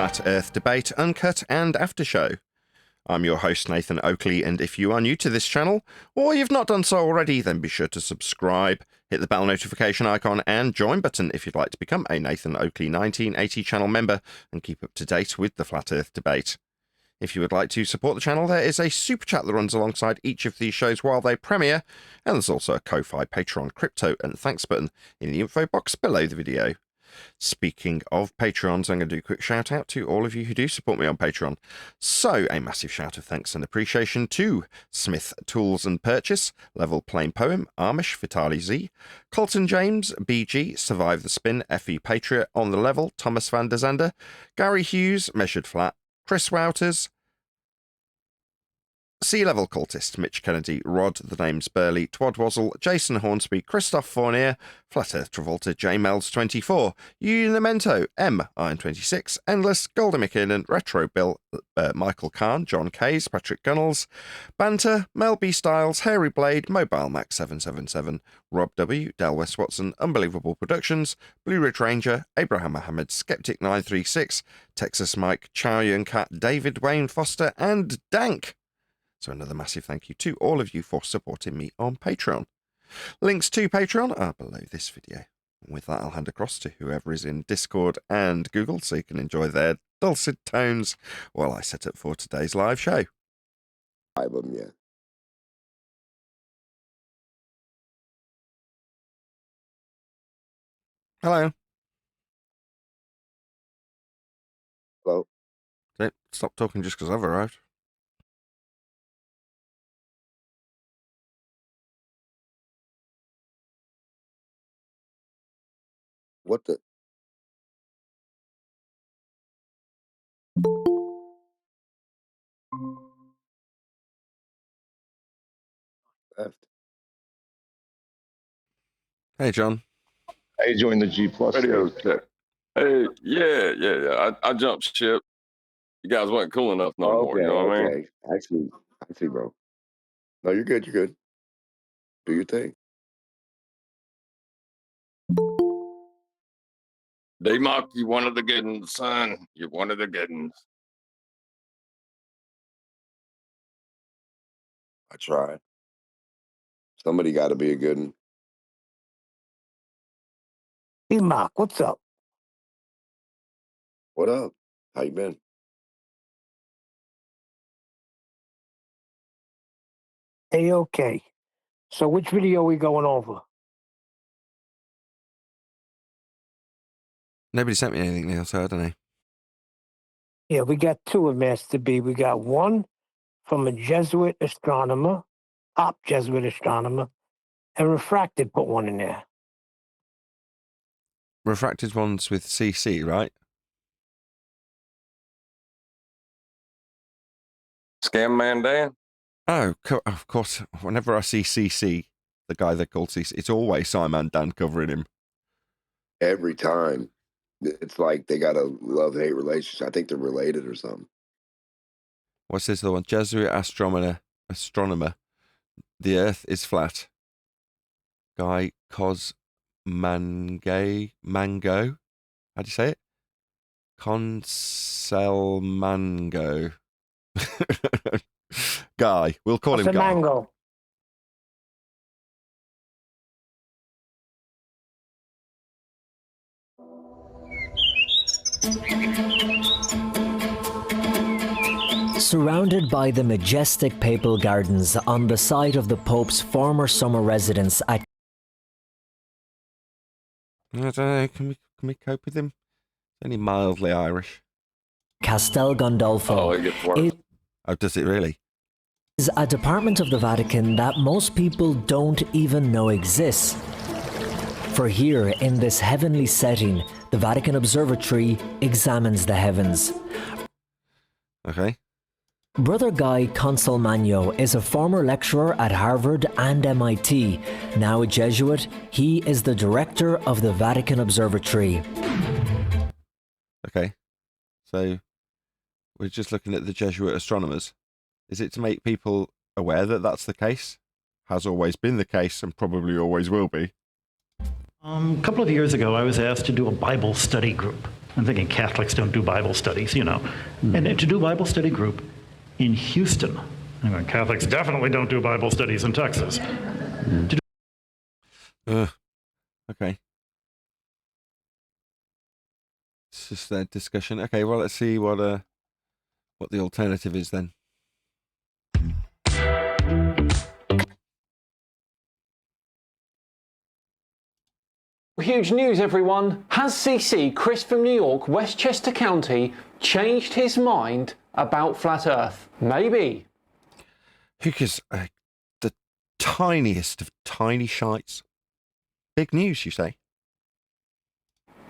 Flat Earth Debate, Uncut and After Show. I'm your host, Nathan Oakley, and if you are new to this channel, or you've not done so already, then be sure to subscribe, hit the bell notification icon and join button if you'd like to become a Nathan Oakley 1980 channel member and keep up to date with the Flat Earth Debate. If you would like to support the channel, there is a super chat that runs alongside each of these shows while they premiere, and there's also a Ko-Fi, Patreon, crypto and thanks button in the info box below the video. Speaking of Patreons, I'm going to do a quick shout out to all of you who do support me on Patreon. So, a massive shout of thanks and appreciation to Smith Tools and Purchase, Level Plain Poem, Amish, Vitali Z, Colton James, BG, Survive the Spin, FE Patriot, On the Level, Thomas van der Zander, Gary Hughes, Measured Flat, Chris Wouters, Sea Level Cultist, Mitch Kennedy, Rod, The Names Burley, Twadwazzle, Jason Hornsby, Christoph Fournier, Flat Earth Travolta, J Melds 24, Unimento, M Iron 26, Endless, Golden McKinnon, Retro Bill, Michael Kahn, John Kays, Patrick Gunnels, Banter, Mel B Styles, Hairy Blade, Mobile Max 777, Rob W, Del West Watson, Unbelievable Productions, Blue Ridge Ranger, Abraham Mohammed, Skeptic 936, Texas Mike, Chow Yun Cat, David Wayne Foster, and Dank. So another massive thank you to all of you for supporting me on Patreon. Links to Patreon are below this video. And with that, I'll hand across to whoever is in Discord and Google so you can enjoy their dulcet tones while I set up for today's live show. Five of them, yeah. Hello. Hello. Stop talking just because I've arrived. What the? Left. Hey, John. I joined the G Plus Radio check. Hey, yeah. I jumped ship. You guys wasn't cool enough no more. You know what I mean? Actually, bro. No, you're good. You're good. Do your thing. D-Mock, you one of the good ones, son. You're one of the good ones. I tried. Somebody got to be a good one. Hey, Mark, what's up? What up? How you been? Hey, okay. So which video are we going over? Nobody sent me anything, Neil, so I don't know. Yeah, we got two of Master B. We got one from a Jesuit astronomer, top Jesuit astronomer, and Refracted put one in there. Refracted ones with CC, right? Scam Man Dan? Oh, of course. Whenever I see CC, the guy they call CC, it's always Simon Dan covering him. Every time. It's like they got a love-hate relationship. I think they're related or something. What's this other one? Jesuit astronomer. The Earth is flat. Guy Mango. How do you say it? Mango. Guy. We'll call him Guy. Mango. Surrounded by the majestic papal gardens on the site of the Pope's former summer residence at... I don't know, can we cope with him? He's only mildly Irish. Castel Gandolfo. Oh, it gets worse. Oh, does it really? Is a department of the Vatican that most people don't even know exists. For here, in this heavenly setting, the Vatican Observatory examines the heavens. Okay. Brother Guy Consolmagno is a former lecturer at Harvard and MIT. Now a Jesuit, he is the director of the Vatican Observatory. Okay. So, we're just looking at the Jesuit astronomers. Is it to make people aware that that's the case? Has always been the case and probably always will be. A couple of years ago, I was asked to do a Bible study group. I'm thinking Catholics don't do Bible studies, you know. And to do Bible study group in Houston. I'm going, Catholics definitely don't do Bible studies in Texas. Okay. It's just their discussion. Okay, well, let's see what the alternative is then. Huge news, everyone. Has CC, Chris from New York, Westchester County, changed his mind about Flat Earth? Maybe. Who gives the tiniest of tiny shites? Big news, you say?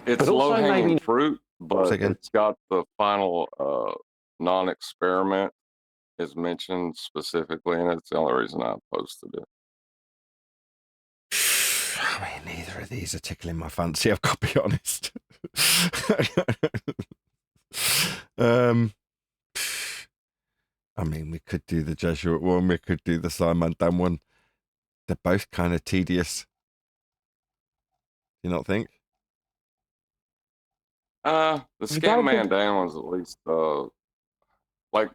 It's But also low-hanging maybe- fruit, but Say again. it's got the final non-experiment is mentioned specifically, and it's the only reason I posted it. I mean, neither of these are tickling my fancy, I've got to be honest. I mean, we could do the Jesuit one, we could do the Simon Dan one. They're both kind of tedious. Do you not think? The You Scam gotta Man think- Dan one's at least like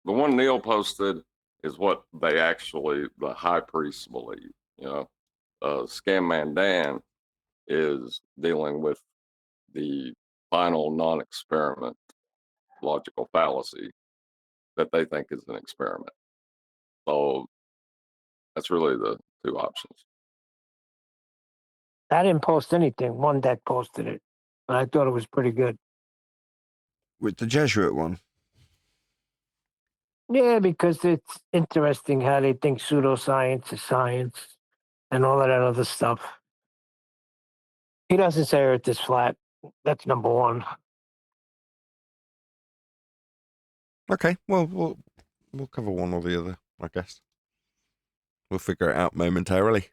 the one Neil posted is what they actually the high priests believe. You know, Scam Man Dan is dealing with the final non-experiment logical fallacy that they think is an experiment. So that's really the two options. I didn't post anything. One deck posted it, and I thought it was pretty good. With the Jesuit one? Yeah, because it's interesting how they think pseudoscience is science and all of that other stuff. He doesn't say Earth is flat. That's number one. Okay, well, we'll cover one or the other, I guess. We'll figure it out momentarily.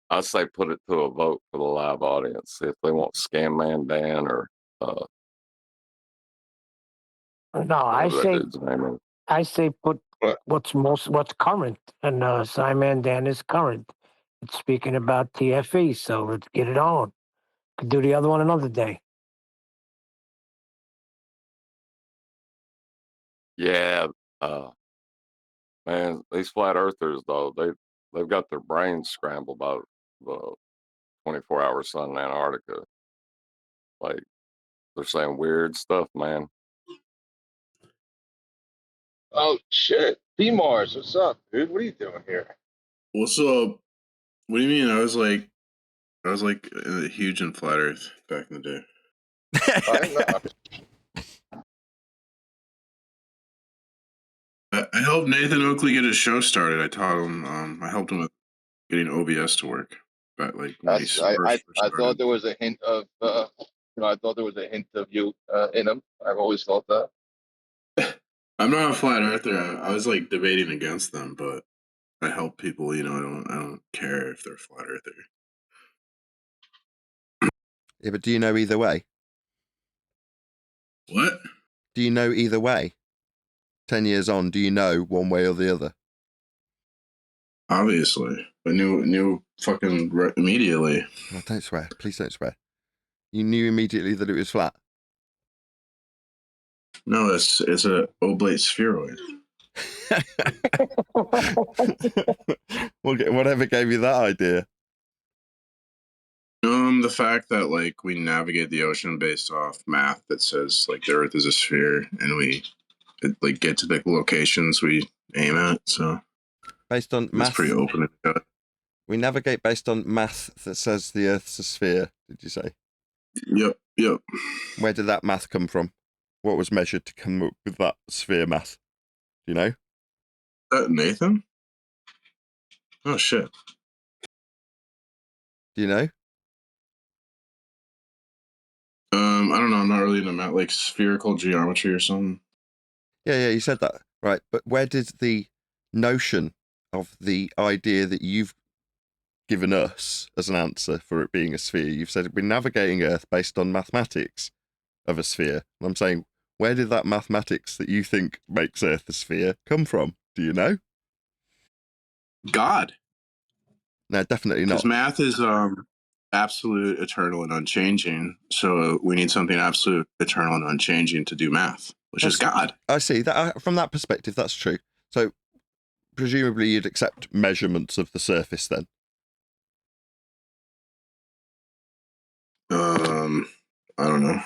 I'd say put it to a vote for the live audience if they want Scam Man Dan or No, I whatever that say dude's name is. I say put What? what's current, and Simon Dan is current. It's speaking about TFE, so let's get it on. Could do the other one another day. Yeah, man, these flat earthers though, they've got their brains scrambled by the 24-hour sun in Antarctica. Like they're saying weird stuff, man. Oh shit, D-Mars, what's up, dude? What are you doing here? What's up? What do you mean? I was like huge in flat Earth back in the day. I know. I helped Nathan Oakley get his show started. I taught him. I helped him with getting OBS to work. But like when he That's, first I started. thought there was a hint of I thought there was a hint of you in him. I've always thought that. I'm not a flat earther. I was like debating against them, but I help people. You know, I don't care if they're flat earther. Yeah, but do you know either way? What? Do you know either way? 10 years on, do you know one way or the other? Obviously, I knew fucking immediately. Oh, don't swear. Please don't swear. You knew immediately that it was flat. No, it's a oblate spheroid. Whatever gave you that idea? The fact that like we navigate the ocean based off math that says like the Earth is a sphere, and we like get to the locations we aim at. So Based on it's math. pretty open and shut. We navigate based on math that says the Earth's a sphere, did you say? Yep. Where did that math come from? What was measured to come up with that sphere math? Do you know? Nathan? Oh shit. Do you know? I don't know. I'm not really into math, like spherical geometry or something. Yeah, you said that. Right. But where did the notion of the idea that you've given us as an answer for it being a sphere, you've said we're navigating Earth based on mathematics of a sphere. And I'm saying, where did that mathematics that you think makes Earth a sphere come from? Do you know? God. No, definitely not. Because math is absolute, eternal, and unchanging. So we need something absolute, eternal, and unchanging to do math, which is God. I see that from that perspective. That's true. So presumably you'd accept measurements of the surface then. I don't know.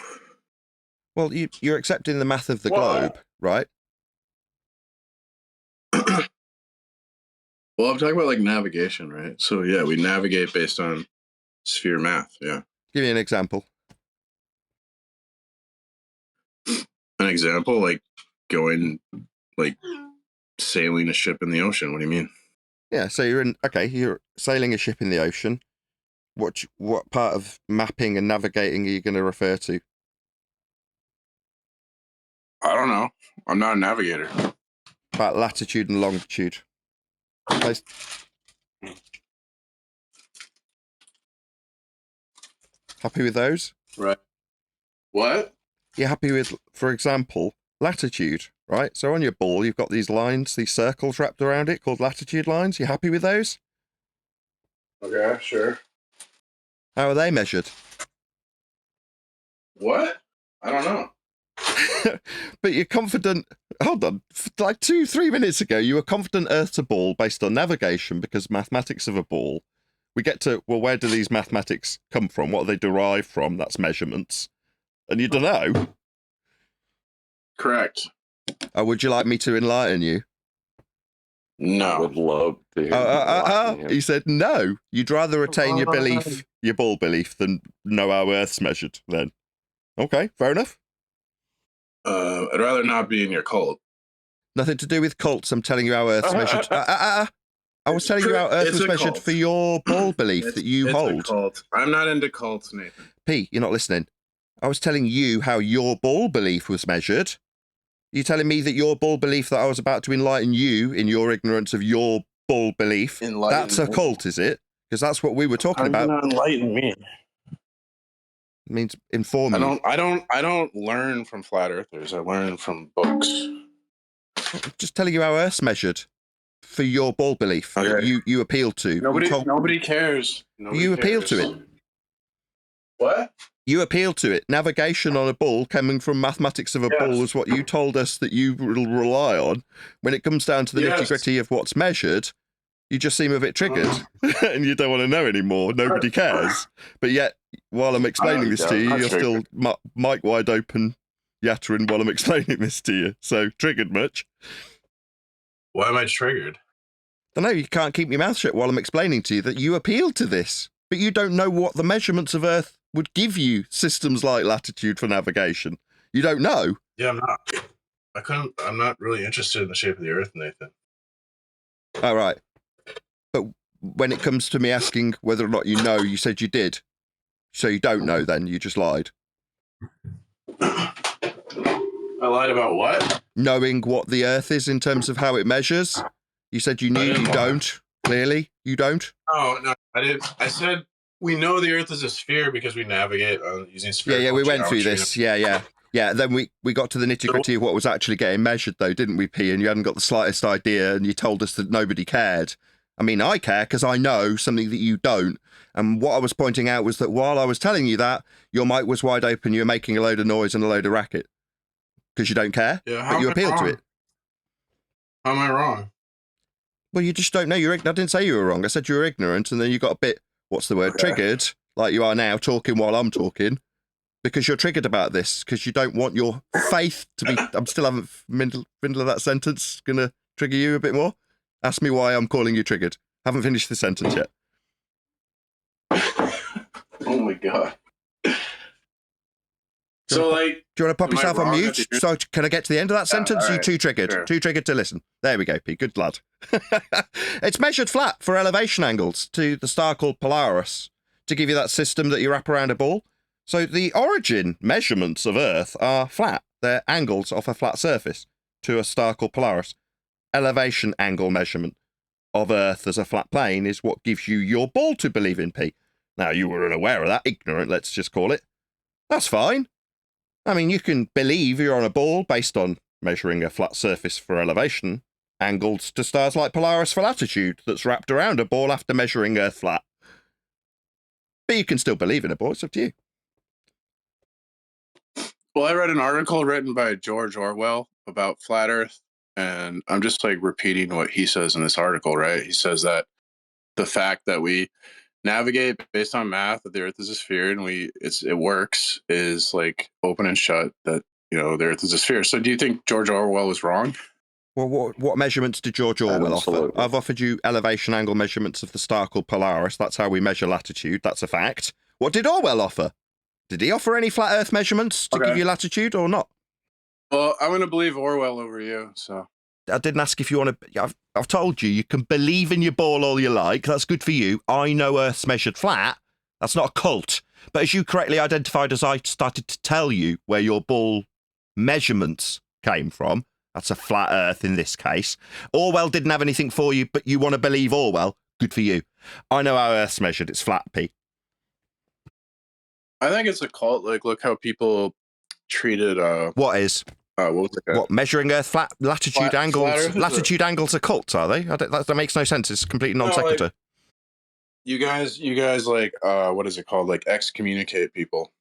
Well, you're accepting the math of the globe, right? Well, I'm talking about like navigation, right? So yeah, we navigate based on sphere math. Yeah. Give me an example. An example, like going, like sailing a ship in the ocean. What do you mean? Yeah, so you're sailing a ship in the ocean. What part of mapping and navigating are you going to refer to? I don't know. I'm not a navigator. About latitude and longitude. Happy with those? Right. What? You're happy with, for example, latitude, right? So on your ball, you've got these lines, these circles wrapped around it called latitude lines. You happy with those? Okay, sure. How are they measured? What? I don't know. But you're confident. Hold on. Like 2-3 minutes ago, you were confident Earth to ball based on navigation because mathematics of a ball. We get to, well, where do these mathematics come from? What are they derived from? That's measurements. And you don't know. Correct. Would you like me to enlighten you? I No. would love to hear He said no. You'd rather retain your belief, your ball belief, than know how Earth's measured then. Okay, fair enough. I'd rather not be in your cult. Nothing to do with cults. I'm telling you how Earth's measured. I was telling you how Earth It's was a measured cult. for your ball belief that you It's hold. a cult. I'm not into cults, Nathan. P, you're not listening. I was telling you how your ball belief was measured. You telling me that your ball belief that I was about to enlighten you in your ignorance of your ball belief, that's a cult, is it? Because that's what we were talking about. Not enlighten me. It means inform you. I don't learn from flat earthers. I learn from books. I'm just telling you how Earth's measured for your ball belief. Okay. You appeal to. Nobody cares. You appeal to it. What? You appeal to it. Navigation on a ball coming from mathematics of a ball is what you told us that you will rely on. When it comes down to the nitty-gritty of what's measured, you just seem a bit triggered and you don't want to know anymore. Nobody cares. But yet, while I'm explaining this to you, you're still mic wide open yattering while I'm explaining this to you. So, triggered much? Why am I triggered? I know you can't keep your mouth shut while I'm explaining to you that you appeal to this, but you don't know what the measurements of Earth would give you systems like latitude for navigation. You don't know. Yeah, I'm not really interested in the shape of the Earth, Nathan. All right. But when it comes to me asking whether or not you know, you said you did. So you don't know then, you just lied. I lied about what? Knowing what the Earth is in terms of how it measures. You said you knew, you don't. Clearly, you don't. Oh, no, I didn't. I said we know the Earth is a sphere because we navigate using spherical Yeah, we went through geometry. this. Yeah, then we got to the nitty-gritty of what was actually getting measured, though, didn't we, P? And you hadn't got the slightest idea, and you told us that nobody cared. I mean, I care because I know something that you don't. And what I was pointing out was that while I was telling you that, your mic was wide open, you were making a load of noise and a load of racket. Because you don't care, but you appeal to it. How am I wrong? Well, you just don't know. I didn't say you were wrong. I said you were ignorant, and then you got a bit, what's the word, triggered, like you are now, talking while I'm talking, because you're triggered about this, because you don't want your faith to be... I'm still having middle of that sentence. Going to trigger you a bit more? Ask me why I'm calling you triggered. Haven't finished the sentence yet. Oh, my God. So, like... Do you want to pop yourself on mute? So can I get to the end of that sentence? Right. You too triggered. Sure. Too triggered to listen. There we go, Pete. Good lad. It's measured flat for elevation angles to the star called Polaris to give you that system that you wrap around a ball. So the origin measurements of Earth are flat. They're angles off a flat surface to a star called Polaris. Elevation angle measurement of Earth as a flat plane is what gives you your ball to believe in, Pete. Now, you were unaware of that. Ignorant, let's just call it. That's fine. I mean, you can believe you're on a ball based on measuring a flat surface for elevation, angled to stars like Polaris for latitude that's wrapped around a ball after measuring Earth flat. But you can still believe in it, boy. It's up to you. Well, I read an article written by George Orwell about flat Earth, and I'm just like repeating what he says in this article, right? He says that the fact that we navigate based on math, that the Earth is a sphere and it works, is like open and shut, that, you know, the Earth is a sphere. So do you think George Orwell was wrong? Well, what measurements did George Orwell offer? Absolutely. I've offered you elevation angle measurements of the star called Polaris. That's how we measure latitude. That's a fact. What did Orwell offer? Did he offer any flat Earth measurements to give you latitude or not? Well, I'm going to believe Orwell over you, so. I didn't ask if you want to. I've told you can believe in your ball all you like. That's good for you. I know Earth's measured flat. That's not a cult. But as you correctly identified, as I started to tell you where your ball measurements came from, that's a flat Earth in this case. Orwell didn't have anything for you, but you want to believe Orwell. Good for you. I know how Earth's measured. It's flat, Pete. I think it's a cult. Like, look how people treated. What is? What was it? What, measuring Earth flat latitude angles? Latitude angles are cults, are they? That makes no sense. It's completely non sequitur. Like, you guys, like, what is it called? Like, excommunicate people.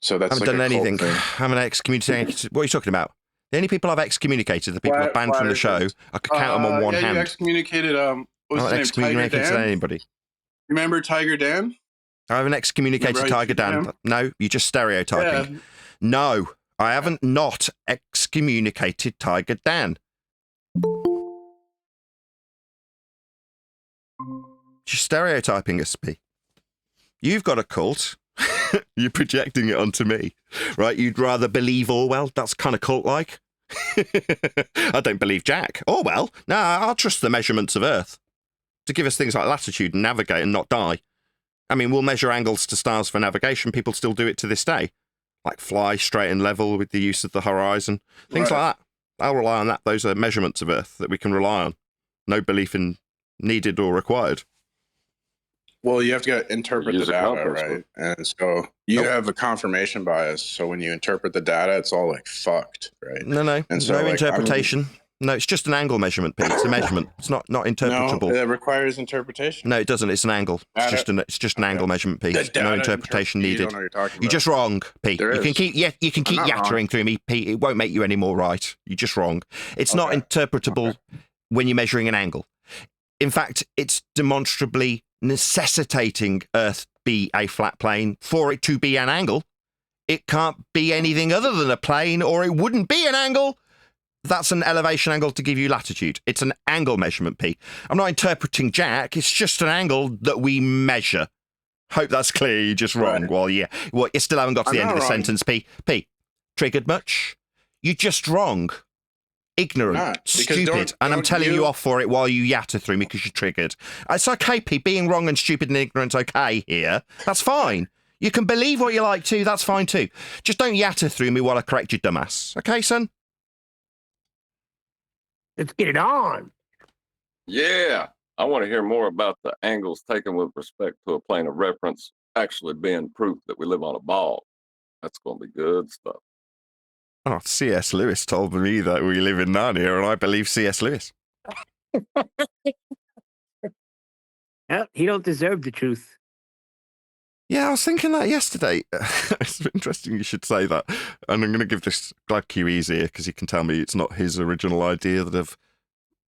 So that's. I haven't done anything. I haven't excommunicated. What are you talking about? The only people I've excommunicated, the people I've banned from the show, I could count them on one hand. You excommunicated. What was his name? Tiger Dan? Anybody. Remember Tiger Dan? I haven't excommunicated Tiger Dan. No, you're just stereotyping. Yeah. No, I haven't not excommunicated Tiger Dan. Just stereotyping us, P. You've got a cult. You're projecting it onto me, right? You'd rather believe Orwell? That's kind of cult-like. I don't believe Jack. Orwell? No, I'll trust the measurements of Earth to give us things like latitude and navigate and not die. I mean, we'll measure angles to stars for navigation. People still do it to this day. Like fly straight and level with the use of the horizon. Things like that. I'll rely on that. Those are measurements of Earth that we can rely on. No belief in needed or required. Well, you have to interpret the data, right? And so you have a confirmation bias. So when you interpret the data, it's all like fucked, right? No. And so, no interpretation. No, it's just an angle measurement, Pete. It's a measurement. It's not interpretable. No, it requires interpretation. No, it doesn't. It's an angle. It's just an angle measurement, Pete. No interpretation needed. You're just wrong, Pete. You can keep yattering through me, Pete. It won't make you any more right. You're just wrong. It's not interpretable when you're measuring an angle. In fact, it's demonstrably necessitating Earth be a flat plane for it to be an angle. It can't be anything other than a plane, or it wouldn't be an angle. That's an elevation angle to give you latitude. It's an angle measurement, P. I'm not interpreting Jack. It's just an angle that we measure. Hope that's clear. You're just wrong. Right. Well, you still haven't got to the end of the sentence, P. Triggered much? You're just wrong. Ignorant, stupid, and I'm telling you off for it while you yatter through me because you're triggered. It's okay, P. Being wrong and stupid and ignorant, okay here. That's fine. You can believe what you like to. That's fine too. Just don't yatter through me while I correct you, dumbass. Okay, son? Let's get it on. Yeah. I want to hear more about the angles taken with respect to a plane of reference actually being proof that we live on a ball. That's going to be good stuff. Oh, C.S. Lewis told me that we live in Narnia, and I believe C.S. Lewis. Well, he don't deserve the truth. Yeah, I was thinking that yesterday. It's interesting you should say that. And I'm going to give this Glad Q easy here because he can tell me it's not his original idea that I've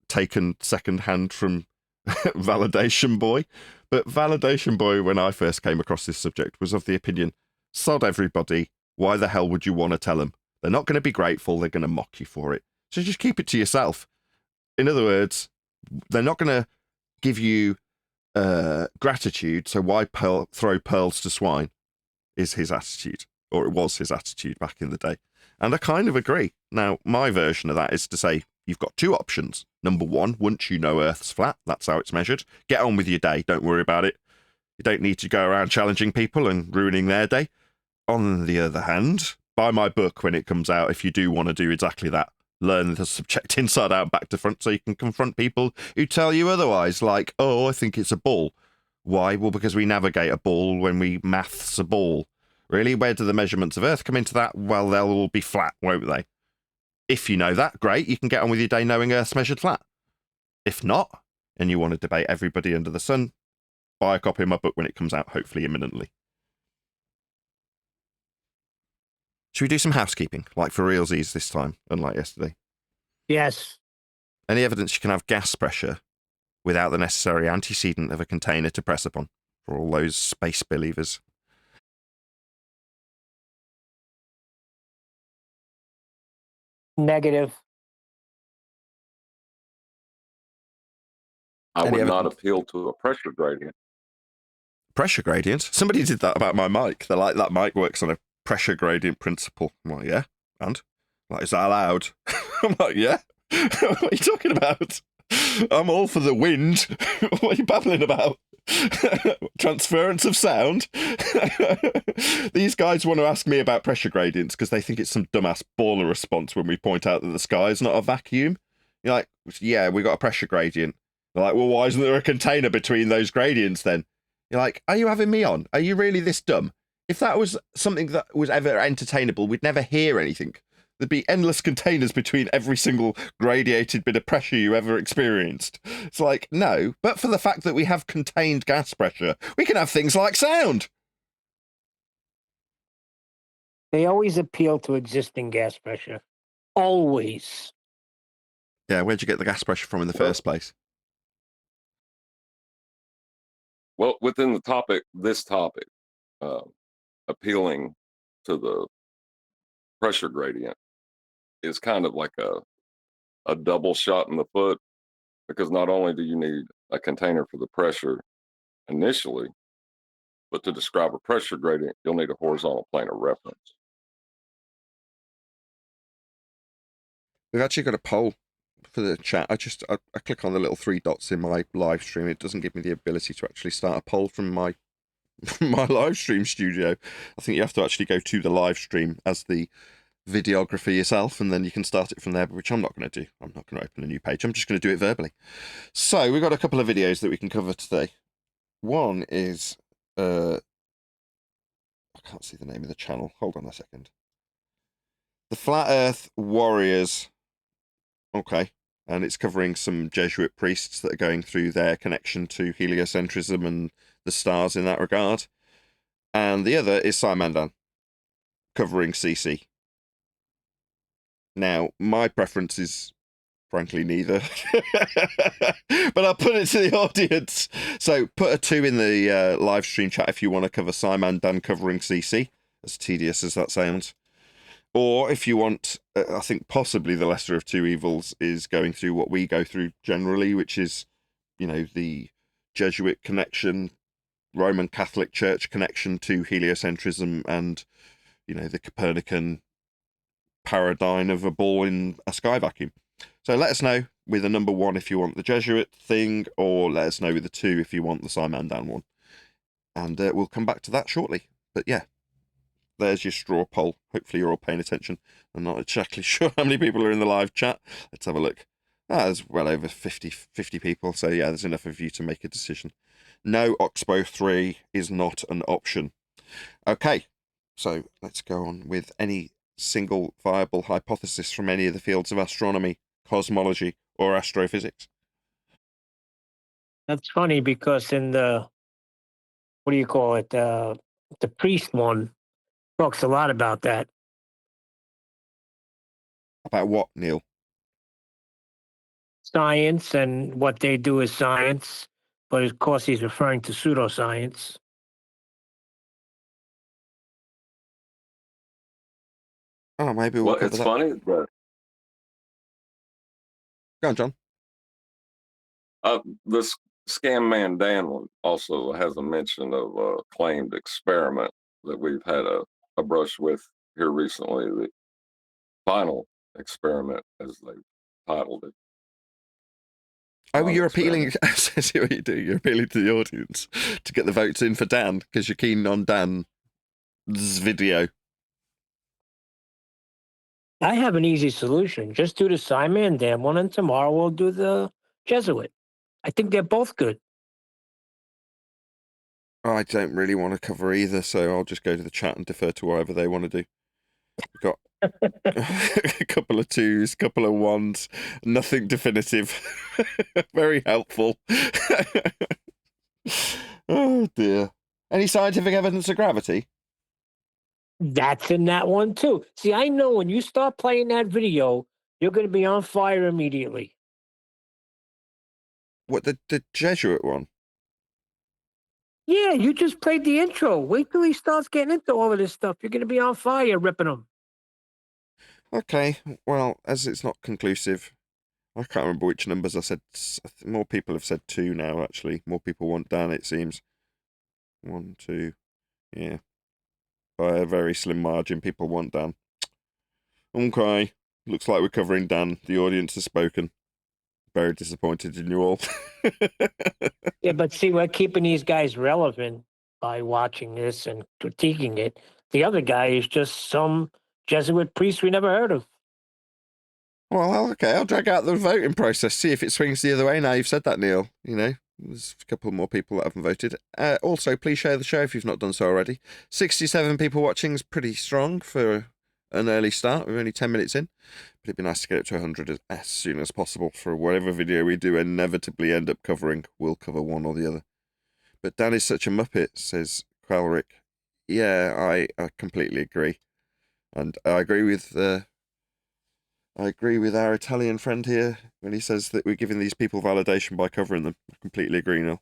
taken secondhand from Validation Boy. But Validation Boy, when I first came across this subject, was of the opinion, sod everybody, why the hell would you want to tell them? They're not going to be grateful, they're going to mock you for it. So just keep it to yourself. In other words, they're not going to give you gratitude, so why throw pearls to swine, is his attitude, or it was his attitude back in the day. And I kind of agree. Now, my version of that is to say, you've got two options. Number one, once you know Earth's flat, that's how it's measured, get on with your day, don't worry about it. You don't need to go around challenging people and ruining their day. On the other hand, buy my book when it comes out if you do want to do exactly that. Learn the subject inside out, back to front, so you can confront people who tell you otherwise, like, oh, I think it's a ball. Why? Well, because we navigate a ball when we maths a ball. Really? Where do the measurements of Earth come into that? Well, they'll all be flat, won't they? If you know that, great, you can get on with your day knowing Earth's measured flat. If not, and you want to debate everybody under the sun, buy a copy of my book when it comes out, hopefully imminently. Should we do some housekeeping, like for realsies this time, unlike yesterday? Yes. Any evidence you can have gas pressure without the necessary antecedent of a container to press upon for all those space believers? Negative. I Any would not evidence? appeal to a pressure gradient. Pressure gradient? Somebody did that about my mic. They're like, that mic works on a pressure gradient principle. I'm like, yeah, and? Like, is that allowed? I'm like, yeah. What are you talking about? I'm all for the wind. What are you babbling about? Transference of sound? These guys want to ask me about pressure gradients because they think it's some dumbass baller response when we point out that the sky is not a vacuum. You're like, yeah, we got a pressure gradient. They're like, well, why isn't there a container between those gradients then? You're like, are you having me on? Are you really this dumb? If that was something that was ever entertainable, we'd never hear anything. There'd be endless containers between every single gradiated bit of pressure you ever experienced. It's like, no, but for the fact that we have contained gas pressure, we can have things like sound. They always appeal to existing gas pressure. Always. Yeah, where'd you get the gas pressure from in the first place? Well, within this topic, appealing to the pressure gradient is kind of like a double shot in the foot, because not only do you need a container for the pressure initially, but to describe a pressure gradient, you'll need a horizontal plane of reference. We've actually got a poll for the chat. I click on the little three dots in my live stream. It doesn't give me the ability to actually start a poll from my live stream studio. I think you have to actually go to the live stream as the videographer yourself, and then you can start it from there, which I'm not going to do. I'm not going to open a new page. I'm just going to do it verbally. So we've got a couple of videos that we can cover today. One is, I can't see the name of the channel. Hold on a second. The Flat Earth Warriors. Okay. And it's covering some Jesuit priests that are going through their connection to heliocentrism and the stars in that regard. And the other is Scientism, covering CC. Now, my preference is, frankly, neither. But I'll put it to the audience. So put a 2 in the live stream chat if you want to cover Scientism covering CC, as tedious as that sounds. Or if you want, I think possibly the lesser of two evils is going through what we go through generally, which is, you know, the Jesuit connection, Roman Catholic Church connection to heliocentrism, and, you know, the Copernican paradigm of a ball in a sky vacuum. So let us know with a number 1 if you want the Jesuit thing, or let us know with a 2 if you want the Scientism one. And we'll come back to that shortly. But yeah, there's your straw poll. Hopefully you're all paying attention. I'm not exactly sure how many people are in the live chat. Let's have a look. There's well over 50 people. So yeah, there's enough of you to make a decision. No, Oxbow 3 is not an option. Okay, so let's go on with any single viable hypothesis from any of the fields of astronomy, cosmology, or astrophysics. That's funny because in the, what do you call it? The priest one talks a lot about that. About what, Neil? Science, and what they do is science, but of course he's referring to pseudoscience. Oh, maybe we'll cover It's that. funny that Go on, John. this Scam Man Dan one also has a mention of a claimed experiment that we've had a brush with here recently, the final experiment, as they titled it. Oh, you're appealing. I see what you do. You're appealing to the audience to get the votes in for Dan because you're keen on Dan's video. I have an easy solution. Just do the Scientism one, and tomorrow we'll do the Jesuit. I think they're both good. I don't really want to cover either, so I'll just go to the chat and defer to whatever they want to do. We've got a couple of 2s, couple of 1s, nothing definitive. Very helpful. Oh dear. Any scientific evidence of gravity? That's in that one too. See, I know when you start playing that video, you're going to be on fire immediately. What, the Jesuit one? Yeah, you just played the intro. Wait till he starts getting into all of this stuff. You're going to be on fire ripping him. Okay, well, as it's not conclusive, I can't remember which numbers I said. More people have said 2 now, actually. More people want Dan, it seems. 1, 2, yeah. By a very slim margin, people want Dan. Okay, looks like we're covering Dan. The audience has spoken. Very disappointed in you all. Yeah, but see, we're keeping these guys relevant by watching this and critiquing it. The other guy is just some Jesuit priest we never heard of. Well, okay, I'll drag out the voting process, see if it swings the other way now you've said that, Neil. You know, there's a couple more people that haven't voted. Also, please share the show if you've not done so already. 67 people watching is pretty strong for an early start. We're only 10 minutes in. But it'd be nice to get up to 100 as soon as possible for whatever video we do inevitably end up covering. We'll cover one or the other. But Dan is such a muppet, says Qualric. Yeah, I completely agree. And I agree with our Italian friend here when he says that we're giving these people validation by covering them. I completely agree, Neil.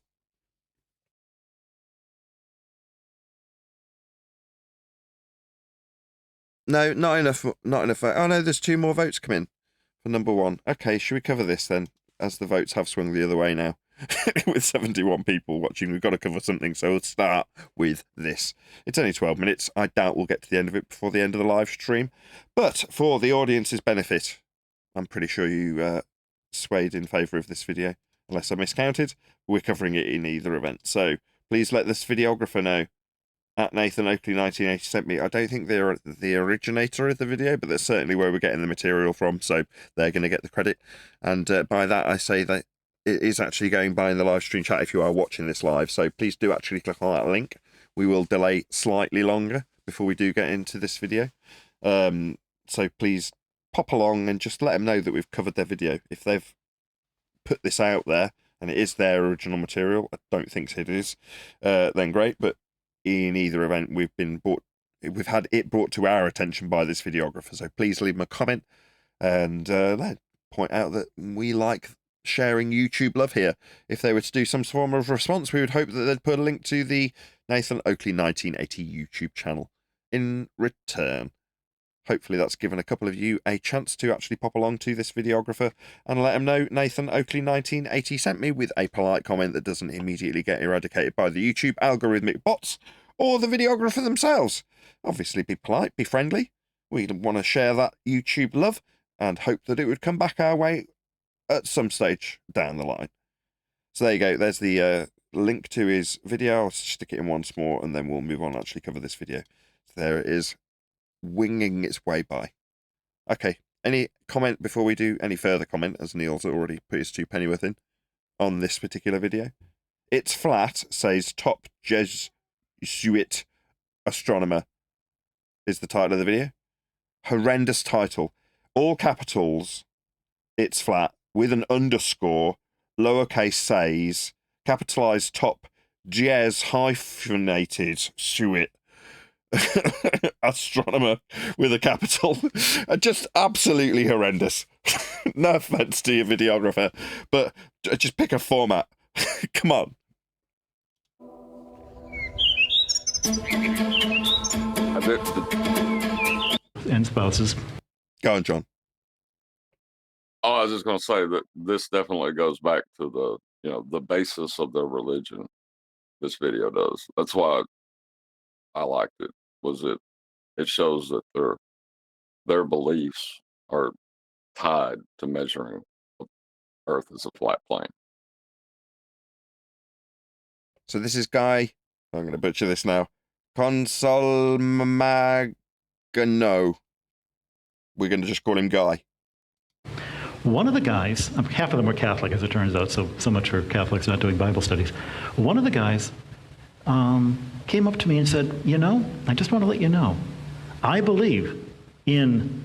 No, not enough. Not enough. Oh no, there's 2 more votes come in for number 1. Okay, should we cover this then? As the votes have swung the other way now, with 71 people watching, we've got to cover something. So we'll start with this. It's only 12 minutes. I doubt we'll get to the end of it before the end of the live stream, but for the audience's benefit, I'm pretty sure you swayed in favour of this video, unless I miscounted. We're covering it in either event, so please let this videographer know. At Nathan Oakley 1980 sent me. I don't think they're the originator of the video, but that's certainly where we're getting the material from, so they're going to get the credit. And by that, I say that it is actually going by in the live stream chat if you are watching this live, so please do actually click on that link. We will delay slightly longer before we do get into this video. So please pop along and just let them know that we've covered their video. If they've put this out there and it is their original material, I don't think it is, then great, but in either event, we've had it brought to our attention by this videographer, so please leave them a comment and point out that we like sharing YouTube love here. If they were to do some form of response, we would hope that they'd put a link to the Nathan Oakley 1980 YouTube channel in return. Hopefully that's given a couple of you a chance to actually pop along to this videographer and let them know Nathan Oakley 1980 sent me with a polite comment that doesn't immediately get eradicated by the YouTube algorithmic bots or the videographer themselves. Obviously be polite, be friendly. We want to share that YouTube love and hope that it would come back our way at some stage down the line. So there you go. There's the link to his video. I'll stick it in once more and then we'll move on and actually cover this video. So there it is, winging its way by. Okay, any comment before we do any further comment, as Neil's already put his 2 pennyworth in on this particular video? It's flat, says top Jesuit astronomer is the title of the video. Horrendous title. All capitals, it's flat, with an underscore, lowercase says, capitalized top, Jez hyphenated Jesuit astronomer with a capital. Just absolutely horrendous. No offense to your videographer, but just pick a format. Come on. And spouses. Go on, John. Oh, I was just going to say that this definitely goes back to the basis of their religion. This video does. That's why I liked it. It shows that their beliefs are tied to measuring the Earth as a flat plane. So this is Guy. I'm going to butcher this now. Consolmagano. We're going to just call him Guy. One of the guys, half of them are Catholic, as it turns out, so much for Catholics not doing Bible studies. One of the guys came up to me and said, I just want to let you know, I believe in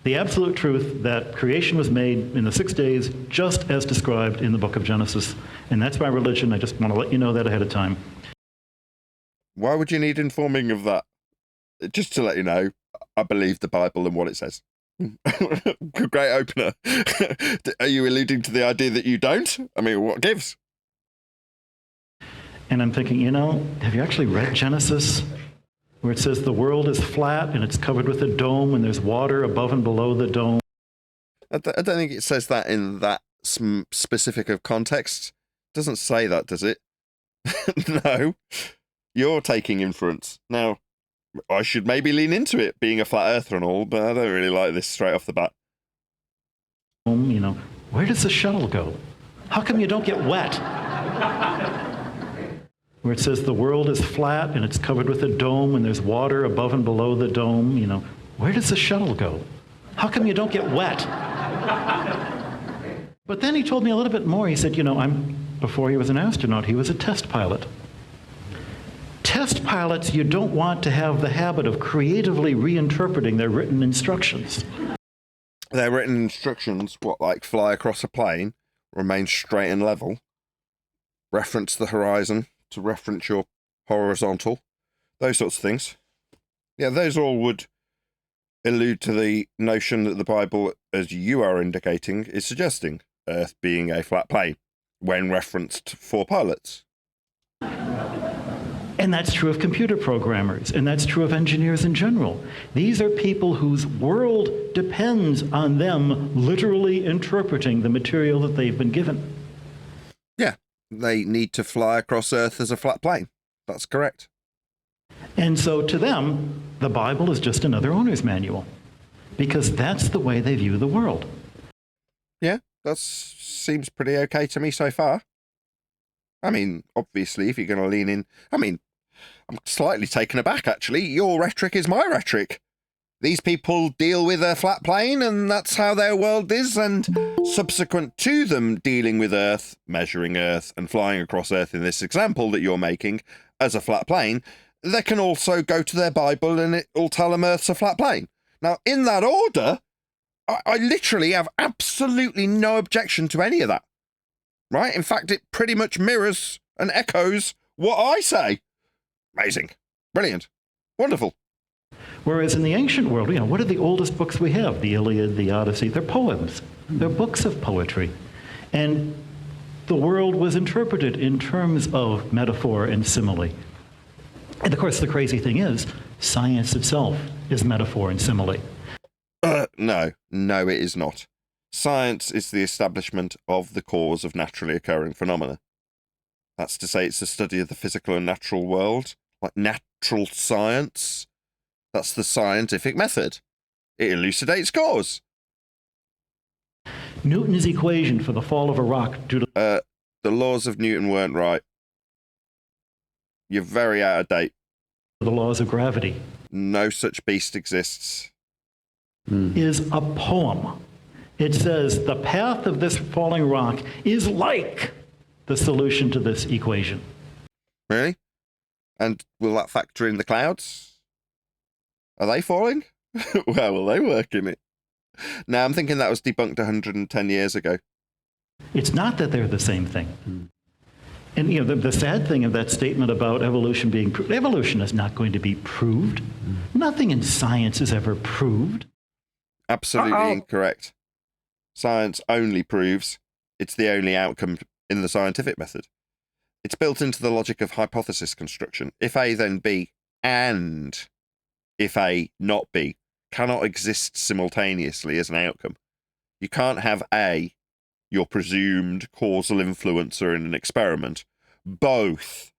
the absolute truth that creation was made in the 6 days, just as described in the book of Genesis. And that's my religion. I just want to let you know that ahead of time. Why would you need informing of that? just to let you know, I believe the Bible and what it says. Great opener. Are you alluding to the idea that you don't? I mean, what gives? And I'm thinking, have you actually read Genesis? Where it says the world is flat and it's covered with a dome and there's water above and below the dome. I don't think it says that in that specific of context. It doesn't say that, does it? No. You're taking inference. Now, I should maybe lean into it, being a flat earther and all, but I don't really like this straight off the bat. Where does the shuttle go? How come you don't get wet? Where it says the world is flat and it's covered with a dome and there's water above and below the dome, where does the shuttle go? How come you don't get wet? But then he told me a little bit more. He said, before he was an astronaut, he was a test pilot. Test pilots, you don't want to have the habit of creatively reinterpreting their written instructions. Their written instructions, like fly across a plane, remain straight and level, reference the horizon to reference your horizontal, those sorts of things. Yeah, those all would allude to the notion that the Bible, as you are indicating, is suggesting Earth being a flat plane when referenced for pilots. And that's true of computer programmers, and that's true of engineers in general. These are people whose world depends on them literally interpreting the material that they've been given. Yeah, they need to fly across Earth as a flat plane. That's correct. And so to them, the Bible is just another owner's manual, because that's the way they view the world. Yeah, that seems pretty okay to me so far. I mean, obviously, if you're going to lean in... I'm slightly taken aback, actually. Your rhetoric is my rhetoric. These people deal with a flat plane, and that's how their world is, and subsequent to them dealing with Earth, measuring Earth, and flying across Earth in this example that you're making as a flat plane, they can also go to their Bible and it will tell them Earth's a flat plane. Now, in that order, I literally have absolutely no objection to any of that. Right? In fact, it pretty much mirrors and echoes what I say. Amazing. Brilliant. Wonderful. Whereas in the ancient world, what are the oldest books we have? The Iliad, the Odyssey, they're poems. They're books of poetry. And the world was interpreted in terms of metaphor and simile. And of course, the crazy thing is, science itself is metaphor and simile. No, it is not. Science is the establishment of the cause of naturally occurring phenomena. That's to say, it's the study of the physical and natural world, like natural science. That's the scientific method. It elucidates cause. Newton's equation for the fall of a rock due to... The laws of Newton weren't right. You're very out of date. The laws of gravity. No such beast exists. Is a poem. It says the path of this falling rock is like the solution to this equation. Really? And will that factor in the clouds? Are they falling? Well, will they work in it? No, I'm thinking that was debunked 110 years ago. It's not that they're the same thing. And the sad thing of that statement about evolution being proved, evolution is not going to be proved. Nothing in science is ever proved. Absolutely incorrect. Science only proves it's the only outcome in the scientific method. It's built into the logic of hypothesis construction. If A, then B, and if A, not B, cannot exist simultaneously as an outcome. You can't have A, your presumed causal influencer in an experiment, both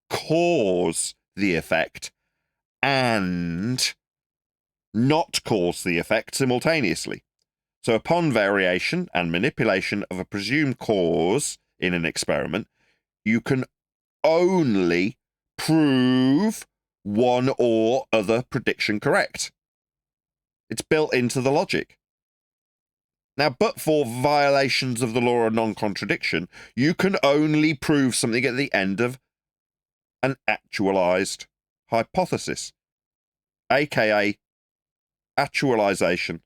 cause the effect and not cause the effect simultaneously. So upon variation and manipulation of a presumed cause in an experiment, you can only prove one or other prediction correct. It's built into the logic. Now, but for violations of the law of non-contradiction, you can only prove something at the end of an actualized hypothesis, aka actualization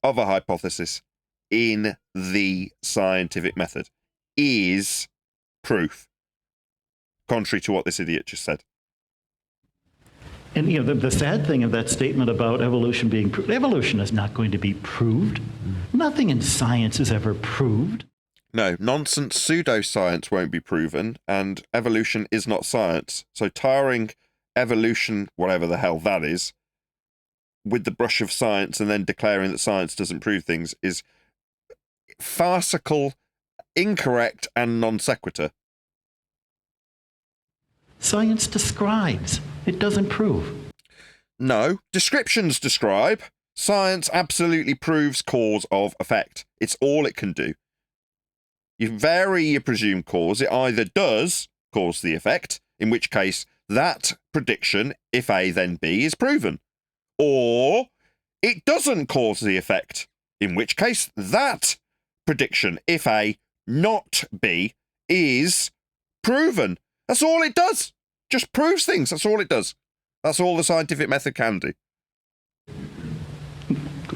of a hypothesis in the scientific method is proof, contrary to what this idiot just said. And the sad thing of that statement about evolution being proved, evolution is not going to be proved. Nothing in science is ever proved. No, nonsense pseudoscience won't be proven, and evolution is not science. So tarring evolution, whatever the hell that is, with the brush of science and then declaring that science doesn't prove things is farcical, incorrect, and non sequitur. Science describes. It doesn't prove. No, descriptions describe. Science absolutely proves cause of effect. It's all it can do. You vary your presumed cause. It either does cause the effect, in which case that prediction, if A then B, is proven. Or it doesn't cause the effect, in which case that prediction, if A not B, is proven. That's all it does. Just proves things. That's all it does. That's all the scientific method can do.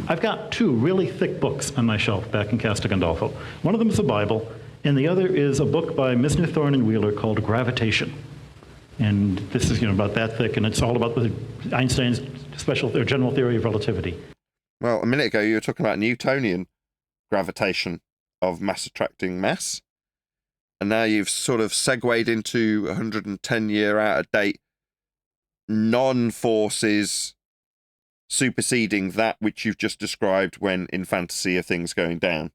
I've got two really thick books on my shelf back in Castor Gandolfo. One of them is the Bible, and the other is a book by Misner, Thorne, and Wheeler called Gravitation. And this is about that thick, and it's all about the Einstein's special or general theory of relativity. Well, a minute ago you were talking about Newtonian gravitation of mass attracting mass, and now you've sort of segued into 110-year out-of-date non-forces superseding that which you've just described when in fantasy of things going down.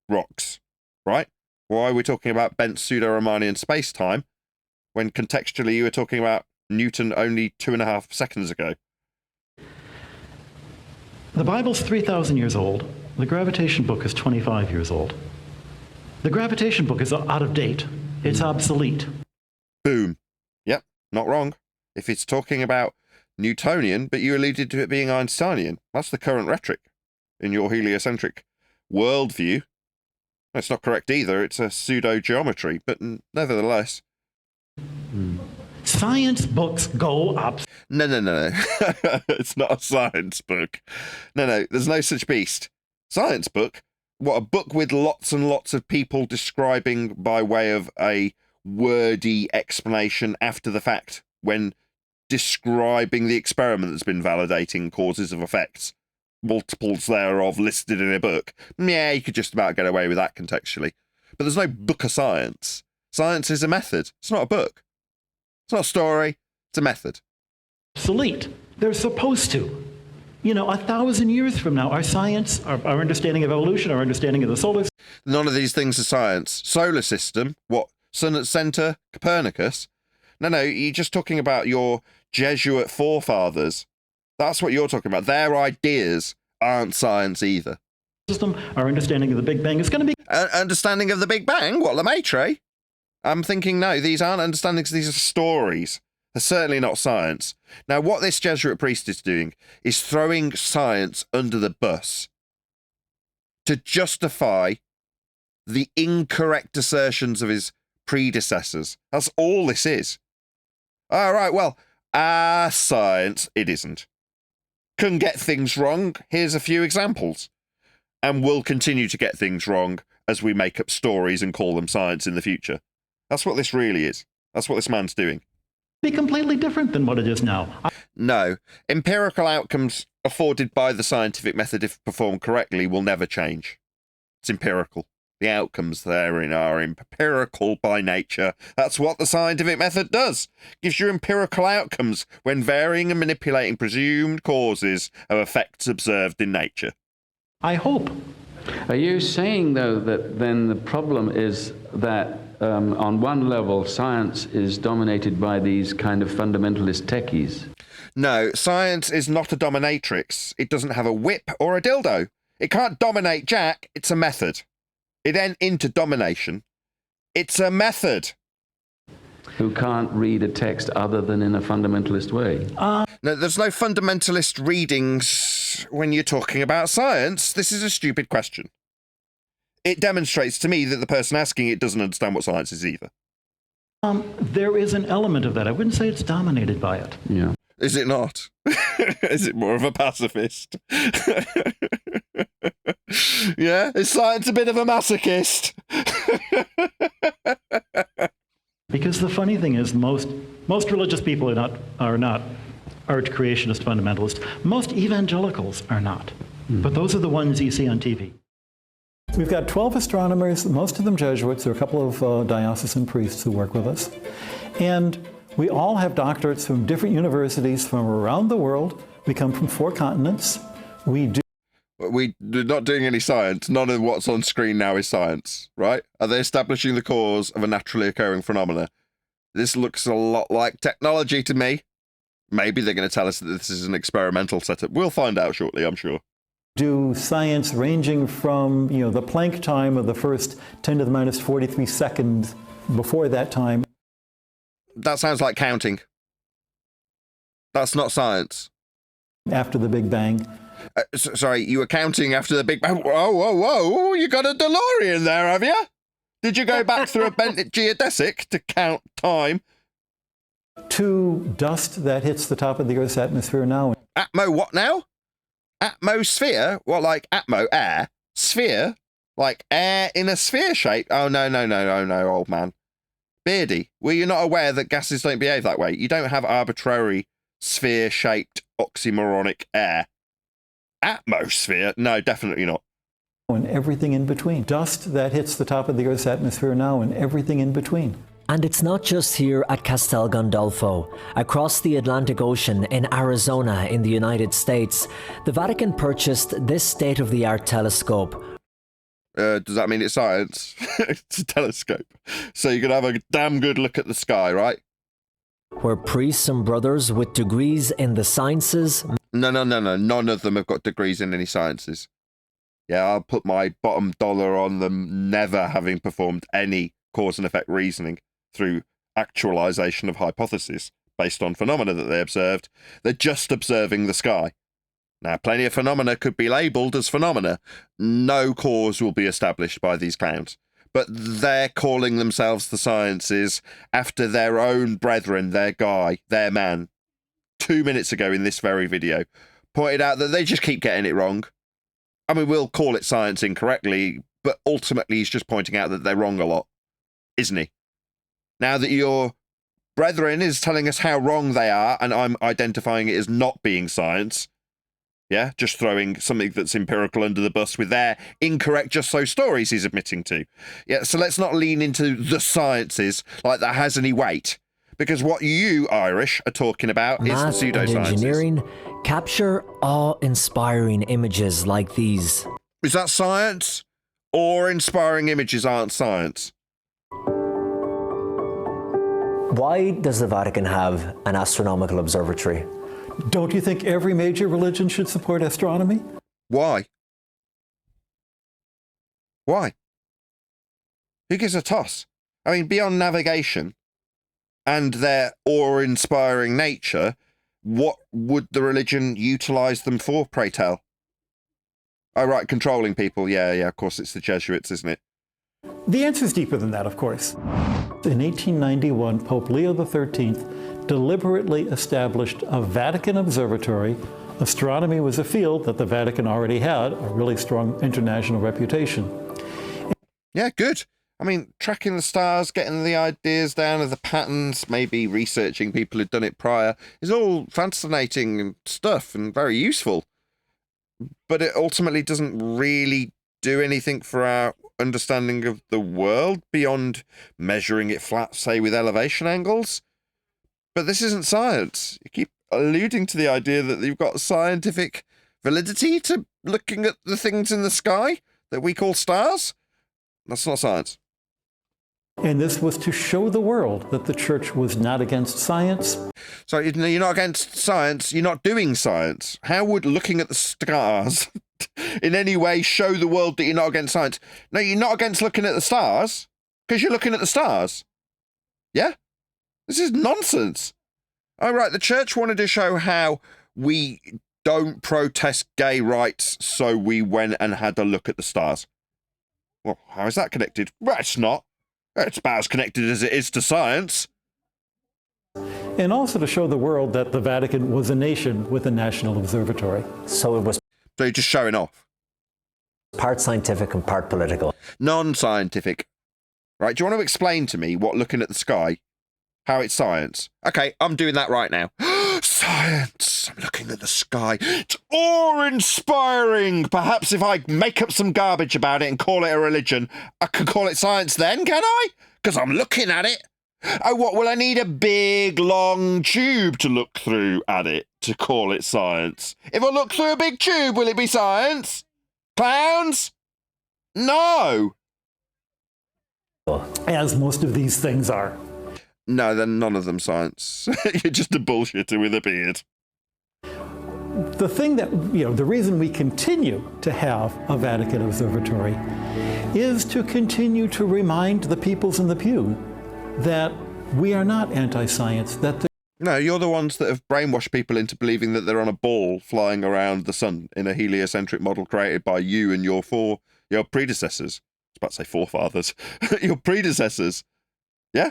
Rocks, right? Why are we talking about bent pseudo-Riemannian space-time when contextually you were talking about Newton only 2.5 seconds ago? The Bible's 3,000 years old. The gravitation book is 25 years old. The gravitation book is out of date. It's obsolete. Boom. Yep, not wrong. If it's talking about Newtonian, but you alluded to it being Einsteinian, that's the current rhetoric in your heliocentric worldview. That's not correct either. It's a pseudo-geometry, but nevertheless. Science books go up. No. It's not a science book. No, there's no such beast. Science book? What, a book with lots and lots of people describing by way of a wordy explanation after the fact when describing the experiment that's been validating causes of effects, multiples thereof listed in a book. Yeah, you could just about get away with that contextually. But there's no book of science. Science is a method. It's not a book. It's not a story. It's a method. Obsolete. They're supposed to. 1,000 years from now, our science, our understanding of evolution, our understanding of the solar system. None of these things are science. Solar system, what? Sun at center, Copernicus? No, you're just talking about your Jesuit forefathers. That's what you're talking about. Their ideas aren't science either. Our understanding of the Big Bang is going to be... Understanding of the Big Bang? What, Lemaitre? I'm thinking, no, these aren't understandings, these are stories. They're certainly not science. Now, what this Jesuit priest is doing is throwing science under the bus to justify the incorrect assertions of his predecessors. That's all this is. All right, well, science, it isn't. Can get things wrong. Here's a few examples. And we'll continue to get things wrong as we make up stories and call them science in the future. That's what this really is. That's what this man's doing. Be completely different than what it is now. No. Empirical outcomes afforded by the scientific method, if performed correctly, will never change. It's empirical. The outcomes therein are empirical by nature. That's what the scientific method does. Gives you empirical outcomes when varying and manipulating presumed causes of effects observed in nature. I hope. Are you saying, though, that then the problem is that on one level, science is dominated by these kind of fundamentalist techies? No, science is not a dominatrix. It doesn't have a whip or a dildo. It can't dominate Jack. It's a method. It ain't into domination. It's a method. Who can't read a text other than in a fundamentalist way? No, there's no fundamentalist readings when you're talking about science. This is a stupid question. It demonstrates to me that the person asking it doesn't understand what science is either. There is an element of that. I wouldn't say it's dominated by it. Yeah. Is it not? Is it more of a pacifist? Yeah? Is science a bit of a masochist? Because the funny thing is, most religious people are not arch creationist fundamentalists. Most evangelicals are not. But those are the ones you see on TV. We've got 12 astronomers, most of them Jesuits. There are a couple of diocesan priests who work with us. And we all have doctorates from different universities from around the world. We come from 4 continents. We're not doing any science. None of what's on screen now is science, right? Are they establishing the cause of a naturally occurring phenomena? This looks a lot like technology to me. Maybe they're going to tell us that this is an experimental setup. We'll find out shortly, I'm sure. Do science ranging from, the Planck time of the first 10 to the minus 43 seconds before that time. That sounds like counting. That's not science. After the Big Bang. Sorry, you were counting after the Big Bang. Whoa. You got a DeLorean there, have you? Did you go back through a bent geodesic to count time? To dust that hits the top of the Earth's atmosphere now. Atmo what now? Atmosphere? What, like atmo, air? Sphere? Like air in a sphere shape? Oh, no, old man. Beardy, were you not aware that gases don't behave that way? You don't have arbitrary sphere-shaped oxymoronic air. Atmosphere? No, definitely not. And everything in between. Dust that hits the top of the Earth's atmosphere now and everything in between. And it's not just here at Castel Gandolfo. Across the Atlantic Ocean in Arizona in the United States, the Vatican purchased this state-of-the-art telescope. Does that mean it's science? It's a telescope. So you can have a damn good look at the sky, right? Where priests and brothers with degrees in the sciences... No. None of them have got degrees in any sciences. Yeah, I'll put my bottom dollar on them never having performed any cause and effect reasoning through actualization of hypotheses based on phenomena that they observed. They're just observing the sky. Now, plenty of phenomena could be labelled as phenomena. No cause will be established by these clowns. But they're calling themselves the sciences after their own brethren, their guy, their man, 2 minutes ago in this very video, pointed out that they just keep getting it wrong. I mean, we'll call it science incorrectly, but ultimately he's just pointing out that they're wrong a lot, isn't he? Now that your brethren is telling us how wrong they are, and I'm identifying it as not being science, yeah, just throwing something that's empirical under the bus with their incorrect just so stories he's admitting to. Yeah, so let's not lean into the sciences like that has any weight. Because what you, Irish, are talking about is the pseudosciences. And engineering capture awe-inspiring images like these. Is that science? Or inspiring images aren't science? Why does the Vatican have an astronomical observatory? Don't you think every major religion should support astronomy? Why? Why? Who gives a toss? I mean, beyond navigation and their awe-inspiring nature, what would the religion utilize them for, pray tell? Oh, right, controlling people. Yeah, of course, it's the Jesuits, isn't it? The answer's deeper than that, of course. In 1891, Pope Leo XIII deliberately established a Vatican observatory. Astronomy was a field that the Vatican already had a really strong international reputation. Yeah, good. I mean, tracking the stars, getting the ideas down of the patterns, maybe researching people who'd done it prior, is all fascinating stuff and very useful. But it ultimately doesn't really do anything for our understanding of the world beyond measuring it flat, say, with elevation angles. But this isn't science. You keep alluding to the idea that you've got scientific validity to looking at the things in the sky that we call stars. That's not science. And this was to show the world that the church was not against science. So you're not against science, you're not doing science. How would looking at the stars in any way show the world that you're not against science? No, you're not against looking at the stars because you're looking at the stars. Yeah? This is nonsense. All right, the church wanted to show how we don't protest gay rights, so we went and had a look at the stars. Well, how is that connected? Well, it's not. It's about as connected as it is to science. And also to show the world that the Vatican was a nation with a national observatory. So it was... So you're just showing off. Part scientific and part political. Non-scientific. Right, do you want to explain to me what looking at the sky, how it's science? Okay, I'm doing that right now. Science! I'm looking at the sky. It's awe-inspiring! Perhaps if I make up some garbage about it and call it a religion, I can call it science then, can I? Because I'm looking at it. Oh, what, will I need a big, long tube to look through at it to call it science? If I look through a big tube, will it be science? Clowns? No! As most of these things are. No, then none of them science. You're just a bullshitter with a beard. The thing that, the reason we continue to have a Vatican Observatory is to continue to remind the peoples in the pew that we are not anti-science, that No, you're the ones that have brainwashed people into believing that they're on a ball flying around the sun in a heliocentric model created by you and your predecessors. I was about to say forefathers. Your predecessors. Yeah?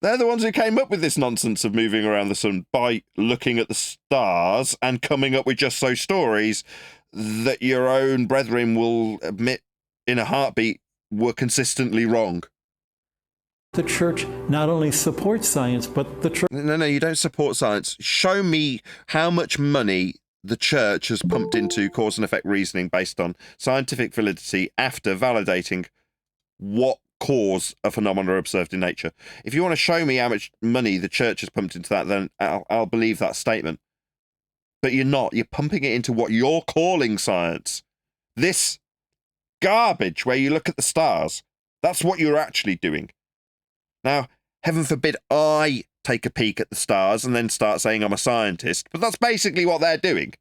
They're the ones who came up with this nonsense of moving around the sun by looking at the stars and coming up with just so stories that your own brethren will admit in a heartbeat were consistently wrong. the church not only supports science, but the church... No, you don't support science. Show me how much money the church has pumped into cause and effect reasoning based on scientific validity after validating what cause a phenomenon observed in nature. If you want to show me how much money the church has pumped into that, then I'll believe that statement. But you're not. You're pumping it into what you're calling science. This garbage where you look at the stars, that's what you're actually doing. Now, heaven forbid I take a peek at the stars and then start saying I'm a scientist, but that's basically what they're doing.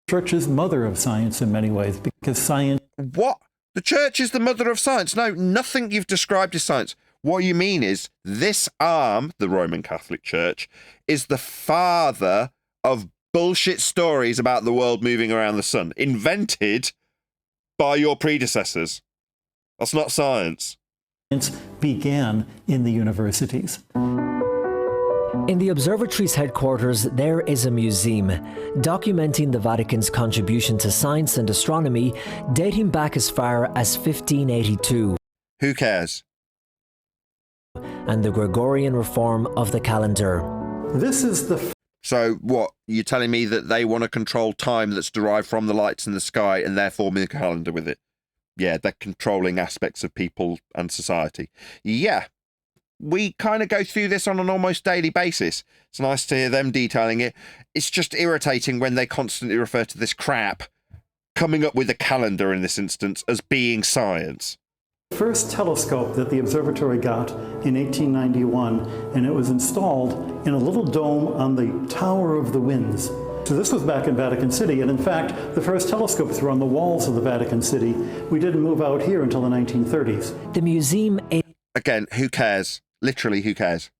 Church is mother of science in many ways, because science... What? The church is the mother of science? No, nothing you've described is science. What you mean is this arm, the Roman Catholic Church, is the father of bullshit stories about the world moving around the sun, invented by your predecessors. That's not science. Began in the universities. In the observatory's headquarters, there is a museum documenting the Vatican's contribution to science and astronomy dating back as far as 1582. Who cares? And the Gregorian reform of the calendar. This is the... So what, you're telling me that they want to control time that's derived from the lights in the sky and therefore make a calendar with it? Yeah, they're controlling aspects of people and society. Yeah, we kind of go through this on an almost daily basis. It's nice to hear them detailing it. It's just irritating when they constantly refer to this crap, coming up with a calendar in this instance, as being science. The first telescope that the observatory got in 1891, and it was installed in a little dome on the Tower of the Winds. So this was back in Vatican City, and in fact, the first telescopes were on the walls of the Vatican City. We didn't move out here until the 1930s. The museum... Again, who cares? Literally, who cares?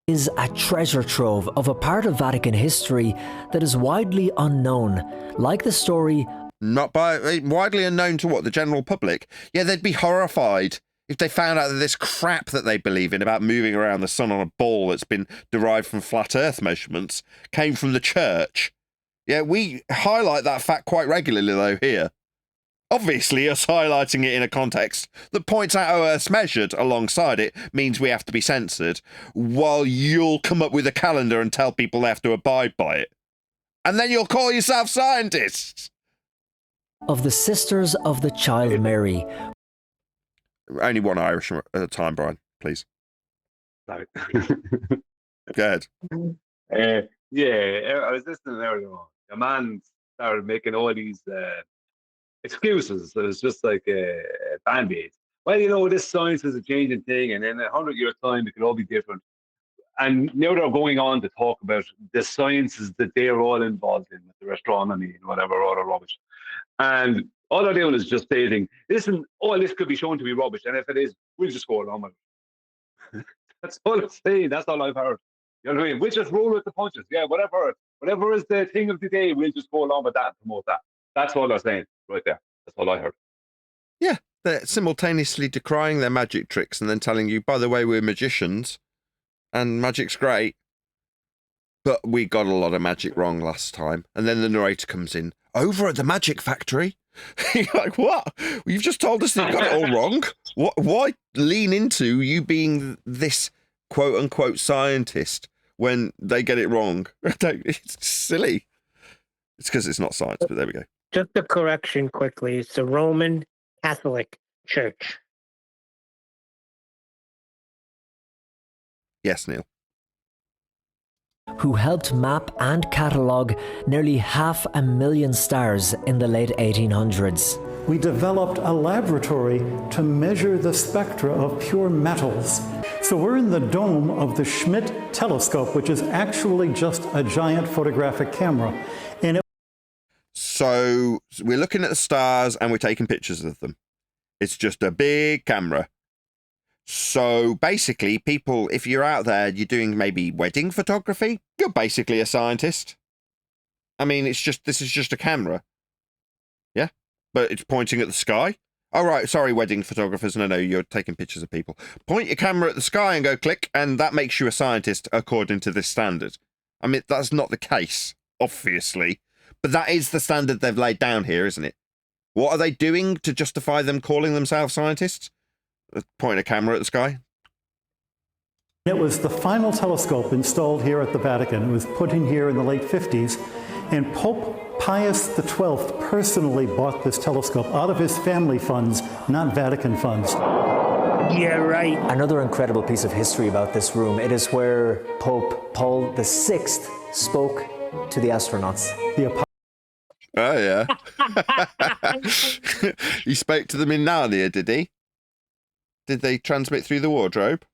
...is a treasure trove of a part of Vatican history that is widely unknown, like the story... Not by widely unknown to what? The general public? Yeah, they'd be horrified if they found out that this crap that they believe in about moving around the sun on a ball that's been derived from flat earth measurements came from the church. Yeah, we highlight that fact quite regularly, though, here. Obviously, us highlighting it in a context that points out how Earth's measured alongside it means we have to be censored, while you'll come up with a calendar and tell people they have to abide by it. And then you'll call yourself scientists! Of the Sisters of the Child Mary. Only one Irish at a time, Brian, please. Sorry. Go ahead. Yeah, I was listening earlier on. A man started making all these excuses. It was just like band-aids. Well, you know, this science is a changing thing, and in 100 years' time, it could all be different. And now they're going on to talk about the sciences that they're all involved in, with their astronomy and whatever other rubbish. And all they're doing is just stating, listen, all this could be shown to be rubbish, and if it is, we'll just go along with it. That's all I'm saying. That's all I've heard. You know what I mean? We'll just roll with the punches. Yeah, whatever is the thing of the day, we'll just go along with that and promote that. That's all they're saying right there. That's all I heard. Yeah, they're simultaneously decrying their magic tricks and then telling you, by the way, we're magicians, and magic's great, but we got a lot of magic wrong last time. And then the narrator comes in, over at the magic factory. You're like, what? You've just told us that you got it all wrong. Why lean into you being this quote-unquote scientist when they get it wrong. It's silly. It's because it's not science, but there we go. Just a correction quickly. It's the Roman Catholic Church. Yes, Neil. Who helped map and catalogue nearly 500,000 stars in the late 1800s. We developed a laboratory to measure the spectra of pure metals. So we're in the dome of the Schmidt telescope, which is actually just a giant photographic camera. And So we're looking at the stars and we're taking pictures of them. It's just a big camera. So basically, people, if you're out there, you're doing maybe wedding photography, you're basically a scientist. I mean, this is just a camera. Yeah? But it's pointing at the sky. Oh, right. Sorry, wedding photographers. No, you're taking pictures of people. Point your camera at the sky and go click, and that makes you a scientist according to this standard. I mean, that's not the case, obviously. But that is the standard they've laid down here, isn't it? What are they doing to justify them calling themselves scientists? Point a camera at the sky. it was the final telescope installed here at the Vatican. It was put in here in the late 50s, and Pope Pius XII personally bought this telescope out of his family funds, not Vatican funds. Yeah, right. Another incredible piece of history about this room, it is where Pope Paul VI spoke to the astronauts. Oh, yeah. He spoke to them in Narnia, did he? Did they transmit through the wardrobe?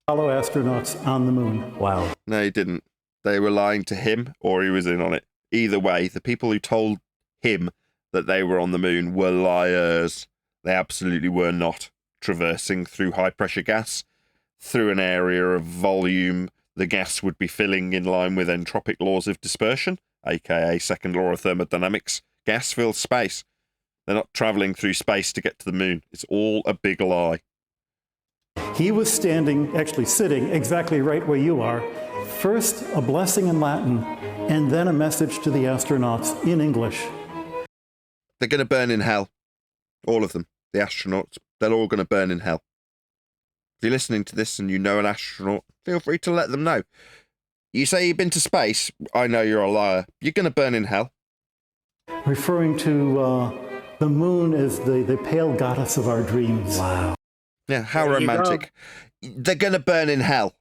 Apollo astronauts on the moon. Wow. No, he didn't. They were lying to him, or he was in on it. Either way, the people who told him that they were on the moon were liars. They absolutely were not traversing through high-pressure gas, through an area of volume the gas would be filling in line with entropic laws of dispersion, aka second law of thermodynamics. Gas fills space. They're not traveling through space to get to the moon. It's all a big lie. He was standing, actually sitting, exactly right where you are. First, a blessing in Latin, and then a message to the astronauts in English. They're going to burn in hell. All of them. The astronauts. They're all going to burn in hell. If you're listening to this and you know an astronaut, feel free to let them know. You say you've been to space. I know you're a liar. You're going to burn in hell. Referring to the moon as the pale goddess of our dreams. Wow. Yeah, how There you go. romantic. They're going to burn in hell.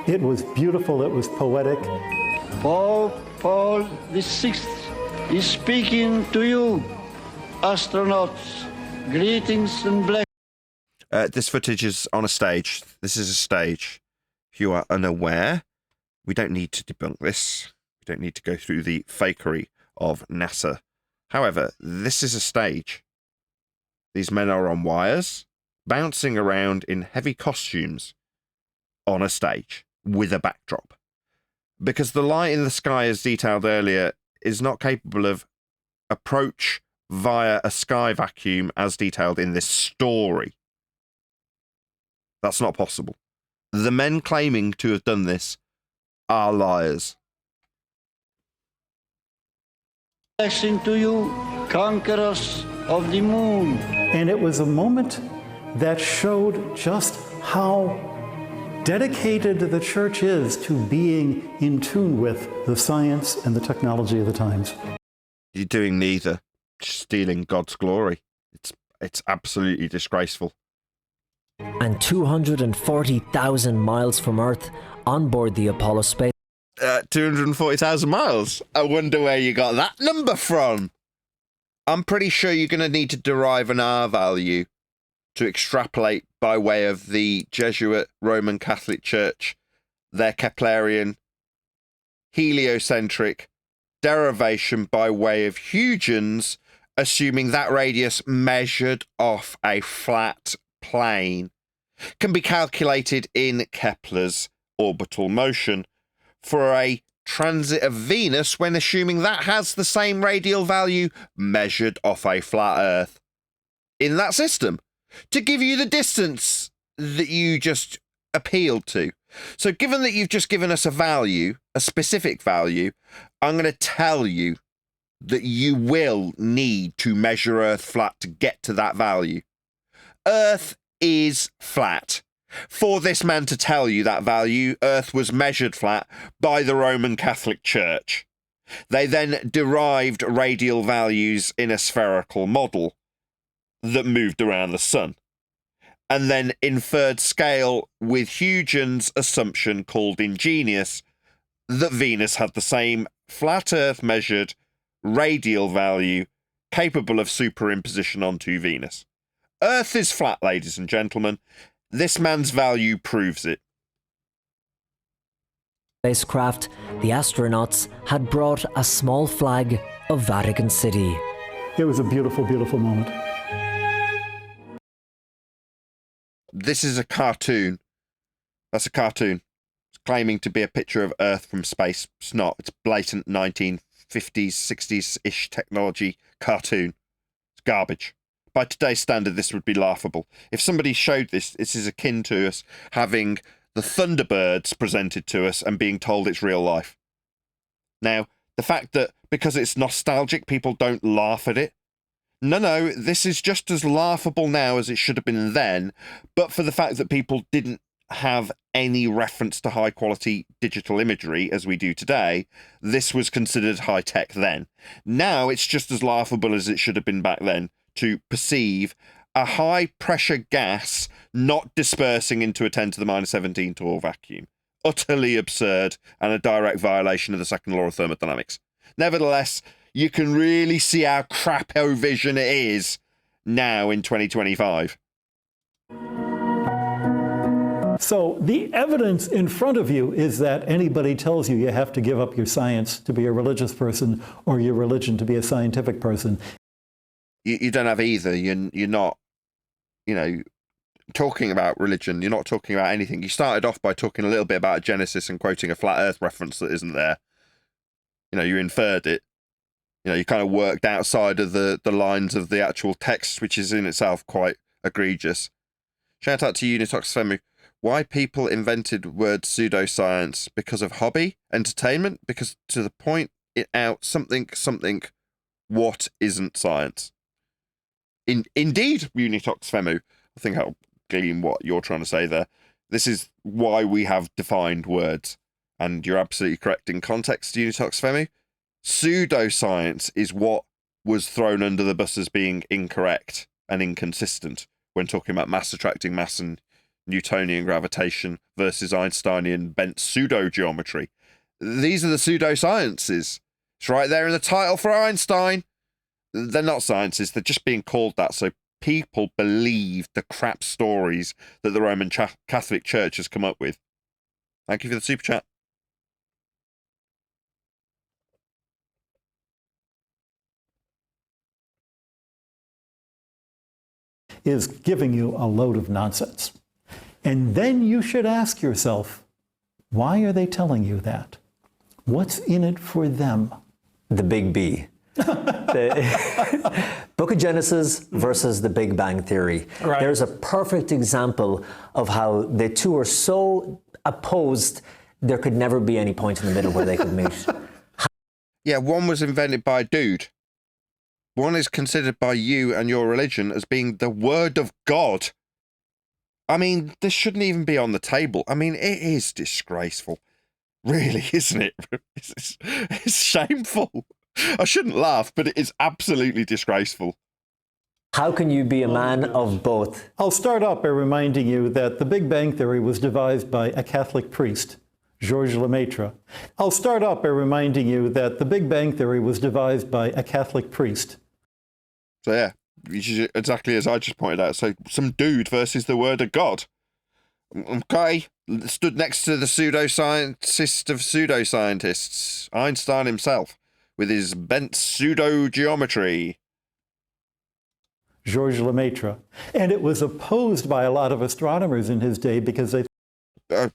It was beautiful, it was poetic. Pope Paul VI is speaking to you, astronauts. Greetings and blessings. This footage is on a stage. This is a stage. If you are unaware, we don't need to debunk this. We don't need to go through the fakery of NASA. However, this is a stage. These men are on wires, bouncing around in heavy costumes on a stage with a backdrop. Because the light in the sky, as detailed earlier, is not capable of approach via a sky vacuum as detailed in this story. That's not possible. The men claiming to have done this are liars. Blessing to you, conquerors of the moon. And it was a moment that showed just how dedicated the church is to being in tune with the science and the technology of the times. You're doing neither. Stealing God's glory. It's absolutely disgraceful. And 240,000 miles from Earth on board the Apollo space. 240,000 miles. I wonder where you got that number from. I'm pretty sure you're going to need to derive an R value to extrapolate by way of the Jesuit Roman Catholic Church, their Keplerian, heliocentric derivation by way of Huygens, assuming that radius measured off a flat plane can be calculated in Kepler's orbital motion for a transit of Venus when assuming that has the same radial value measured off a flat Earth in that system to give you the distance that you just appealed to. So given that you've just given us a value, a specific value, I'm going to tell you that you will need to measure Earth flat to get to that value. Earth is flat. For this man to tell you that value, Earth was measured flat by the Roman Catholic Church. They then derived radial values in a spherical model that moved around the sun, and then inferred scale with Huygens' assumption called ingenious that Venus had the same flat Earth measured radial value capable of superimposition onto Venus. Earth is flat, ladies and gentlemen. This man's value proves it. Spacecraft, the astronauts had brought a small flag of Vatican City. It was a beautiful, beautiful moment. This is a cartoon. That's a cartoon. It's claiming to be a picture of Earth from space. It's not. It's blatant 1950s, 60s-ish technology cartoon. It's garbage. By today's standard, this would be laughable. If somebody showed this, this is akin to us having the Thunderbirds presented to us and being told it's real life. Now, the fact that because it's nostalgic, people don't laugh at it. No, this is just as laughable now as it should have been then, but for the fact that people didn't have any reference to high-quality digital imagery as we do today, this was considered high-tech then. Now, it's just as laughable as it should have been back then to perceive a high-pressure gas not dispersing into a 10 to the minus 17 torr vacuum. Utterly absurd and a direct violation of the second law of thermodynamics. Nevertheless, you can really see how crapo vision it is now in 2025. So the evidence in front of you is that anybody tells you you have to give up your science to be a religious person or your religion to be a scientific person. You don't have either. You're not, talking about religion. You're not talking about anything. You started off by talking a little bit about Genesis and quoting a flat earth reference that isn't there. You inferred it. You kind of worked outside of the lines of the actual text, which is in itself quite egregious. Shout out to Unitox Femu. Why people invented word pseudoscience? Because of hobby? Entertainment? Because to the point it out something, what isn't science? Indeed, Unitox Femu. I think I'll glean what you're trying to say there. This is why we have defined words. And you're absolutely correct in context, Unitox Femu. Pseudoscience is what was thrown under the bus as being incorrect and inconsistent when talking about mass attracting mass and Newtonian gravitation versus Einsteinian bent pseudo-geometry. These are the pseudosciences. It's right there in the title for Einstein. They're not sciences, they're just being called that so people believe the crap stories that the Roman Catholic Church has come up with. Thank you for the super chat. Is giving you a load of nonsense. And then you should ask yourself, why are they telling you that? What's in it for them? The big B. The Book of Genesis versus the Big Bang Theory. Right. There's a perfect example of how the two are so opposed, there could never be any point in the middle where they could meet. Yeah, one was invented by a dude. One is considered by you and your religion as being the word of God. I mean, this shouldn't even be on the table. I mean, it is disgraceful. Really, isn't it? It's shameful. I shouldn't laugh, but it is absolutely disgraceful. How can you be a man of both? I'll start off by reminding you that the Big Bang Theory was devised by a Catholic priest, Georges Lemaitre. I'll start off by reminding you that the Big Bang Theory was devised by a Catholic priest. So yeah, exactly as I just pointed out. So some dude versus the word of God. Okay, stood next to the pseudoscientist of pseudoscientists, Einstein himself, with his bent pseudo-geometry. Georges Lemaitre. And it was opposed by a lot of astronomers in his day because they...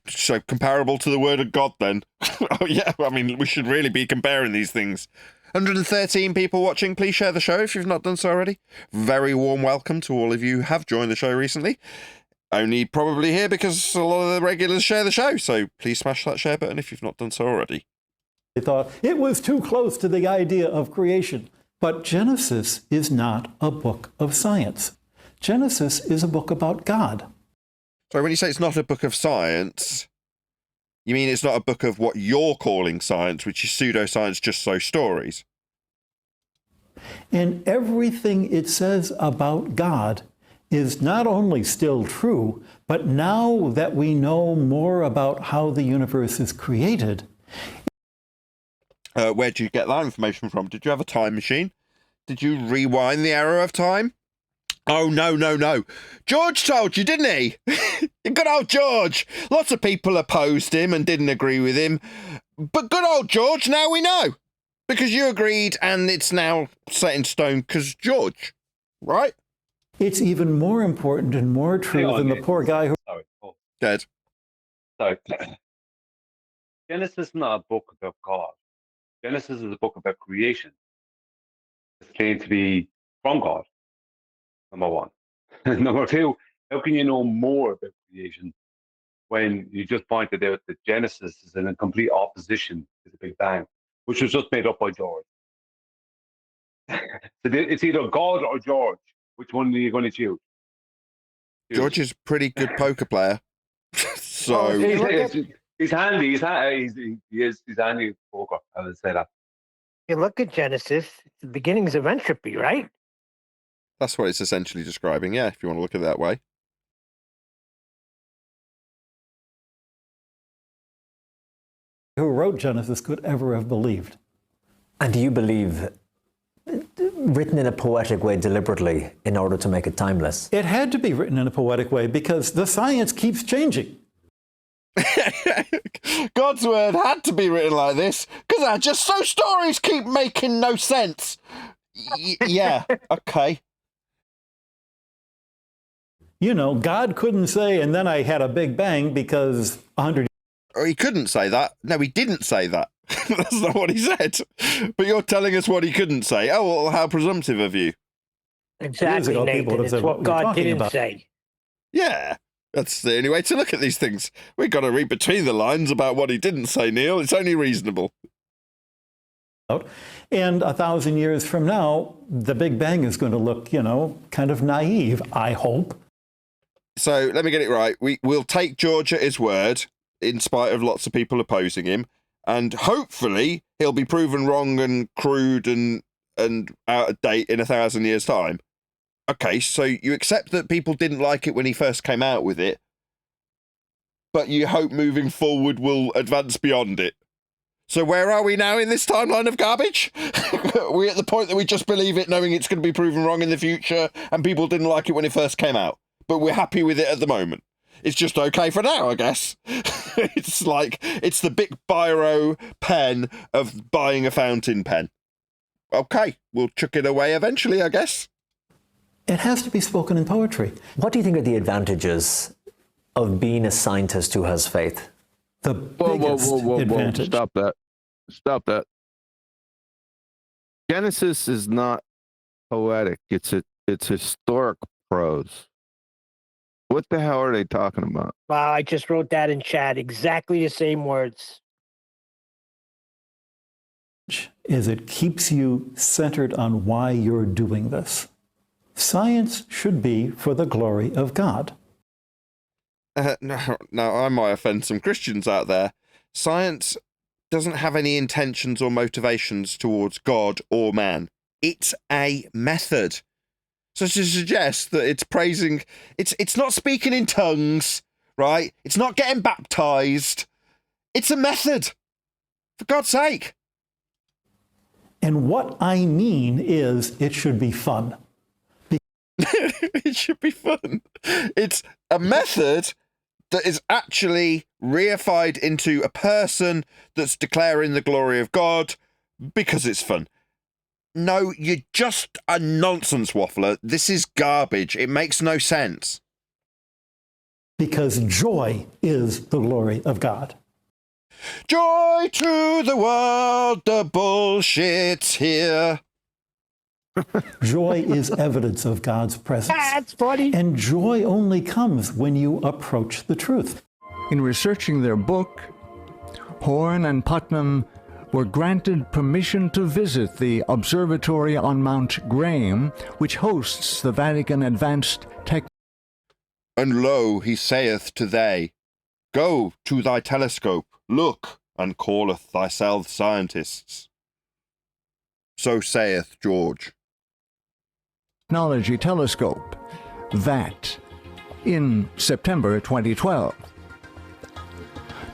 So comparable to the word of God then. Oh yeah, I mean, we should really be comparing these things. 113 people watching. Please share the show if you've not done so already. Very warm welcome to all of you who have joined the show recently. Only probably here because a lot of the regulars share the show, so please smash that share button if you've not done so already. They thought it was too close to the idea of creation. But Genesis is not a book of science. Genesis is a book about God. So when you say it's not a book of science, you mean it's not a book of what you're calling science, which is pseudoscience, just so stories? And everything it says about God is not only still true, but now that we know more about how the universe is created. Where did you get that information from? Did you have a time machine? Did you rewind the arrow of time? Oh, no. George told you, didn't he? Good old George. Lots of people opposed him and didn't agree with him. But good old George, now we know. Because you agreed and it's now set in stone because George, right? It's even more important and more true than the poor guy who... Sorry. Dead. So, Genesis is not a book about God. Genesis is a book about creation. It's claimed to be from God, number one. Number two, how can you know more about creation when you just pointed out that Genesis is in a complete opposition to the Big Bang, which was just made up by George? So it's either God or George. Which one are you going to choose? George is a pretty good poker player. So he's handy. He's handy at poker. I would say that. You look at Genesis, the beginnings of entropy, right? that's what it's essentially describing, yeah, if you want to look at it that way. Who wrote Genesis could ever have believed. And do you believe written in a poetic way deliberately in order to make it timeless? It had to be written in a poetic way because the science keeps changing. God's word had to be written like this because just so stories keep making no sense. Yeah, okay. You know, God couldn't say, and then I had a big bang because 100... Or he couldn't say that. No, he didn't say that. That's not what he said. But you're telling us what he couldn't say. Oh, well, how presumptive of you. Exactly, ago, Nathan. It's what God didn't say. Yeah, that's the only way to look at these things. We've got to read between the lines about what he didn't say, Neil. It's only reasonable. And 1,000 years from now, the Big Bang is going to look, you know, kind of naive, I hope. So let me get it right. We'll take George at his word, in spite of lots of people opposing him, and hopefully he'll be proven wrong and crude and out of date in 1,000 years' time. Okay, so you accept that people didn't like it when he first came out with it, but you hope moving forward will advance beyond it. So where are we now in this timeline of garbage? We're at the point that we just believe it, knowing it's going to be proven wrong in the future, and people didn't like it when it first came out, but we're happy with it at the moment. It's just okay for now, I guess. It's like, it's the big biro pen of buying a fountain pen. Okay, we'll chuck it away eventually, I guess. It has to be spoken in poetry. What do you think are the advantages of being a scientist who has faith? The biggest advantage. Stop that. Genesis is not poetic. It's historic prose. What the hell are they talking about? Wow, I just wrote that in chat. Exactly the same words. Is it keeps you centered on why you're doing this. Science should be for the glory of God. Now, I might offend some Christians out there. Science doesn't have any intentions or motivations towards God or man. It's a method. So to suggest that it's praising, it's not speaking in tongues, right? It's not getting baptized. It's a method. For God's sake. And what I mean is it should be fun. It should be fun. It's a method that is actually reified into a person that's declaring the glory of God because it's fun. No, you're just a nonsense waffler. This is garbage. It makes no sense. Because joy is the glory of God. Joy to the world, the bullshit's here. Joy is evidence of God's presence. That's funny. And joy only comes when you approach the truth. In researching their book, Horn and Putnam were granted permission to visit the observatory on Mount Graham, which hosts the Vatican Advanced Tech. And lo, he saith to they, Go to thy telescope, look, and calleth thyself scientists. So saith George. Technology Telescope, VAT, in September 2012.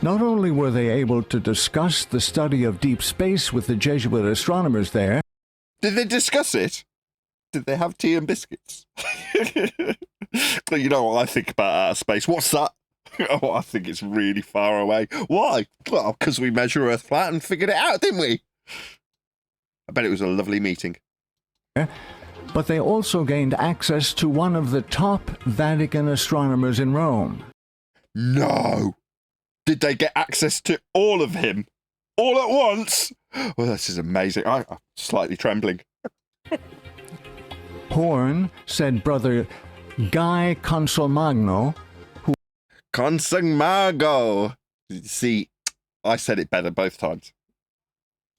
Not only were they able to discuss the study of deep space with the Jesuit astronomers there. Did they discuss it? Did they have tea and biscuits? You know what I think about outer space? What's that? Oh, I think it's really far away. Why? Well, because we measure Earth flat and figured it out, didn't we? I bet it was a lovely meeting. But they also gained access to one of the top Vatican astronomers in Rome. No! Did they get access to all of him? All at once? Well, this is amazing. I'm slightly trembling. Horn said Brother Guy Consolmagno, who... Consolmagno! See, I said it better both times.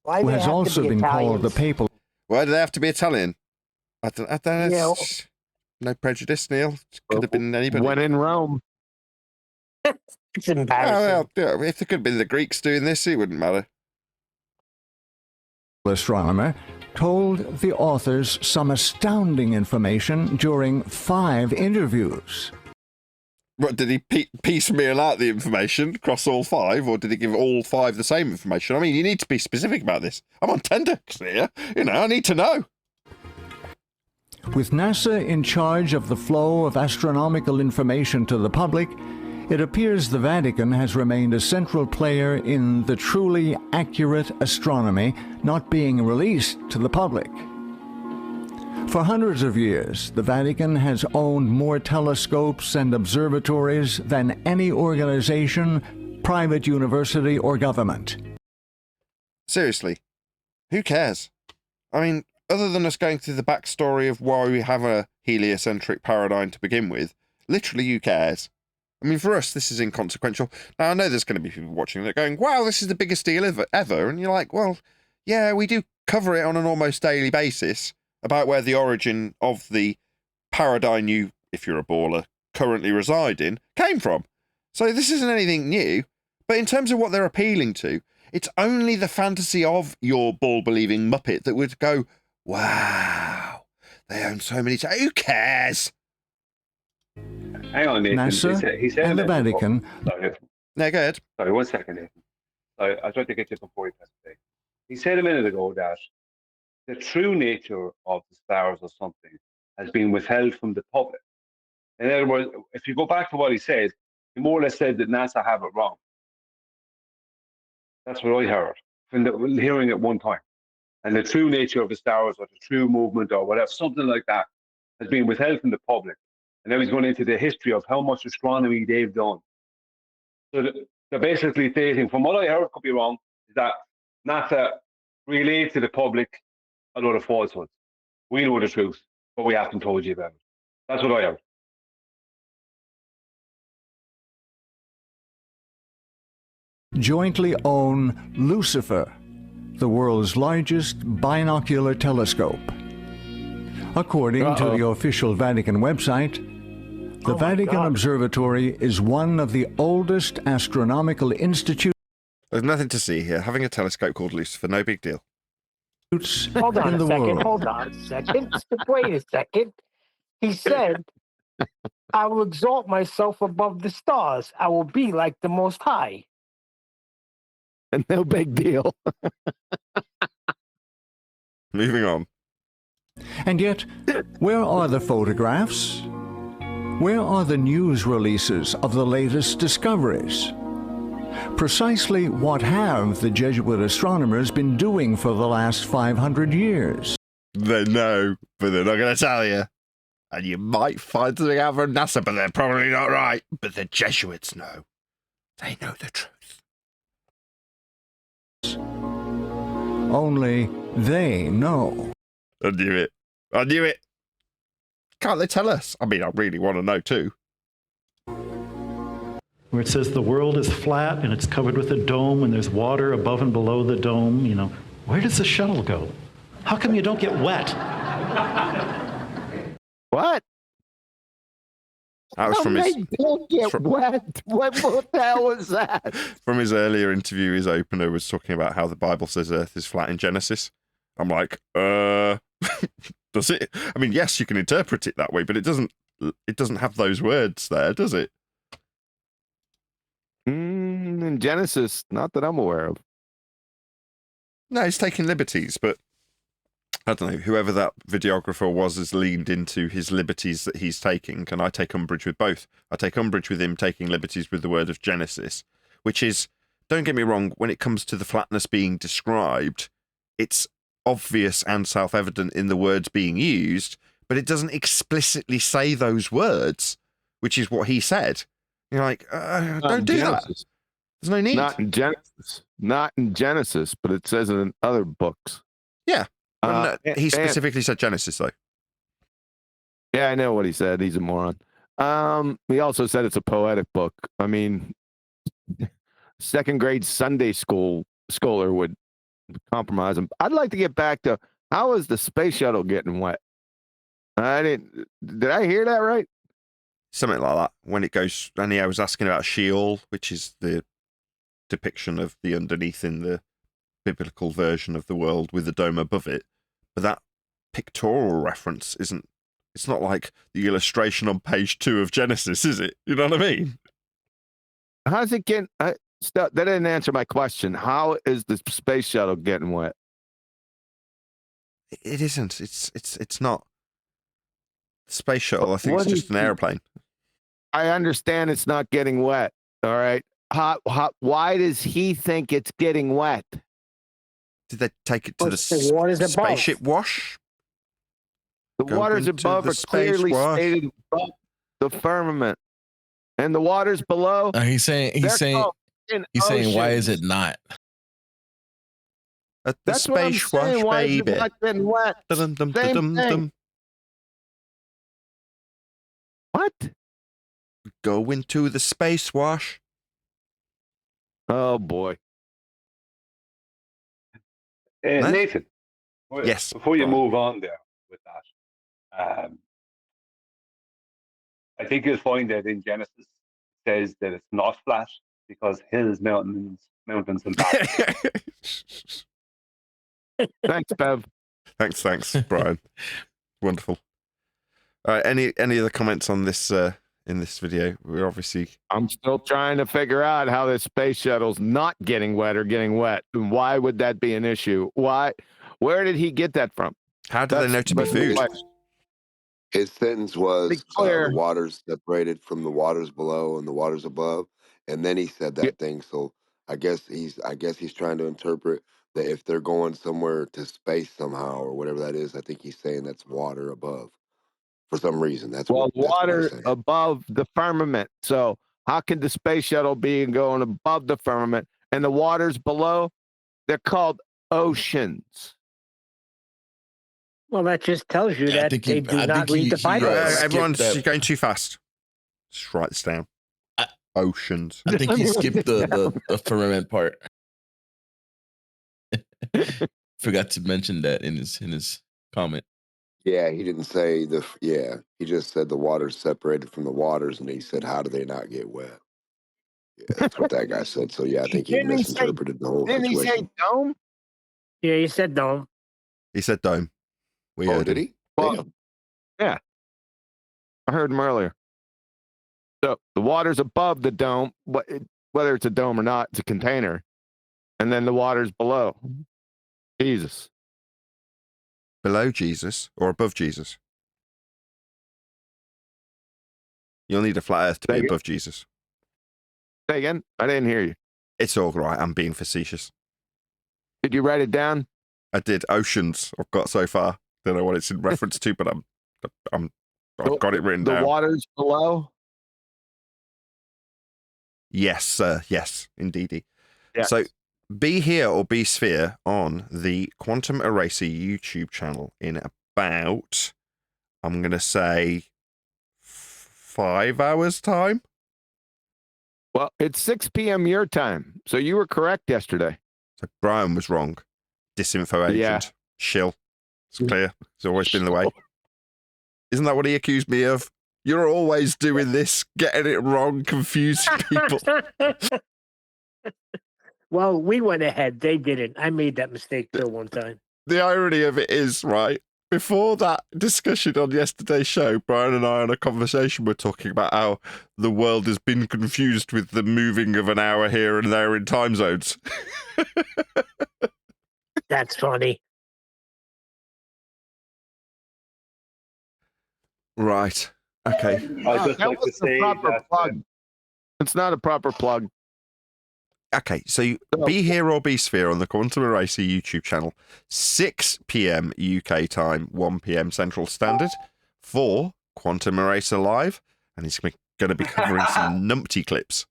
Who has also been called the papal... Why do they have to be Italian? I don't know. No prejudice, Neil. Could have been anybody. When in Rome. It's embarrassing. Well, if it could have been the Greeks doing this, it wouldn't matter. Astronomer told the authors some astounding information during 5 interviews. What, did he piecemeal out the information across all 5, or did he give all 5 the same information? I mean, you need to be specific about this. I'm on tenterhooks here. You know, I need to know. With NASA in charge of the flow of astronomical information to the public, it appears the Vatican has remained a central player in the truly accurate astronomy not being released to the public. For hundreds of years, the Vatican has owned more telescopes and observatories than any organization, private university, or government. Seriously, who cares? I mean, other than us going through the backstory of why we have a heliocentric paradigm to begin with, literally who cares? I mean, for us, this is inconsequential. Now, I know there's going to be people watching that going, wow, this is the biggest deal ever. And you're like, well, yeah, we do cover it on an almost daily basis about where the origin of the paradigm you, if you're a baller, currently reside in, came from. So this isn't anything new. But in terms of what they're appealing to, it's only the fantasy of your ball-believing muppet that would go, wow, they own so many... Who cares? Hang on, Nathan. NASA he said and the Vatican. Sorry. No, go ahead. Sorry, 1 second, Nathan. I tried to get you before you passed away. He said a minute ago that the true nature of the stars or something has been withheld from the public. In other words, if you go back to what he said, he more or less said that NASA have it wrong. That's what I heard from hearing it one time. And the true nature of the stars or the true movement or whatever, something like that, has been withheld from the public. And then he's going into the history of how much astronomy they've done. So they're basically stating, from what I heard, could be wrong, is that NASA relayed to the public a lot of falsehoods. We know the truth, but we haven't told you about it. That's what I heard. Jointly own Lucifer, the world's largest binocular telescope. According to the official Vatican website, the Vatican Observatory is one of the oldest astronomical institutes. There's nothing to see here. Having a telescope called Lucifer, no big deal. Hold on in a the second. world. Hold on a second. Wait a second. He said, I will exalt myself above the stars. I will be like the Most High. No big deal. Moving on. And yet, where are the photographs? Where are the news releases of the latest discoveries? Precisely what have the Jesuit astronomers been doing for the last 500 years? They know, but they're not going to tell you. And you might find something out from NASA, but they're probably not right. But the Jesuits know. They know the truth. Only they know. I knew it. I knew it. Can't they tell us? I mean, I really want to know too. where it says the world is flat and it's covered with a dome and there's water above and below the dome, you know, where does the shuttle go? How come you don't get wet? What? That was from his. Don't get wet. What the hell was that? From his earlier interview, his opener was talking about how the Bible says Earth is flat in Genesis. I'm like, does it? I mean, yes, you can interpret it that way, but it doesn't. It doesn't have those words there, does it? In Genesis, not that I'm aware of. No, he's taking liberties, but I don't know. Whoever that videographer was has leaned into his liberties that he's taking, and I take umbrage with both. I take umbrage with him taking liberties with the word of Genesis, which is, don't get me wrong, when it comes to the flatness being described, it's obvious and self-evident in the words being used, but it doesn't explicitly say those words, which is what he said. You're like, don't do that. There's no need. Not in Genesis. Not in Genesis, but it says it in other books. Yeah. He specifically said Genesis, though. Yeah, I know what he said. He's a moron. He also said it's a poetic book. I mean, second grade Sunday schooler would compromise him. I'd like to get back to, how is the space shuttle getting wet? Did I hear that right? Something like that. When it goes, and I was asking about Sheol, which is the depiction of the underneath in the biblical version of the world with the dome above it. But that pictorial reference isn't, it's not like the illustration on page 2 of Genesis, is it? You know what I mean? How's it getting, that didn't answer my question. How is the space shuttle getting wet? It isn't. It's not. The space shuttle, I think, it's just an airplane. I understand it's not getting wet. All right. Why does he think it's getting wet? Did they take it to the spaceship wash? The waters above are clearly stated above the firmament, and the waters below. He's saying why is it not? At the space wash, baby. What? Go into the space wash. Oh boy. Nathan. Yes. Before you move on there with that, I think you'll find that in Genesis it says that it's not flat because hills, mountains, and valleys. Thanks, Bev. Thanks, Brian. Wonderful. All right, any other comments on this in this video? We're obviously, I'm still trying to figure out how this space shuttle's not getting wet or getting wet. And why would that be an issue? Why? Where did he get that from? How do they know to be food? His sentence was clear. the waters separated from the waters below and the waters above, and then he said that thing. So I guess he's trying to interpret that if they're going somewhere to space somehow or whatever that is. I think he's saying that's water above for some reason. That's water above the firmament. So how can the space shuttle be going above the firmament and the waters below? They're called oceans. Well, that just tells you that they do not read the Bible. Everyone's going too fast. Just write this down. Oceans. I think he skipped the firmament part. Forgot to mention that in his comment. Yeah, he didn't say he just said the waters separated from the waters, and he said, how do they not get wet? Yeah, that's what that guy said. So yeah, I think he misinterpreted the whole situation. Didn't he say dome? Yeah, he said dome. He said dome. We heard did him. he? Well, yeah. I heard him earlier. So the water's above the dome, whether it's a dome or not, it's a container. And then the water's below. Jesus. Below Jesus or above Jesus? You'll need a flat earth to be above Jesus. Say again? I didn't hear you. It's all right. I'm being facetious. Did you write it down? I did. Oceans. I've got so far. Don't know what it's in reference to, but I've got it written down. The waters below? Yes, sir. Yes, indeedy. Yes. So be here or be sphere on the Quantum Eraser YouTube channel in about, I'm going to say, 5 hours time. Well, it's 6 p.m. your time, so you were correct yesterday. So Brian was wrong. Disinfo agent. Yeah. Shill. It's clear. It's always been the way. Isn't that what he accused me of? You're always doing this, getting it wrong, confusing people. Well, we went ahead. They didn't. I made that mistake too one time. The irony of it is, right, before that discussion on yesterday's show, Brian and I on a conversation were talking about how the world has been confused with the moving of an hour here and there in time zones. That's funny. Right. Okay. I'd just That like to was the say proper that plug. It's not a proper plug. Okay, so Be Here or Be Sphere on the Quantum Eraser YouTube channel, 6 p.m. UK time, 1 p.m. Central Standard, for Quantum Eraser Live, and he's going to be covering some numpty clips.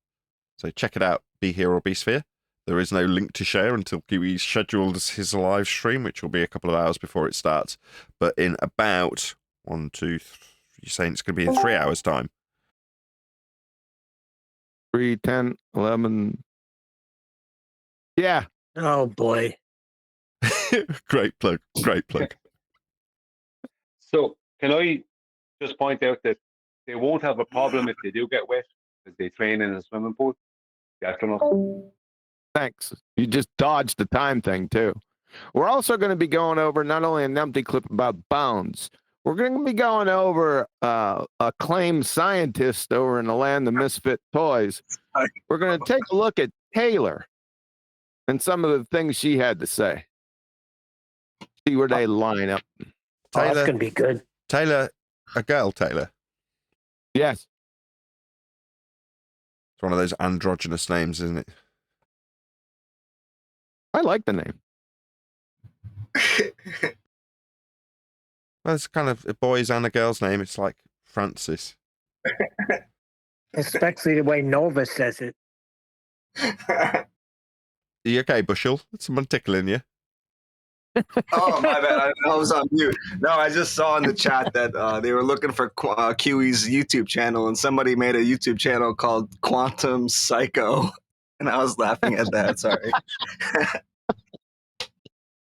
So check it out, Be Here or Be Sphere. There is no link to share until Kiwi schedules his live stream, which will be a couple of hours before it starts. But in about 1, 2, 3, you're saying it's going to be in 3 hours' time. 3, 10, 11. Yeah. Oh, boy. Great plug. Great plug. So, can I just point out that they won't have a problem if they do get wet because they train in a swimming pool? The astronauts. Thanks. You just dodged the time thing, too. We're also going to be going over not only an empty clip about bones, we're going to be going over a acclaimed scientist over in the land of misfit toys. We're going to take a look at Taylor and some of the things she had to say. See where they line up. Taylor, that's going to be good. Taylor, a girl, Taylor. Yes. It's one of those androgynous names, isn't it? I like the name. Well, it's kind of a boy's and a girl's name. It's like Francis. Especially the way Nova says it. Are you okay, Bushel? Someone tickling you? Oh, my bad. I was on mute. No, I just saw in the chat that they were looking for QE's YouTube channel, and somebody made a YouTube channel called Quantum Psycho. And I was laughing at that. Sorry.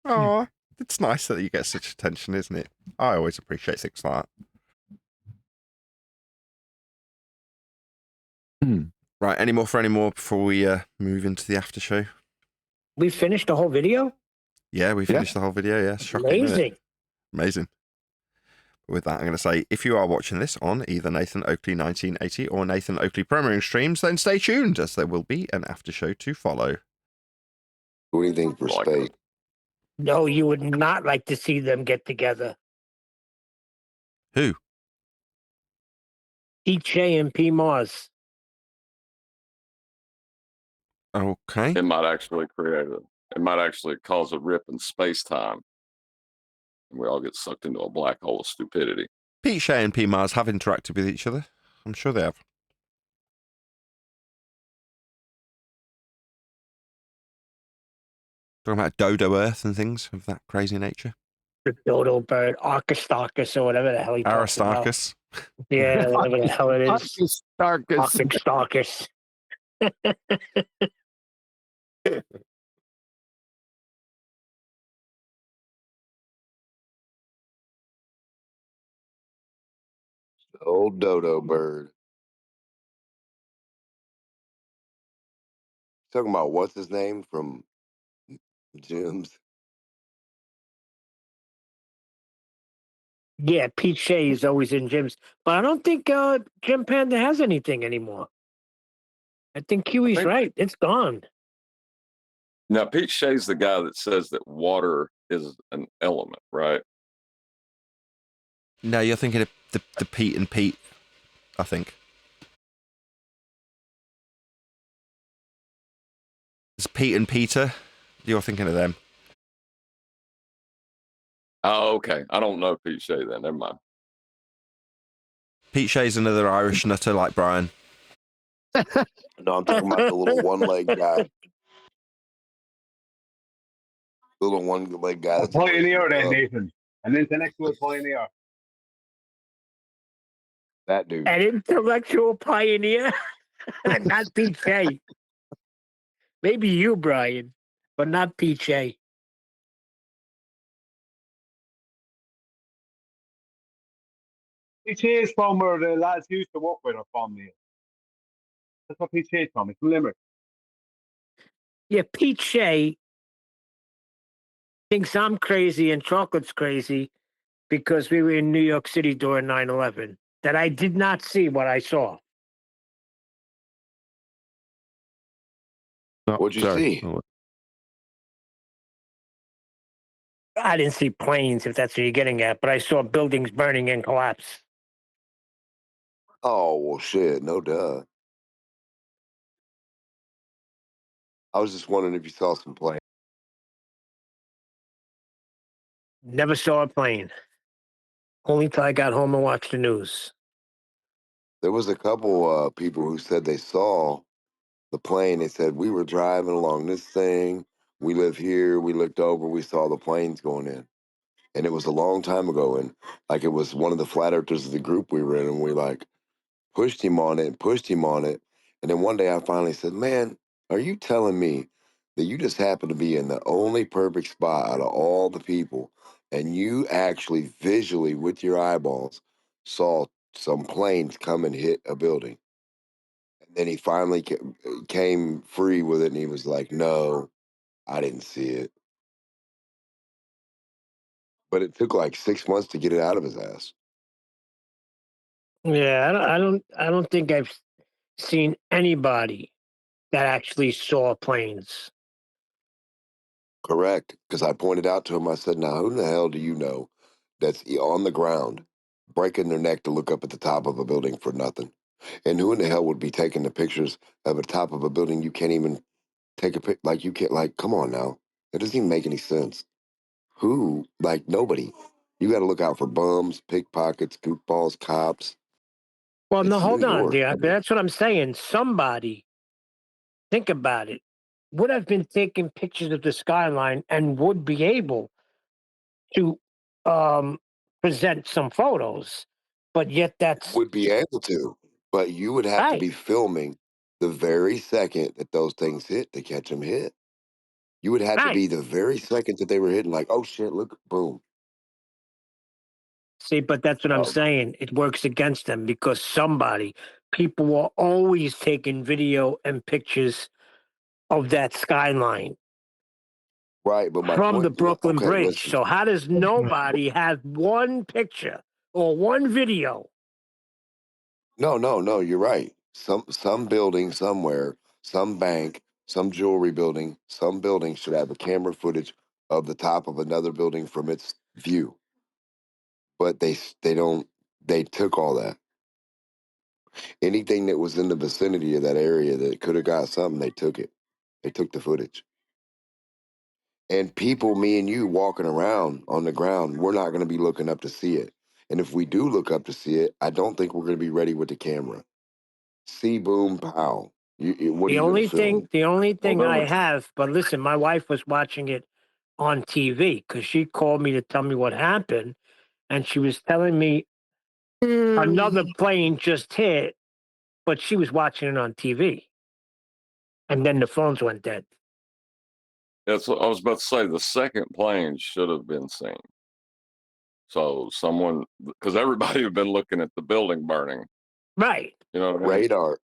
Oh, it's nice that you get such attention, isn't it? I always appreciate things like that. Right, any more before we move into the after show? We finished the whole video? Yeah, we finished the whole video, yeah. Shocking, Amazing. Amazing. With that, I'm going to say, if you are watching this on either Nathan Oakley 1980 or Nathan Oakley premiering streams, then stay tuned, as there will be an after show to follow. What do you think for space? No, you would not like to see them get together. Who? DJ and P. Mars. Okay. It might actually it might actually cause a rip in space-time. And we all get sucked into a black hole of stupidity. Pete Shea and P. Mars have interacted with each other. I'm sure they have. Talking about Dodo Earth and things of that crazy nature. The dodo bird, Aristarchus, or whatever the hell he talks about. Aristarchus. Yeah, whatever the hell it is. Aristarchus. Old dodo bird. Talking about what's his name from Gyms. Yeah, Pete Shea is always in gyms. But I don't think Jim Panda has anything anymore. I think Kiwi's right. It's gone. Now, Pete Shea's the guy that says that water is an element, right? No, you're thinking of the Pete and Pete, I think. It's Pete and Peter. You're thinking of them. Oh, okay. I don't know Pete Shea then. Never mind. Pete Shea's another Irish nutter like Brian. No, I'm talking about the little one-leg guy. Little one-leg guy. A pioneer then, Nathan. An intellectual pioneer. That dude. An intellectual pioneer. Not PJ. Maybe you, Brian, but not PJ. PJ is from where the lads used to work with are from, Neil. That's what PJ is from. It's Limerick. Yeah, PJ thinks I'm crazy and Chocolate's crazy because we were in New York City during 9/11. That I did not see what I saw. What'd you see? I didn't see planes, if that's what you're getting at, but I saw buildings burning and collapse. Oh, well, shit. No duh. I was just wondering if you saw some planes. Never saw a plane. Only till I got home and watched the news. There was a couple people who said they saw the plane. They said, we were driving along this thing. We live here. We looked over. We saw the planes going in. And it was a long time ago. And like it was one of the flat earthers of the group we were in. And we like pushed him on it and pushed him on it. And then one day I finally said, man, are you telling me that you just happened to be in the only perfect spot out of all the people and you actually visually with your eyeballs saw some planes come and hit a building? And then he finally came free with it and he was like, no, I didn't see it. But it took like 6 months to get it out of his ass. Yeah, I don't think I've seen anybody that actually saw planes. Correct. Because I pointed out to him, I said, now, who in the hell do you know that's on the ground breaking their neck to look up at the top of a building for nothing? And who in the hell would be taking the pictures of the top of a building you can't even take a pic? Like, you can't, like, come on now. It doesn't even make any sense. Who? Like, nobody. You got to look out for bums, pickpockets, goofballs, cops. Well, no, It's New hold on, York. dear. That's what I'm saying. Somebody, think about it, would have been taking pictures of the skyline and would be able to present some photos, but yet that's Would be able to, but you would have to right. be filming the very second that those things hit to catch them hit. You would have to Right. be the very second that they were hitting, like, oh shit, look, boom. See, but that's what I'm saying. It works against them because people are always taking video and pictures of that skyline Right, but my from the point, Brooklyn okay, Bridge. listen. So how does nobody have one picture or one video? No, you're right. Some building somewhere, some bank, some jewelry building, some building should have a camera footage of the top of another building from its view. But they don't. They took all that. Anything that was in the vicinity of that area that could have got something, they took it. They took the footage. And people, me and you, walking around on the ground, we're not going to be looking up to see it. And if we do look up to see it, I don't think we're going to be ready with the camera. See, boom, pow. What are you going to film? The only Well, thing there I was, have, but listen, my wife was watching it on TV because she called me to tell me what happened, and she was telling me another plane just hit, but she was watching it on TV, and then the phones went dead. That's what I was about to say. The second plane should have been seen. So someone, because everybody had been looking at the building burning. Right. You know what I mean? radar.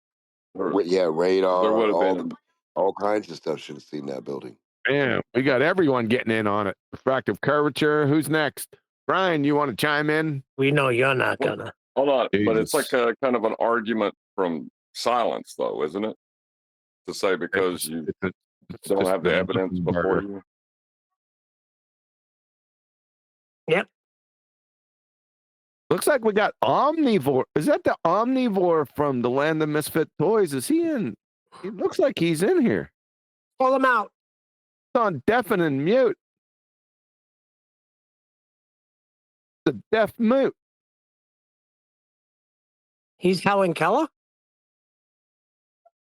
Yeah, There radar, would have been. all kinds of stuff should have seen that building. Yeah, we got everyone getting in on it. Refractive curvature. Who's next? Brian, you want to chime in? We know you're not gonna. Hold on, but it's Jesus. like a kind of an argument from silence, though, isn't it? To say because you don't just have the a evidence nothing before burger. you. Yep. Looks like we got Omnivore. Is that the Omnivore from the Land of Misfit Toys? Is he in? It looks like he's in here. Pull him out. It's on deafen and mute. The deaf mute. He's Helen Keller?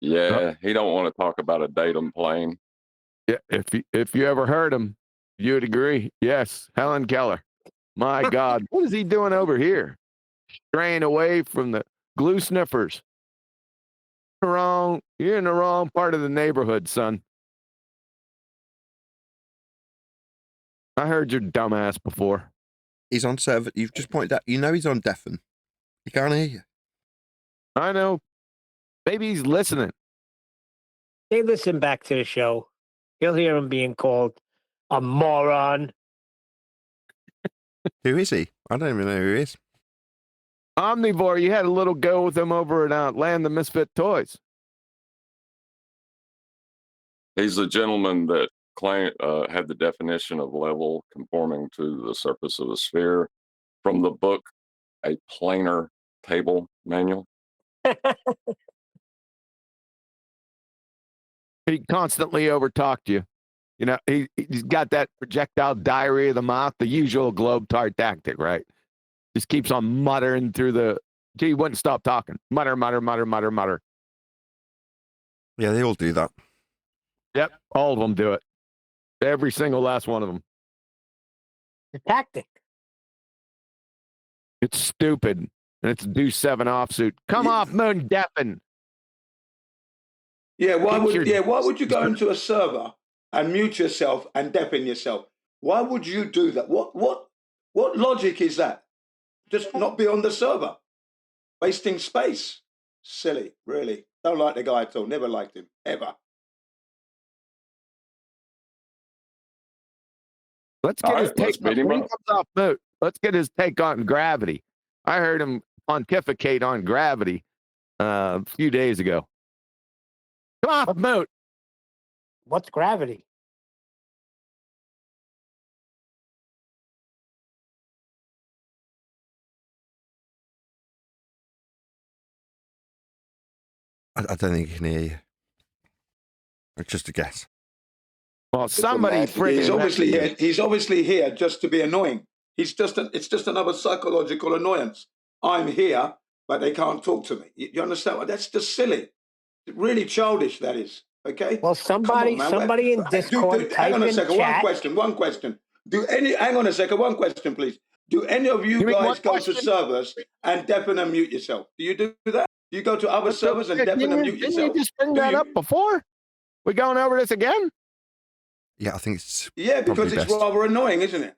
Yeah, he don't want to talk about a datum plane. Yeah, if you ever heard him, you'd agree. Yes, Helen Keller. My God, what is he doing over here? Straying away from the glue sniffers. Wrong. You're in the wrong part of the neighborhood, son. I heard your dumbass before. He's on server. You've just pointed out. You know he's on deafen. He can't hear you. I know. Maybe he's listening. They listen back to the show. He'll hear him being called a moron. Who is he? I don't even know who he is. Omnivore, you had a little go with him over at Land of Misfit Toys. He's a gentleman that had the definition of level conforming to the surface of a sphere from the book, A Planar Table Manual. He constantly overtalked you. You know, he's got that projectile diarrhea of the mouth, the usual globe-tart tactic, right? Just keeps on muttering through the... He wouldn't stop talking. Mutter, mutter, mutter, mutter, mutter. Yeah, they all do that. Yep, all of them do it. Every single last one of them. The tactic. It's stupid. And it's a Deuce 7 offsuit. Come off, Moon Deafen. Yeah, why would you go into a server and mute yourself and deafen yourself? Why would you do that? What logic is that? Just not be on the server. Wasting space. Silly, really. Don't like the guy at all. Never liked him. Ever. Let's get his take on, when he comes off mute. Let's get his take on gravity. I heard him pontificate on gravity a few days ago. Come off mute. What's gravity? I don't think he can hear you. It's just a guess. Well, somebody he's obviously here just to be annoying. It's just another psychological annoyance. I'm here, but they can't talk to me. You understand? That's just silly. Really childish, that is. Okay? Well, somebody in Discord hang on a second, chat. one question. Hang on a second, one question, please. Do any of you guys go to servers and deafen and mute yourself? Do you do that? Do you go to other servers and deafen and mute yourself? Didn't you just bring that up before? We going over this again? Yeah, I think it's because it's rather annoying, isn't it?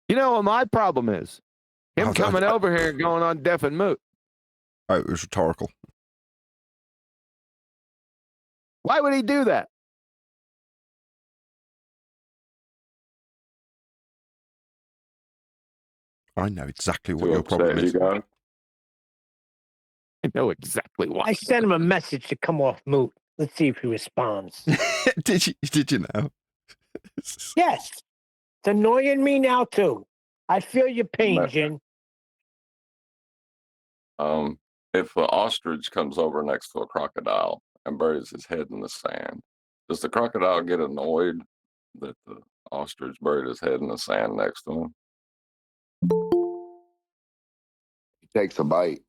You know what my problem is? Him coming over here and going on deaf and mute. Oh, it was rhetorical. Why would he do that? I know exactly what your problem is. I know exactly why. I sent him a message to come off mute. Let's see if he responds. Did you know? Yes. It's annoying me now, too. I feel your pain, Jin. If an ostrich comes over next to a crocodile and buries his head in the sand, does the crocodile get annoyed that the ostrich buried his head in the sand next to him? He takes a bite.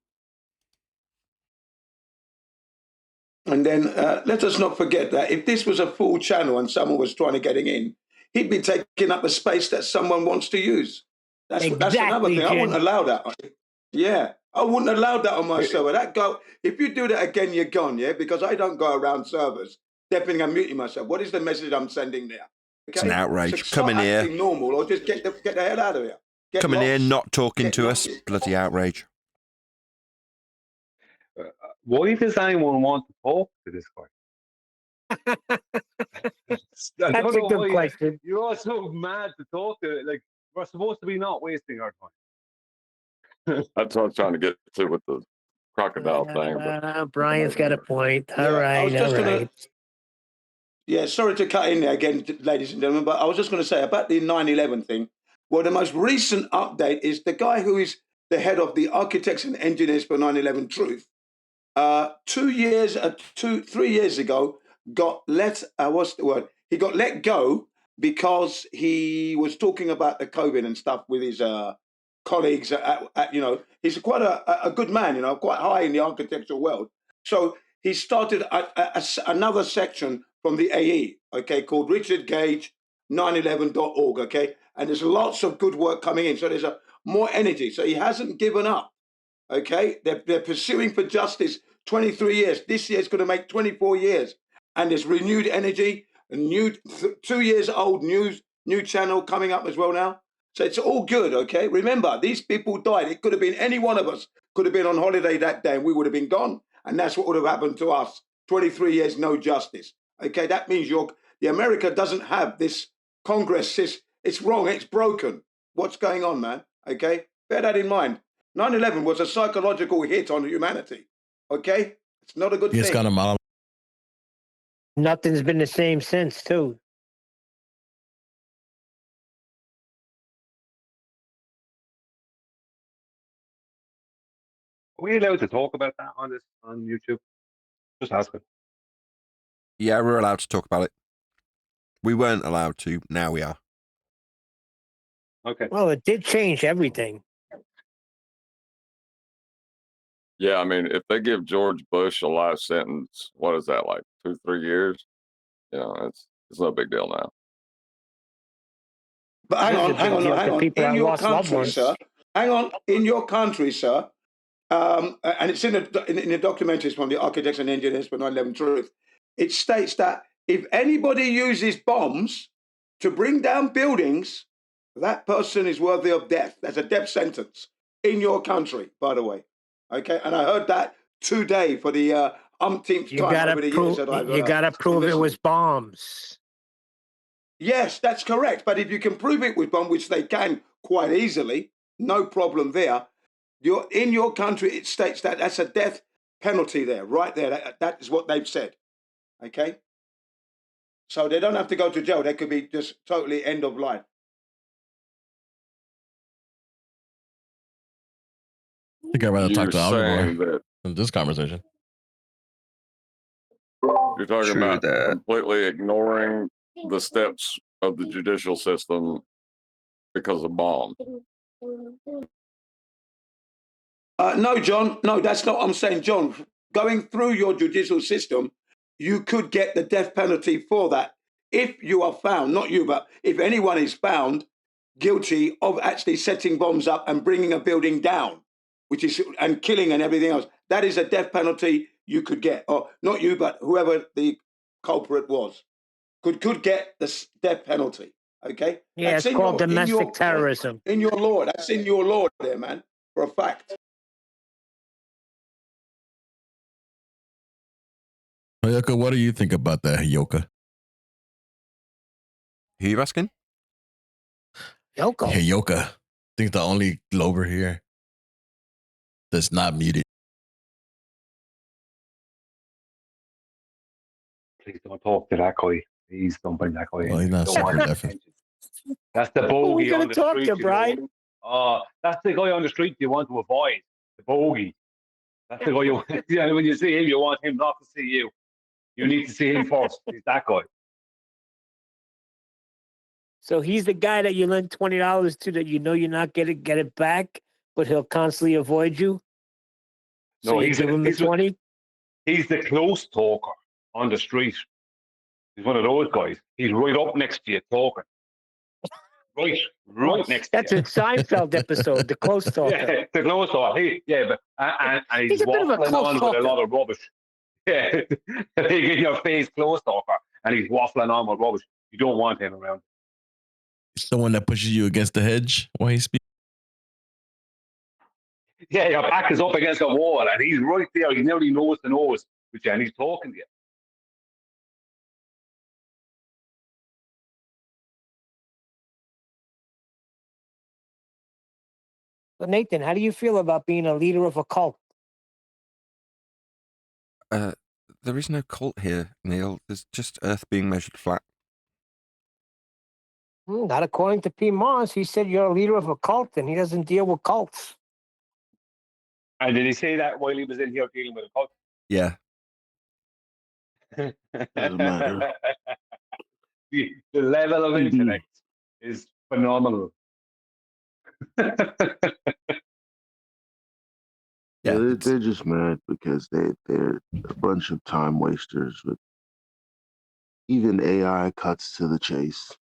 And then let us not forget that if this was a full channel and someone was trying to get in, he'd be taking up a space that someone wants to use. That's another thing. I wouldn't allow that. Yeah, I wouldn't allow that on my server. If you do that again, you're gone, yeah? Because I don't go around servers deafening and muting myself. What is the message I'm sending there? Okay? It's an outrage. So Come in here. Normal, or just get the hell out of here. Come in here, not talking to us. Bloody outrage. Why does anyone want to talk to this guy? That's a good question. You're all so mad to talk to. Like, we're supposed to be not wasting our time. That's what I was trying to get to with the crocodile thing. But Brian's got a point. All right. Yeah, sorry to cut in there again, ladies and gentlemen, but I was just going to say about the 9/11 thing. Well, the most recent update is the guy who is the head of the architects and engineers for 9/11 Truth. 3 years ago, got let. What's the word? He got let go because he was talking about the COVID and stuff with his colleagues. He's quite a good man. Quite high in the architectural world. So he started another section from the AE, okay, called Richard Gage 911.org, okay, and there's lots of good work coming in. So there's more energy. So he hasn't given up. Okay, they're pursuing for justice 23 years. This year's going to make 24 years, and there's renewed energy. A new 2 years old new channel coming up as well now. So it's all good. Okay, remember these people died. It could have been any one of us. Could have been on holiday that day, and we would have been gone. And that's what would have happened to us. 23 years, no justice. Okay, that means the America doesn't have this Congress. It's wrong. It's broken. What's going on, man? Okay, bear that in mind. 9/11 was a psychological hit on humanity. Okay, it's not a good It's thing. kind of mal. Nothing's been the same since, too. Are we allowed to talk about that on YouTube? Just asking. Yeah, we're allowed to talk about it. We weren't allowed to. Now we are. Okay. Well, it did change everything. Yeah, I mean, if they give George Bush a life sentence, what is that, like 2-3 years? You know, it's no big deal now. But hang on. In your country, sir. Hang on. In your country, sir. And it's in the documentaries from the Architects and Engineers for 9/11 Truth. It states that if anybody uses bombs to bring down buildings, that person is worthy of death. That's a death sentence in your country, by the way. Okay, and I heard that today for the umpteenth time over the years that I've you gotta prove it was bombs. Yes, that's correct. But if you can prove it with bomb, which they can quite easily, no problem there. In your country, it states that that's a death penalty there, right there. That is what they've said. Okay? So they don't have to go to jail. They could be just totally end of life. I think I'd rather talk to Al saying Gore in this conversation. You're talking about completely ignoring the steps of the judicial system because of bombs. No, John. No, that's not what I'm saying, John. Going through your judicial system, you could get the death penalty for that if you are found, not you, but if anyone is found guilty of actually setting bombs up and bringing a building down, and killing and everything else. That is a death penalty you could get, or not you, but whoever the culprit was could get the death penalty. Okay? Yeah, That's it's called domestic terrorism. In your law, that's in your law there, man, for a fact. Yoka, what do you think about that, Yoka? Who you asking? Yoko. Hey, Yoka. I think the only Glober here that's not muted. Please don't talk to that guy. Please don't bring that guy in. Well, he's not Don't super want his deaf. attention. That's the Who are bogey we gonna on the talk street. to, you know. Brian? Oh, that's the guy on the street you want to avoid. The bogey. That's the guy you want. Yeah, when you see him, you want him not to see you. You need to see him first. He's that guy. So he's the guy that you lend $20 to that you know you're not gonna get it back, but he'll constantly avoid you. So No, you give him the 20. He's the close talker on the street. He's one of those guys. He's right up next to you talking. Right next to you. That's a Seinfeld episode, the close talker. Yeah, the close talker. And he's He's a bit of a waffling close on with talker. a lot of rubbish. Yeah, big in your face close talker, and he's waffling on with rubbish. You don't want him around. Someone that pushes you against the hedge while he speaks. Yeah, your back is up against the wall, and he's right there. He's nearly nose to nose with you, and he's talking to you. But Nathan, how do you feel about being a leader of a cult? There is no cult here, Neil. There's just Earth being measured flat. Not according to P. Moss. He said you're a leader of a cult, and he doesn't deal with cults. And did he say that while he was in here dealing with a cult? Yeah. Doesn't matter. The level of intellect is phenomenal. Yeah, they're just mad because they're a bunch of time wasters. With even AI cuts to the chase.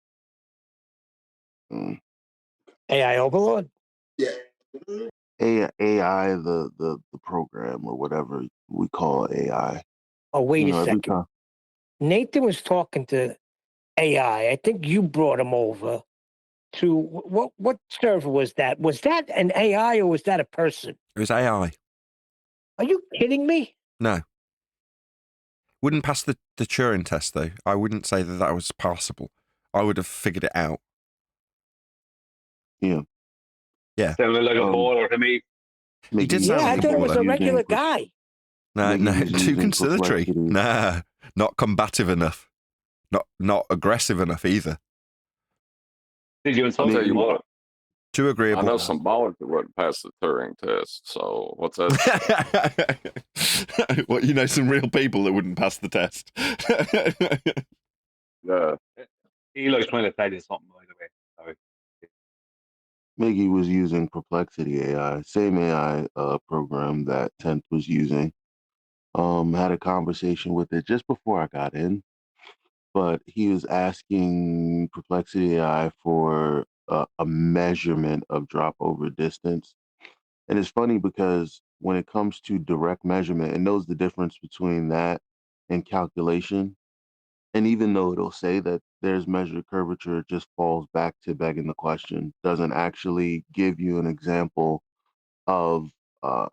AI overlord. Yeah. AI, the program or whatever we call AI. Oh, wait You a know, every second. time. Nathan was talking to AI. I think you brought him over to what server was that? Was that an AI or was that a person? It was AI. Are you kidding me? No. Wouldn't pass the Turing test, though. I wouldn't say that that was passable. I would have figured it out. Yeah. Yeah. Sounded like a baller to me. He did sound Yeah, like I a thought it was baller. a regular guy. No, Maybe no, he's too using conciliatory. perplexity. Nah, not combative enough. Not aggressive enough either. Did you I'll insult tell you him? what. Too I agreeable. know some ballers that wouldn't pass the Turing test. So what's that? What, you know, some real people that wouldn't pass the test. Yeah. Eli's trying to tell you something, by the way. Sorry. Miggy was using Perplexity AI, same AI program that Tenth was using. Had a conversation with it just before I got in, but he was asking Perplexity AI for a measurement of drop over distance. And it's funny because when it comes to direct measurement, it knows the difference between that and calculation. And even though it'll say that there's measured curvature, it just falls back to begging the question, doesn't actually give you an example of, uh,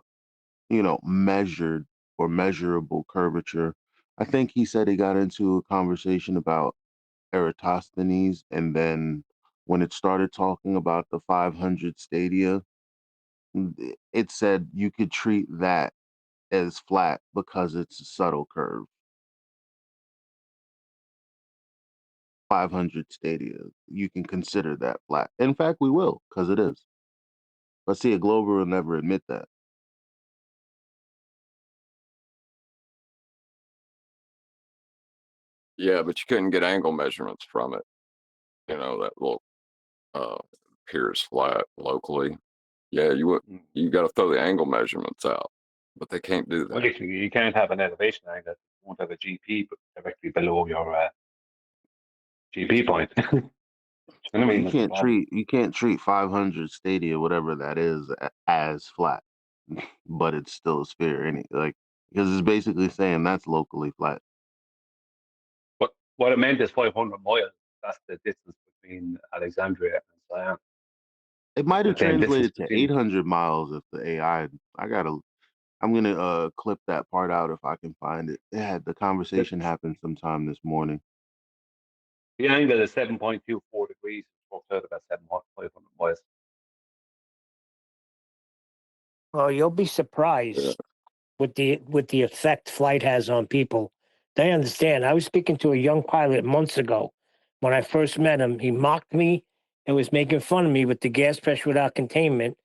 measured or measurable curvature. I think he said he got into a conversation about Eratosthenes, and then when it started talking about the 500 stadia, it said you could treat that as flat because it's a subtle curve. 500 stadia, you can consider that flat. In fact, we will, because it is. But see, a Glober will never admit that. Yeah, but you couldn't get angle measurements from it. You know, that little appears flat locally. Yeah, you got to throw the angle measurements out, but they can't do Well, that. you can't have an elevation angle. You won't have a GP directly below your GP point. I Well, mean, that's the problem. you can't treat 500 stadia, whatever that is, as flat, but it's still a sphere, because it's basically saying that's locally flat. What it meant is 500 miles. That's the distance between Alexandria and Siam. It might have The same distance translated to between. 800 miles if the AI. I'm gonna clip that part out if I can find it. The conversation happened sometime this morning. The angle is 7.24 degrees. Works out about 500 miles. Oh, you'll be surprised with the effect flight has on people. They understand. I was speaking to a young pilot months ago. When I first met him, he mocked me and was making fun of me with the gas pressure without containment.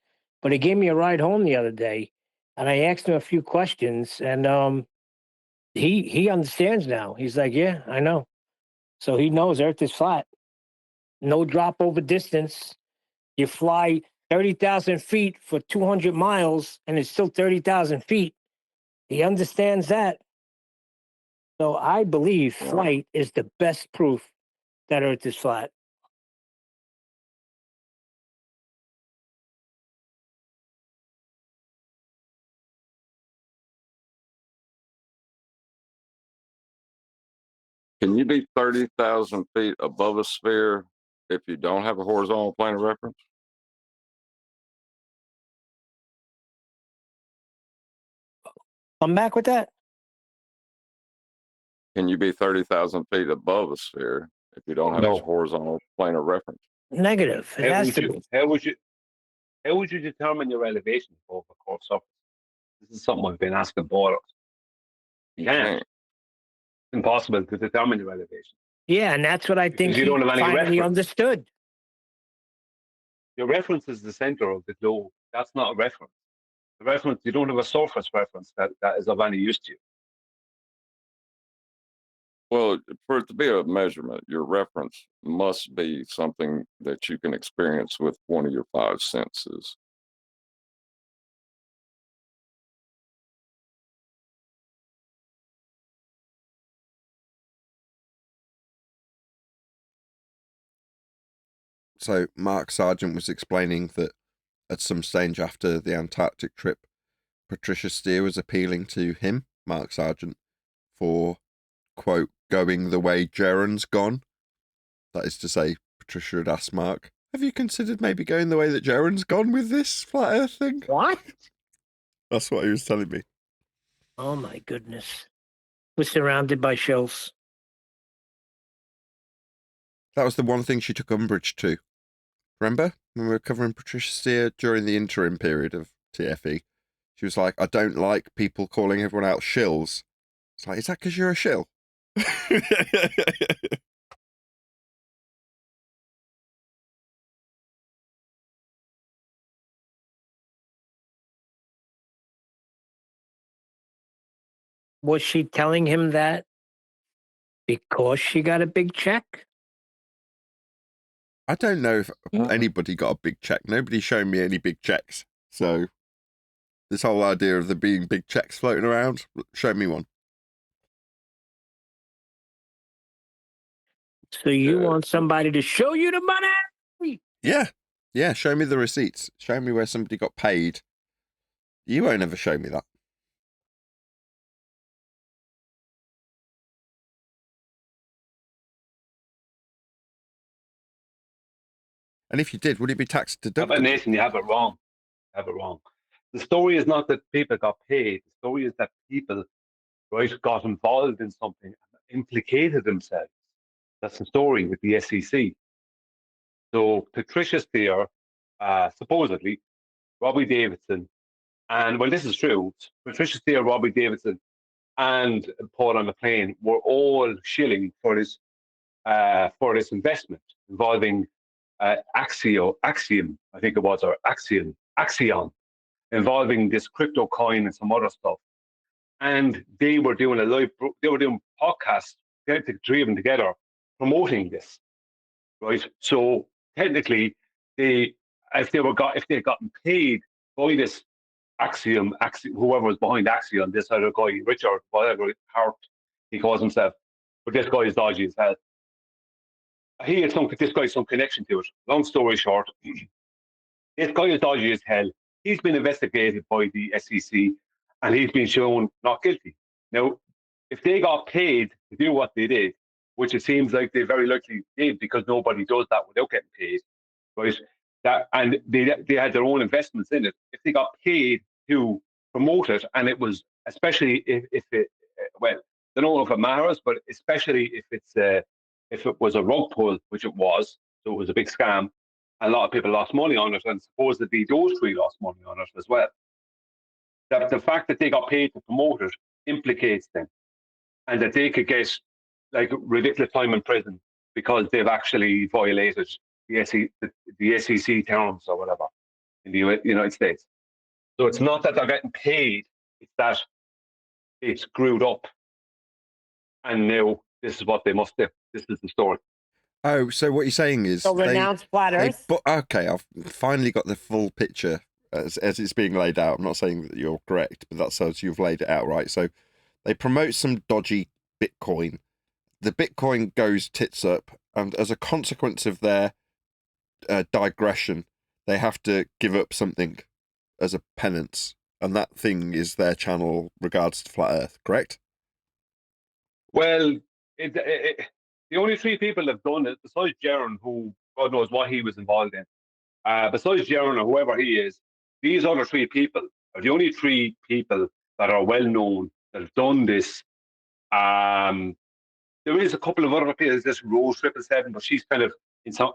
But he gave me a ride home the other day, and I asked him a few questions, and he understands now. He's like, "Yeah, I know." So he knows Earth is flat. No drop over distance. You fly 30,000 feet for 200 miles, and it's still 30,000 feet. He understands that. So I believe flight is the best proof that Earth is flat. Can you be 30,000 feet above a sphere if you don't have a horizontal plane of reference? Come back with that? Can you be 30,000 feet above a sphere if you don't have a No. horizontal plane of reference? Negative. It has to be. How would you determine your elevation above a curved surface? This is something I've been asking ballers. You can't. It's impossible to determine your elevation. Yeah, and that's what I think Because you don't he have any finally reference. understood. Your reference is the center of the globe. That's not a reference. The reference, you don't have a surface reference that is of any use to you. Well, for it to be a measurement, your reference must be something that you can experience with one of your five senses. So Mark Sargent was explaining that at some stage after the Antarctic trip, Patricia Steere was appealing to him, Mark Sargent, for, quote, going the way Jaron's gone. That is to say, Patricia had asked Mark, have you considered maybe going the way that Jaron's gone with this flat earth thing? What? That's what he was telling me. Oh, my goodness. We're surrounded by shells. That was the one thing she took umbrage to. Remember when we were covering Patricia Steere during the interim period of TFE? She was like, I don't like people calling everyone else shills. It's like, is that because you're a shill? Was she telling him that because she got a big check? I don't know if anybody got a big check. Nobody's shown me any big checks. So this whole idea of there being big checks floating around, show me one. So you want somebody to show you the money? Yeah. Yeah, show me the receipts. Show me where somebody got paid. You won't ever show me that. And if you did, would it be tax deductible? But Nathan, you have it wrong. You have it wrong. The story is not that people got paid. The story is that people, right, got involved in something and implicated themselves. That's the story with the SEC. So Patricia Steere, supposedly, Robbie Davidson, and well, this is true. Patricia Steere, Robbie Davidson, and Paul on the plane were all shilling for this investment involving Axiom, I think it was, or Axion, involving this crypto coin and some other stuff. And they were doing podcasts, the three of them together, promoting this, right? So technically, if they had gotten paid by this Axiom, whoever was behind Axiom, this other guy, Richard, whatever, Hart, he calls himself, but this guy is dodgy as hell. This guy has some connection to it. Long story short, this guy is dodgy as hell. He's been investigated by the SEC and he's been shown not guilty. Now, if they got paid to do what they did, which it seems like they very likely did because nobody does that without getting paid, right? And they had their own investments in it. If they got paid to promote it, and it was, especially if it, well, I don't know if it matters, but especially if it was a rug pull, which it was, so it was a big scam, and a lot of people lost money on it, and supposedly those three lost money on it as well. That the fact that they got paid to promote it implicates them, and that they could get like ridiculous time in prison because they've actually violated the SEC terms or whatever in the United States. So it's not that they're getting paid; it's that it's screwed up, and now this is what they must do. This is the story. Oh, so what you're saying is... So renounce flat Earth? Okay, I've finally got the full picture as it's being laid out. I'm not saying that you're correct, but that's how you've laid it out, right? So they promote some dodgy Bitcoin. The Bitcoin goes tits up, and as a consequence of their digression, they have to give up something as a penance, and that thing is their channel regards to flat Earth, correct? Well, the only three people that have done it, besides Jaron, who God knows what he was involved in, besides Jaron or whoever he is, these other three people are the only three people that are well known that have done this. There is a couple of other people, this Rose 777, but she's kind of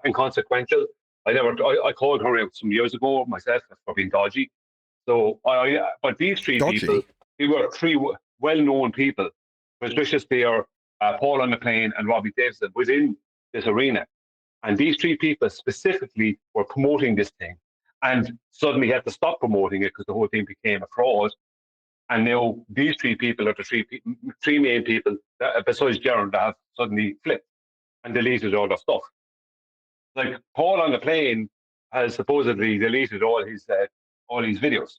inconsequential. I called her out some years ago myself for being dodgy. So but these three people, they were three well-known people: Patricia Steere, Paul on the plane, and Robbie Davidson within this arena. And these three people specifically were promoting this thing, and suddenly had to stop promoting it because the whole thing became a fraud. And now these three people are the three main people, besides Jaron, that have suddenly flipped and deleted all their stuff. Like Paul on the plane has supposedly deleted all his videos.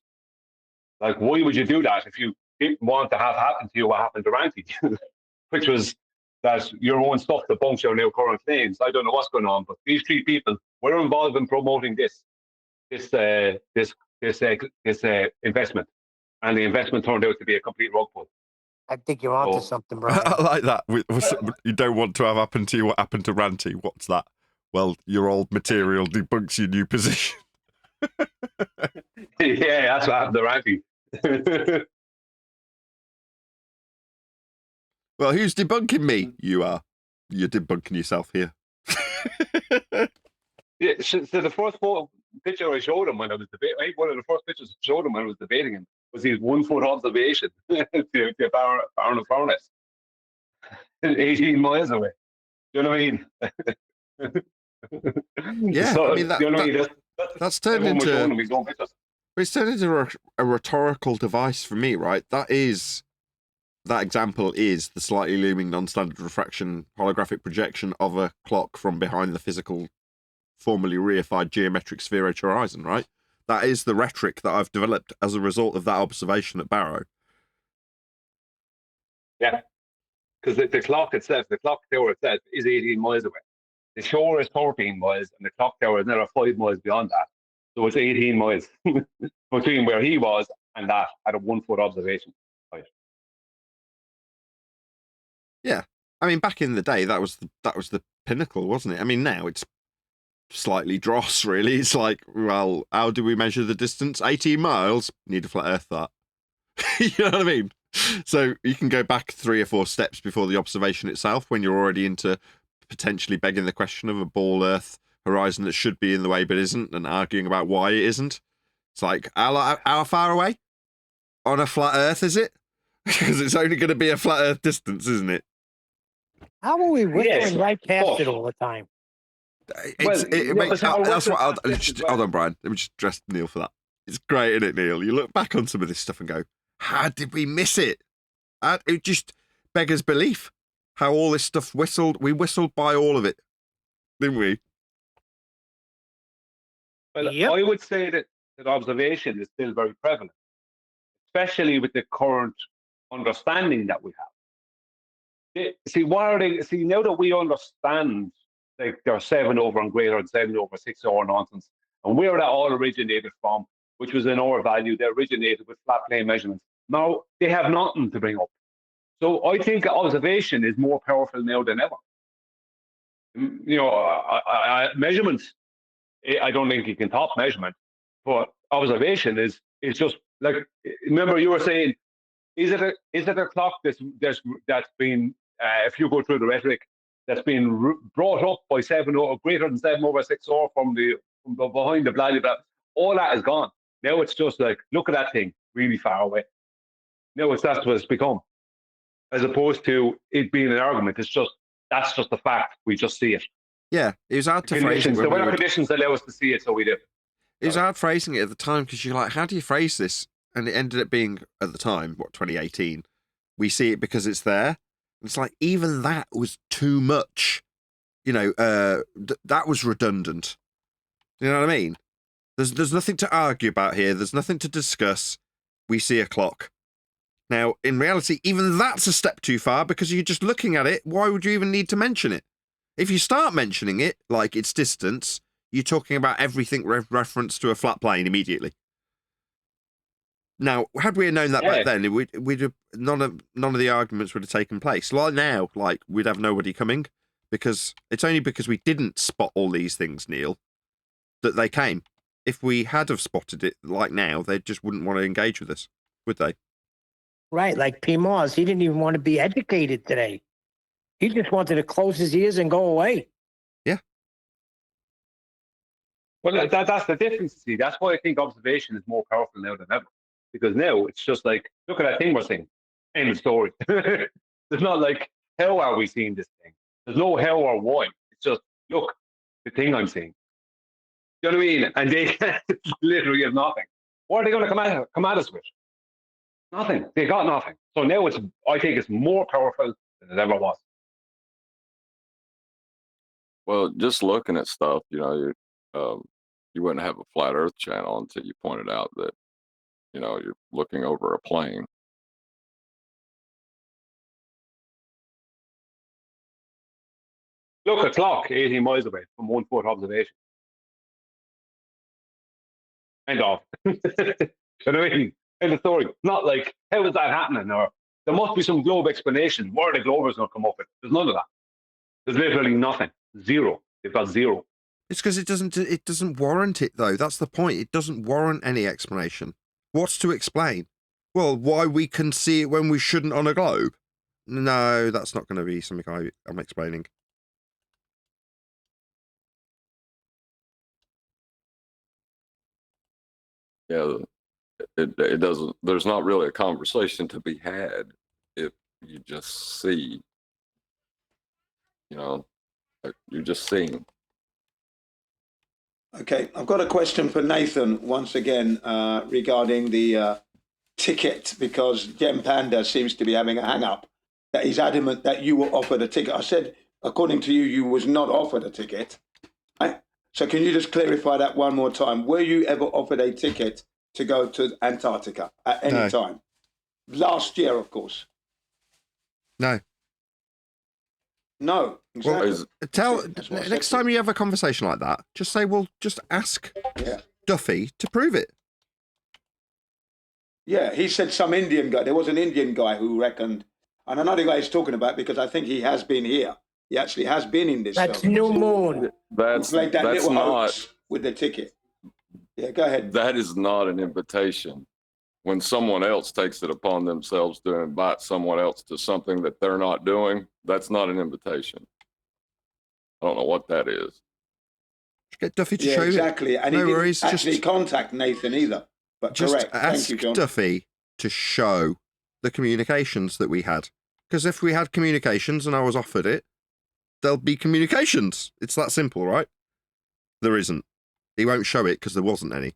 Like, why would you do that if you didn't want to have happen to you what happened to Ranty, which was that your own stuff debunks your now current claims. I don't know what's going on, but these three people were involved in promoting this. investment, and the investment turned out to be a complete rug pull. I think you're onto Oh. something, Brian. I like that. You don't want to have happened to you what happened to Ranty. What's that? Well, your old material debunks your new position. Yeah, that's what happened to Ranty. Well, who's debunking me? You are. You're debunking yourself here. Yeah, so the first picture I showed him when I was debating, one of the first pictures I showed him when I was debating him was his 1 foot observation to Baron of Furness, 18 miles away. Do you know what I mean? Yeah, So, I mean, you know what I mean? that's turned everyone was showing him into. his own pictures. It's turned into a rhetorical device for me, right? That example is the slightly looming non-standard refraction holographic projection of a clock from behind the physical, formally reified geometric spheroid horizon, right? That is the rhetoric that I've developed as a result of that observation at Barrow. Yeah, because the clock itself, the clock tower itself, is 18 miles away. The shore is 13 miles, and the clock tower is another 5 miles beyond that. So it's 18 miles between where he was and that at a 1 foot observation. Right. Yeah, I mean, back in the day, that was the pinnacle, wasn't it? I mean, now it's slightly dross, really. It's like, well, how do we measure the distance? 18 miles? Need a flat Earth, that. You know what I mean? So you can go back 3 or 4 steps before the observation itself when you're already into potentially begging the question of a ball Earth horizon that should be in the way but isn't, and arguing about why it isn't. It's like, how far away on a flat Earth is it? Because it's only going to be a flat Earth distance, isn't it? How are we whistling right past it all the time? Hold on, Brian. Let me just address Neil for that. It's great, isn't it, Neil? You look back on some of this stuff and go, how did we miss it? It just beggars belief how all this stuff whistled. We whistled by all of it, didn't we? Well, I would say that observation is still very prevalent, especially with the current understanding that we have. See, now that we understand, like, there's 7 over and greater and 7 over 6 over nonsense, and where that all originated from, which was an R value, they originated with flat plane measurements. Now they have nothing to bring up. So I think observation is more powerful now than ever. You know, measurements, I don't think you can top measurement, but observation is just like, remember you were saying, is it a clock that's been, if you go through the rhetoric, that's been brought up by 7 or greater than 7 over 6 or from behind the blah blah. All that is gone. Now it's just like, look at that thing really far away. Now that's what it's become, as opposed to it being an argument. That's just a fact. We just see it. Yeah, it was hard to phrase it. The weather conditions allow us to see it, so we did. It was hard phrasing it at the time because you're like, how do you phrase this? And it ended up being, at the time, 2018, we see it because it's there. It's like, even that was too much. You know, that was redundant. You know what I mean? There's nothing to argue about here. There's nothing to discuss. We see a clock. Now, in reality, even that's a step too far because you're just looking at it. Why would you even need to mention it? If you start mentioning it, like its distance, you're talking about everything reference to a flat plane immediately. Now, had we known that back then, we'd have, none of the arguments would have taken place. Like now, like, we'd have nobody coming because it's only because we didn't spot all these things, Neil, that they came. If we had have spotted it like now, they just wouldn't want to engage with us, would they? Right, like P. Mars, he didn't even want to be educated today. He just wanted to close his ears and go away. Yeah. Well, that's the difference. See, that's why I think observation is more powerful now than ever. Because now it's just like, look at that thing we're seeing. End of story. There's not like, how are we seeing this thing? There's no how or why. It's just, look, the thing I'm seeing. You know what I mean? And they literally have nothing. What are they going to come at us with? Nothing. They got nothing. So now I think it's more powerful than it ever was. Well, just looking at stuff, you wouldn't have a flat Earth channel until you pointed out that, you're looking over a plane. Look, a clock 18 miles away from 1 foot observation. End of. You know what I mean? End of story. Not like, how is that happening? Or there must be some globe explanation. Where are the Glovers going to come up with? There's none of that. There's literally nothing. Zero. They've got zero. It's because it doesn't warrant it, though. That's the point. It doesn't warrant any explanation. What's to explain? Well, why we can see it when we shouldn't on a globe? No, that's not going to be something I'm explaining. Yeah, it doesn't. There's not really a conversation to be had if you just see. You know, you're just seeing. Okay, I've got a question for Nathan once again regarding the ticket, because Gem Panda seems to be having a hang-up, that he's adamant that you were offered a ticket. I said, according to you, you was not offered a ticket. Right? So can you just clarify that one more time? Were you ever offered a ticket to go to Antarctica at any time? Last year, of course. No. No. Exactly. Well, next time you have a conversation like that, just say, well, just ask Duffy to prove it. Yeah, he said some Indian guy. There was an Indian guy who reckoned, and another guy he's talking about, because I think he has been here. He actually has been in this. That's New Moon. That's like that that's little not hoax with the ticket. Yeah, go ahead. That is not an invitation. When someone else takes it upon themselves to invite someone else to something that they're not doing, that's not an invitation. I don't know what that is. Just get Duffy to show you. Exactly. And no he worries, didn't actually just contact Nathan either. But just correct. ask Thank you, John. Duffy to show the communications that we had. Because if we had communications and I was offered it, there'll be communications. It's that simple, right? There isn't. He won't show it because there wasn't any.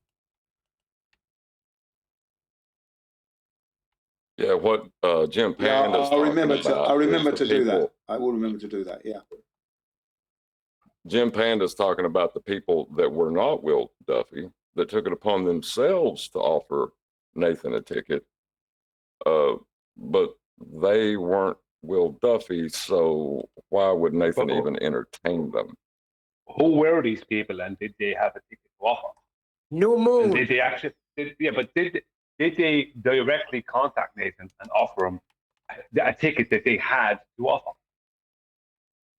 Yeah, what Jim Yeah, Panda's I remember talking about I remember is to the do that. people- I will remember to do that. Yeah. Jim Panda's talking about the people that were not Will Duffy that took it upon themselves to offer Nathan a ticket, but they weren't Will Duffy, so why would Nathan even entertain them? Who were these people, and did they have a ticket to offer? New Moon. And did they actually? Did they directly contact Nathan and offer him a ticket that they had to offer?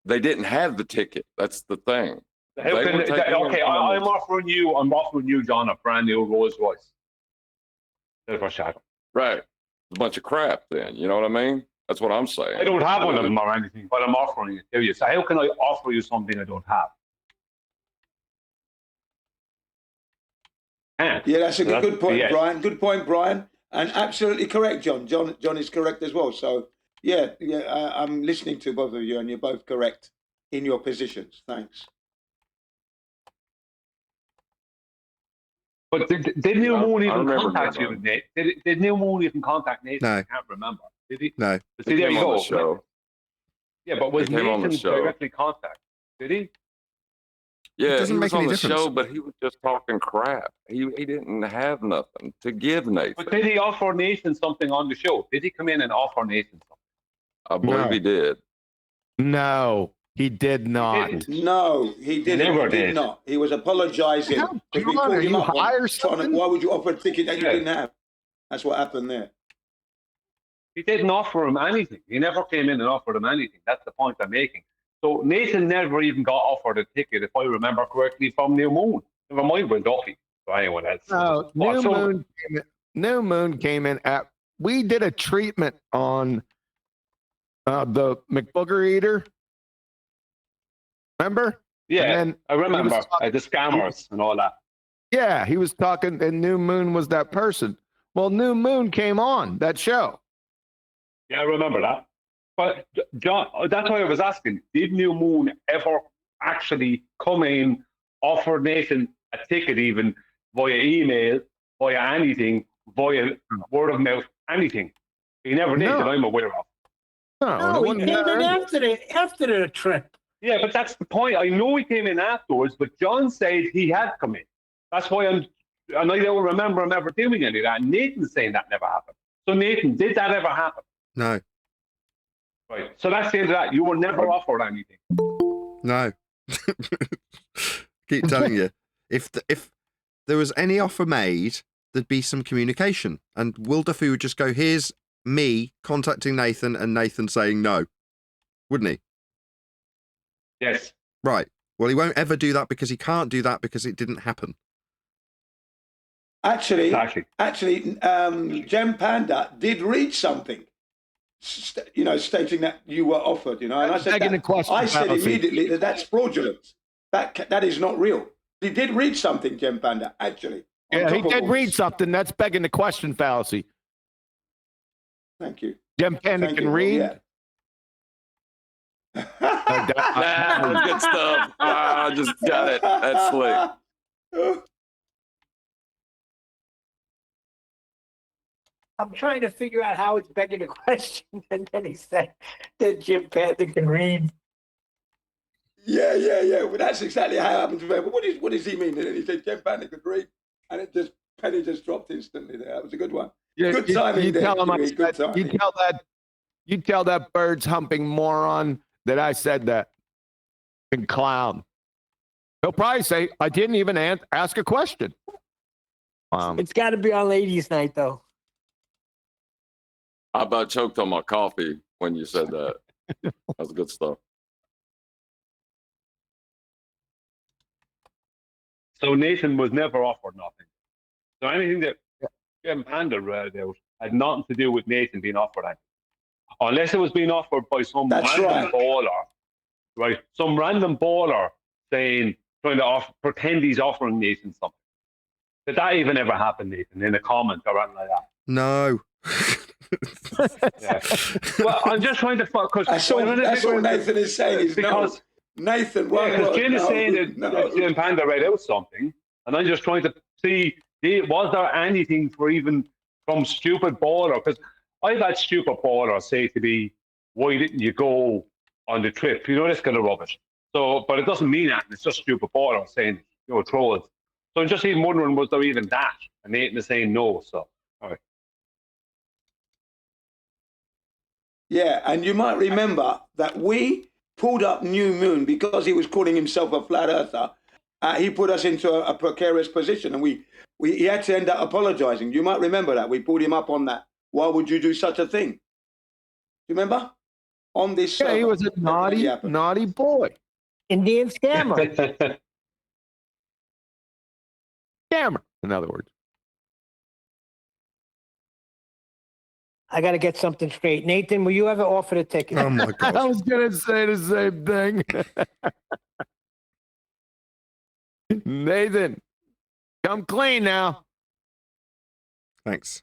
They didn't have the ticket. That's the thing. I'm offering you, John, a brand new Rolls Royce. Silver Shadow. Right. It's a bunch of crap then. You know what I mean? That's what I'm saying. I don't have one of them or anything, but I'm offering it to you. So how can I offer you something I don't have? Yeah, that's a good point, Brian. Good point, Brian. And absolutely correct, John. John is correct as well. So, I'm listening to both of you, and you're both correct in your positions. Thanks. But did New Moon even contact you, Nate? Did New Moon even contact Nathan? No. I can't remember. Did he? No. See, there you go. Show. Yeah, but was He came on the Nathan show. directly contacted? Did he? Yeah, doesn't he make was on any the difference. show, but he was just talking crap. He didn't have nothing to give Nathan. But did he offer Nathan something on the show? Did he come in and offer Nathan something? I believe he did. No, he did not. No, he didn't. Never He did did. not. He was apologizing. How because we come? called Are him you up on high or trying to- something? Why would you offer a ticket that you Yeah. didn't have? That's what happened there. He didn't offer him anything. He never came in and offered him anything. That's the point I'm making. So Nathan never even got offered a ticket, if I remember correctly, from New Moon. Never mind Will Duffy. So anyone else. No, New Moon came in at. We did a treatment on the McBooger Eater. Remember? Yeah, And then I remember. he was talking- The scammers and all that. Yeah, he was talking, and New Moon was that person. Well, New Moon came on that show. Yeah, I remember that. But John, that's why I was asking, did New Moon ever actually come in, offer Nathan a ticket even via email, via anything, via word of mouth, anything? He never did No. that I'm aware of. No, he came in after the trip. Yeah, but that's the point. I know he came in afterwards, but John said he had come in. That's why and I don't remember him ever doing any of that. Nathan's saying that never happened. So Nathan, did that ever happen? No. Right. So that's the end of that. You were never offered anything. No. Keep telling you. If there was any offer made, there'd be some communication. And Wilderfu would just go, here's me contacting Nathan and Nathan saying no. Wouldn't he? Yes. Right. Well, he won't ever do that because he can't do that because it didn't happen. Actually, Gem Panda did read something, stating that you were offered, and I said, immediately that that's fraudulent. That is not real. He did read something, Gem Panda, actually. Yeah, he did read something. That's begging the question fallacy. Thank you. Gem Panda can read. Yeah. Nah, good stuff. I just got it. That's slick. I'm trying to figure out how it's begging the question, and then he said that Jim Panther can read. Yeah. Well, that's exactly how it happened to me. But what does he mean? And then he said Jim Panther could read, and penny just dropped instantly there. That was a good one. Yeah, good timing. You tell him good timing. You tell that birds humping moron that I said that. And clown. He'll probably say, I didn't even ask a question. It's got to be on ladies' night, though. I about choked on my coffee when you said that. That's good stuff. So Nathan was never offered nothing. So anything that Jim Panda read out had nothing to do with Nathan being offered anything. Unless it was being offered by some random baller, right? Some random baller trying to pretend he's offering Nathan something. Did that even ever happen, Nathan, in a comment or anything like that? No. Yeah. Well, I'm just trying to because that's all Nathan is saying is because Nathan. Because Jim is saying that Jim Panda read out something, and I'm just trying to see was there anything from stupid baller? Because I've had stupid ballers say to me, "Why didn't you go on the trip?" This kind of rubbish. So, but it doesn't mean that. It's just stupid baller saying trolls. So I'm just even wondering, was there even that? And Nathan is saying no. So, all right. Yeah, and you might remember that we pulled up New Moon because he was calling himself a flat earther. He put us into a precarious position, and he had to end up apologizing. You might remember that. We pulled him up on that. Why would you do such a thing? Do you remember? On this he was a naughty boy. Indian scammer. Scammer, in other words. I got to get something straight. Nathan, will you ever offer a ticket? Oh, my God. I was going to say the same thing. Nathan, come clean now. Thanks.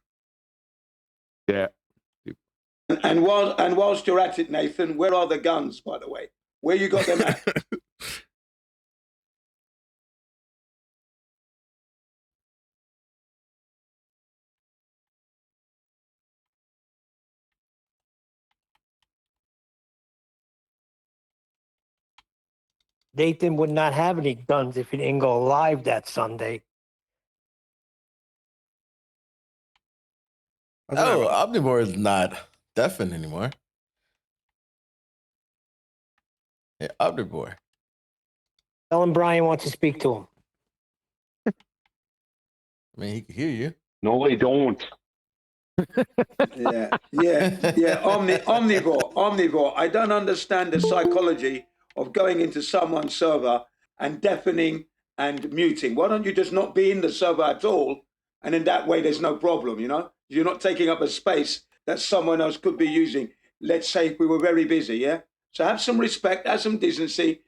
Yeah. And whilst you're at it, Nathan, where are the guns, by the way? Where you got them at? Nathan would not have any guns if he didn't go live that Sunday. Oh, Omnivore is not deafened anymore. Yeah, Omnivore. Tell him Brian wants to speak to him. I mean, he can hear you. No, I don't. Yeah. Omnivore. I don't understand the psychology of going into someone's server and deafening and muting. Why don't you just not be in the server at all? And in that way, there's no problem, You're not taking up a space that someone else could be using. Let's say if we were very busy, yeah? So have some respect, have some decency,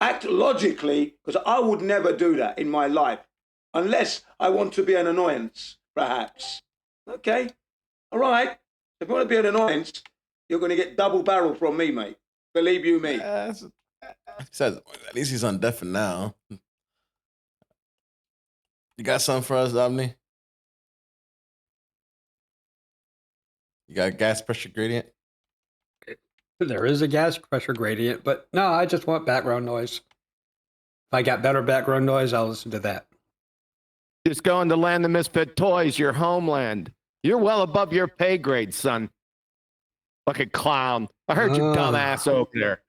act logically, because I would never do that in my life, unless I want to be an annoyance, perhaps. Okay? All right. If you want to be an annoyance, you're going to get double barrel from me, mate. Believe you me. Says at least he's on deaf now. You got something for us, Omni? You got a gas pressure gradient? There is a gas pressure gradient, but no, I just want background noise. If I got better background noise, I'll listen to that. Just going to Land of Misfit Toys, your homeland. You're well above your pay grade, son. Fucking clown. I heard you dumbass over there.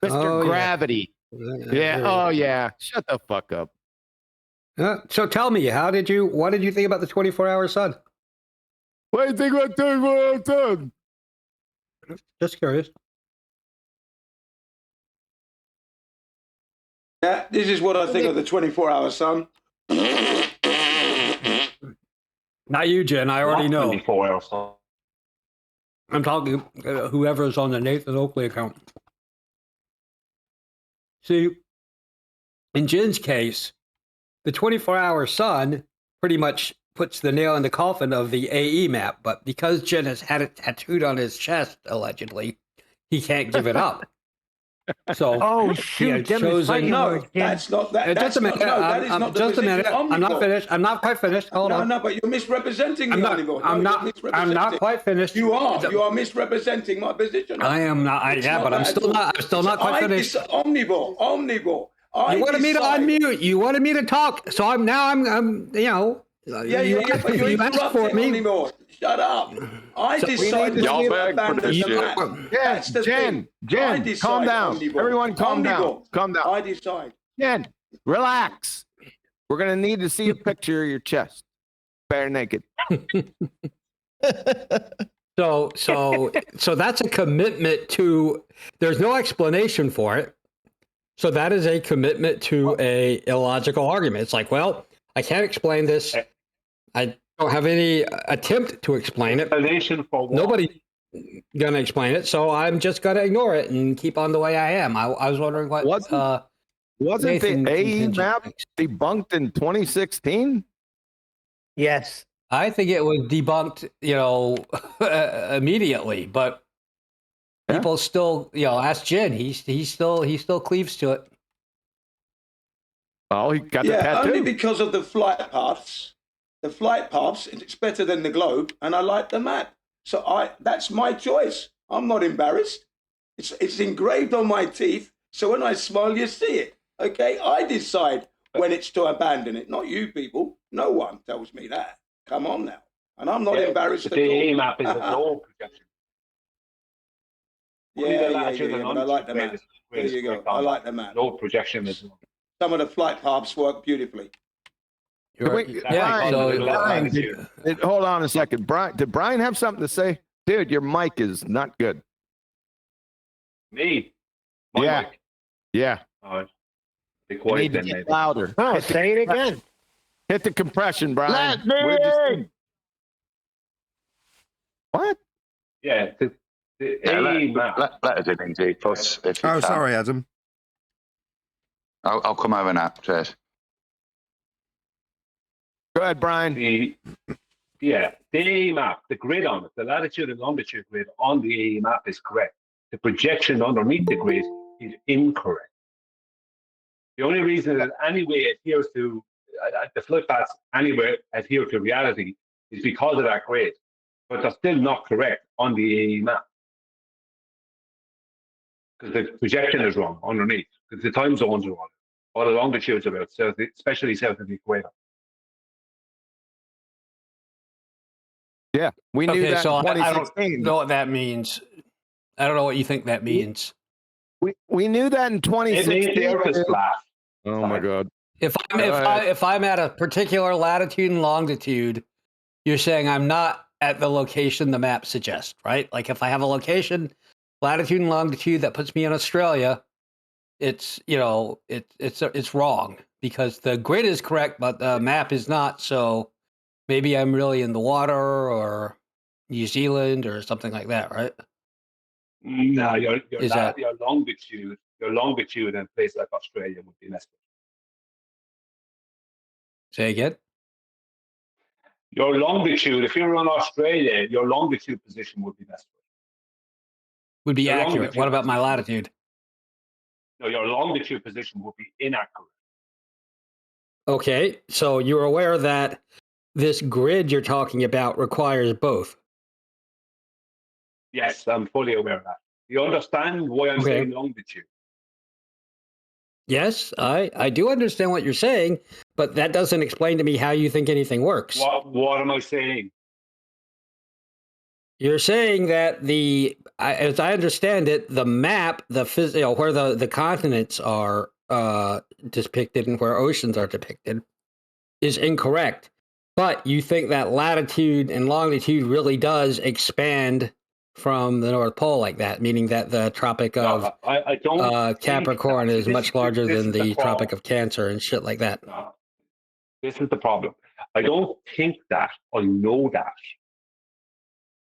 Mr. Gravity. Yeah. Oh, yeah. Shut the fuck up. So tell me, what did you think about the 24-hour sun? What do you think about 24-hour sun? Just curious. Yeah, this is what I think of the 24-hour sun. Not you, Jen. I already know. 24-hour sun. I'm talking whoever's on the Nathan Oakley account. See, in Jen's case, the 24-hour sun pretty much puts the nail in the coffin of the AE map, but because Jen has had it tattooed on his chest, allegedly, he can't give it up. So, oh shoot! No, that's not that. Just a minute. That is not the just a minute. I'm not finished. I'm not quite finished. Hold on. No, but you're misrepresenting me, Omnivore. I'm not quite finished. You are misrepresenting my position. I am not. But I'm still not quite finished. Omnivore. You wanted me to unmute. You wanted me to talk. So I'm you know. But you asked for me. Omnivore. Shut up. I decided to abandon the map. Jen, calm down. Everyone calm down. Calm down. I decide. Jen, relax. We're going to need to see a picture of your chest. Bare naked. So that's a commitment to, there's no explanation for it. So that is a commitment to a illogical argument. It's like, well, I can't explain this. I don't have any attempt to explain it. Explanation for what? Nobody's going to explain it, so I'm just going to ignore it and keep on the way I am. I was wondering what... Wasn't the AE map debunked in 2016? Yes. I think it was debunked, immediately, but people still, ask Jen. He still cleaves to it. Oh, he got the tattoo. Only because of the flight paths. The flight paths, it's better than the globe, and I like the map. So that's my choice. I'm not embarrassed. It's engraved on my teeth, so when I smile, you see it. Okay? I decide when it's to abandon it, not you people. No one tells me that. Come on now. And I'm not embarrassed at all. The AE map is a globe projection. But I like the map. There you go. I like the map. Globe projection is... Some of the flight paths work beautifully. Brian, hold on a second. Did Brian have something to say? Dude, your mic is not good. Me? My mic? Yeah. Be quiet you need then, to get maybe. louder. Oh, say it again. Hit the compression, Brian. What? Yeah, the AE map. Let us in, indeed. Plus, if you can. Sorry, Adam. I'll come over now, Chase. Go ahead, Brian. The AE map, the grid on it, the latitude and longitude grid on the AE map is correct. The projection underneath the grid is incorrect. The only reason that anyway adheres to the flip paths anywhere adhere to reality is because of that grid, but they're still not correct on the AE map because the projection is wrong underneath. Because the time zones are wrong, all the longitudes are out, south, especially south of the equator. Yeah, we knew that in 2016. I don't know what that means. I don't know what you think that means. We knew that in 2016. It means the Earth is flat. Oh my God! If I'm at a particular latitude and longitude, you're saying I'm not at the location the map suggests, right? Like if I have a location, latitude and longitude that puts me in Australia, it's it's wrong because the grid is correct, but the map is not. So maybe I'm really in the water or New Zealand or something like that, right? No, your longitude in a place like Australia would be less. Say again? Your longitude, if you're in Australia, your longitude position would be less. Would be accurate. What about my latitude? No, your longitude position would be inaccurate. Okay, so you're aware that this grid you're talking about requires both? Yes, I'm fully aware of that. You understand why I'm saying longitude? Yes, I do understand what you're saying, but that doesn't explain to me how you think anything works. What am I saying? You're saying that as I understand it, the map, where the continents are depicted and where oceans are depicted, is incorrect, but you think that latitude and longitude really does expand from the North Pole like that, meaning that the Tropic of I don't Capricorn is much larger this than is the the Tropic problem. of Cancer and shit like that. No, this is the problem. I don't think that. I know that.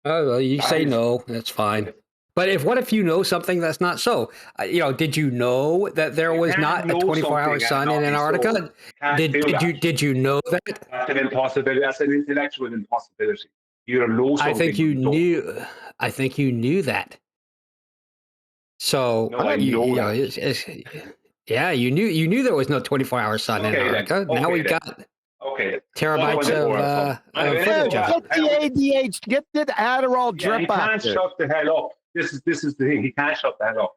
Oh, well, you That say is- no, that's fine. But what if you know something that's not so? Did you know that there was can't not a know 24-hour something and sun not in be so. Antarctica? You can't do that. Did you know that? That's an impossibility. That's an intellectual impossibility. You know something. I think you or don't. knew. I think you knew that. So No, I know that. yeah, you knew there was no 24-hour sun in Okay, then. Antarctica. Now Okay, we've then. got Okay. terabytes of footage of it. Get the ADH, get the Adderall Yeah, he drip out can't there. shut the hell up. This is the thing. He can't shut the hell up.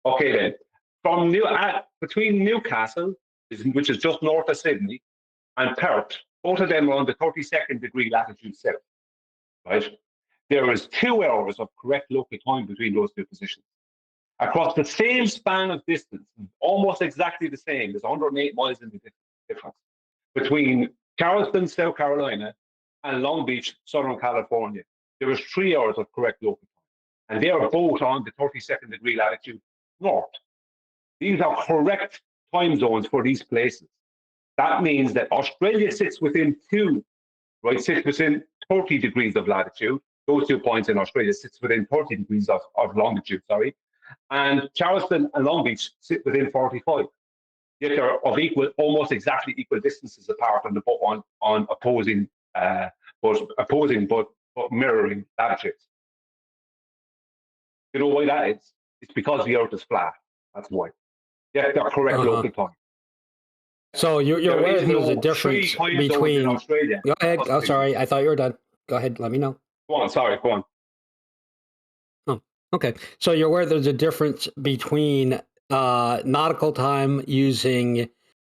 Okay, then. From between Newcastle, which is just north of Sydney, and Perth, both of them are on the 32nd degree latitude south. Right? There is 2 hours of correct local time between those two positions. Across the same span of distance, almost exactly the same, there's 108 miles in the difference between Charleston, South Carolina, and Long Beach, Southern California. There was 3 hours of correct local time. And they are both on the 32nd degree latitude north. These are correct time zones for these places. That means that Australia sits within sits within 30 degrees of latitude. Those 2 points in Australia sits within 30 degrees of longitude, sorry. And Charleston and Long Beach sit within 45. Yet they're of almost exactly equal distances apart on opposing but mirroring latitudes. You know why that is? It's because the Earth is flat. That's why. Yeah, they're correct local time. So you're aware there's a difference between. Australia. Go ahead. Oh, sorry, I thought you were done. Go ahead. Let me know. Go on. Sorry. Go on. Oh, okay. So you're aware there's a difference between nautical time using,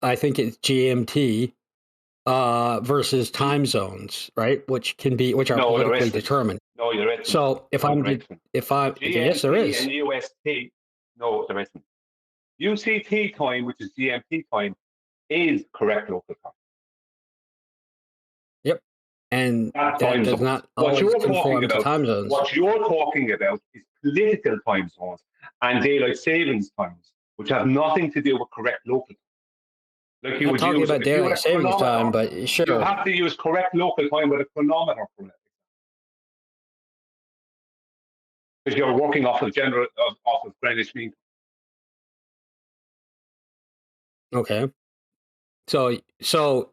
I think it's GMT, versus time zones, right? Which are politically determined. No, there isn't. So yes, there is. And UST, no, there isn't. UCT time, which is GMT time, is correct local time. Yep. And that does zones. not always conform to time zones. What you're talking about is political time zones and daylight savings times, which have nothing to do with correct local time. Like you I'm would talking use about daylight savings time, but sure. You have to use correct local time with a chronometer for it. Because you're working off of Greenwich Mean. Okay. So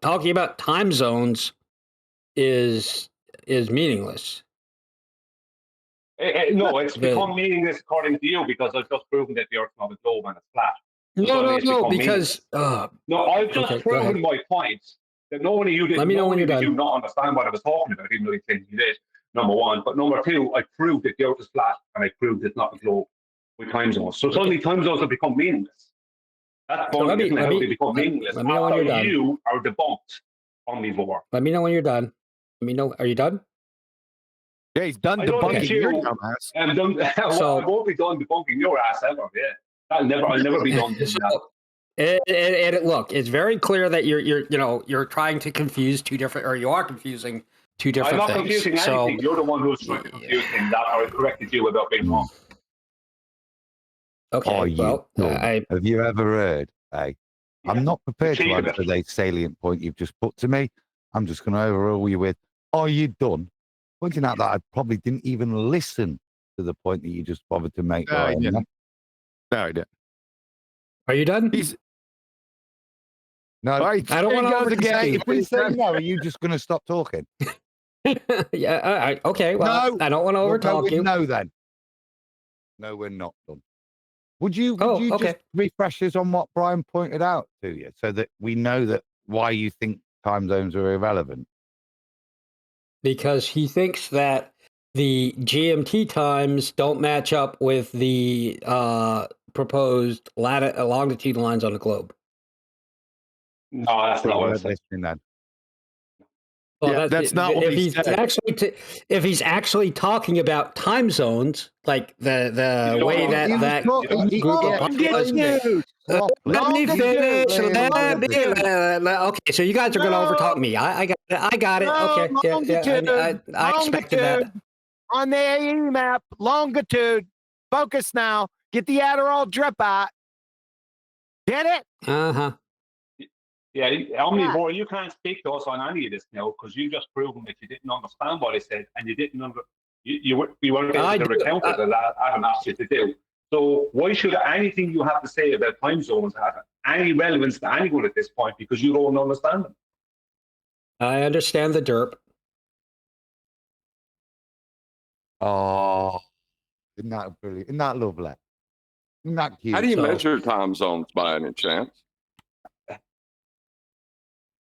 talking about time zones is meaningless. No, it's become meaningless according to you because I've just proven that the Earth's not a globe and it's flat. No, because no, I've just proven my point that no one of you did. Let me know when you're done. You not understand what I was talking about, even though you think you did. Number one, but number two, I proved that the Earth is flat, and I proved it's not a globe with time zones. So suddenly, time zones have become meaningless. That's funny, isn't it? How they become meaningless. Let me know when you're done. You are debunked, omnivore. Let me know when you're done. Let me know. Are you done? Yeah, he's done debunking your dumbass. I won't be done debunking your ass ever. Yeah, I'll never be done doing that. Look, it's very clear that you're trying to confuse two different, or you are confusing two different things. I'm not confusing anything. You're the one who's trying to confuse things. That I corrected you about being wrong. Okay. Have you ever heard? Hey, I'm not prepared to answer the salient point you've just put to me. I'm just going to overrule you with, "Are you done?" Pointing out that I probably didn't even listen to the point that you just bothered to make. No, I didn't. Are you done? No, right, I don't want to again. If we say no, are you just going to stop talking? Yeah. Okay. Well, no, I don't want to overtalk you. No, then. No, we're not done. Would you okay. just refresh us on what Brian pointed out to you, so that we know that why you think time zones are irrelevant? Because he thinks that the GMT times don't match up with the proposed longitude lines on the globe. No, that's not what I'm listening then. Well, that's not what he said. If he's actually talking about time zones, like the way that group of Let me finish. Okay, so you guys are going to overtalk me. I got it. I got it. Okay. Yeah, I expected that. On the AE map, longitude. Focus now. Get the Adderall drip out. Get it? Uh-huh. Yeah, Omnivore, you can't speak to us on any of this now because you just proven that you didn't understand what I said and you didn't you weren't able to recount it that Adam asked you to do. So why should anything you have to say about time zones have any relevance to anyone at this point because you don't understand them? I understand the derp. Oh, isn't that brilliant? Isn't that lovely? Isn't that cute? How do you measure time zones by any chance?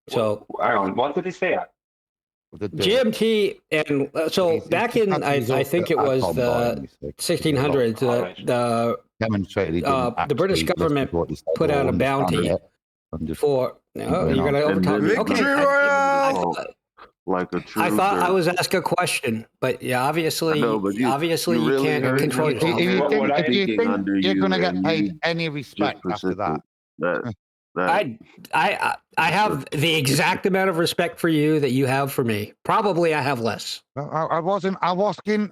So, hang on, what did he say? GMT, and so back in, I think it was the 1600s, the British government put out a bounty for. Oh, you're going to overtalk me. Okay. Like a true I thought I was asked a question, but yeah, obviously, you really can't control yourself. If you think you're going to get paid any respect after that. I have the exact amount of respect for you that you have for me. Probably I have less. I wasn't asking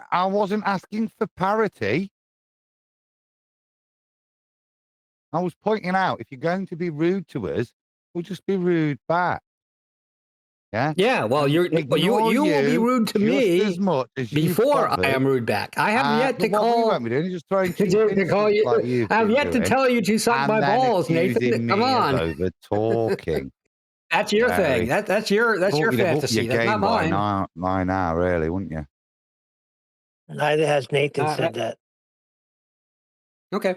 for parity. I was pointing out if you're going to be rude to us, we'll just be rude back. Yeah. Yeah. Well, you will be rude to me as much as before I am rude back. I have yet to call. What we won't be doing is just throwing to call you. Like I have yet to tell you to suck my balls, Nathan. Come on. Over talking. That's your thing. That's your fantasy. That's not mine. Mine now, really, wouldn't you? Neither has Nathan said that. Okay.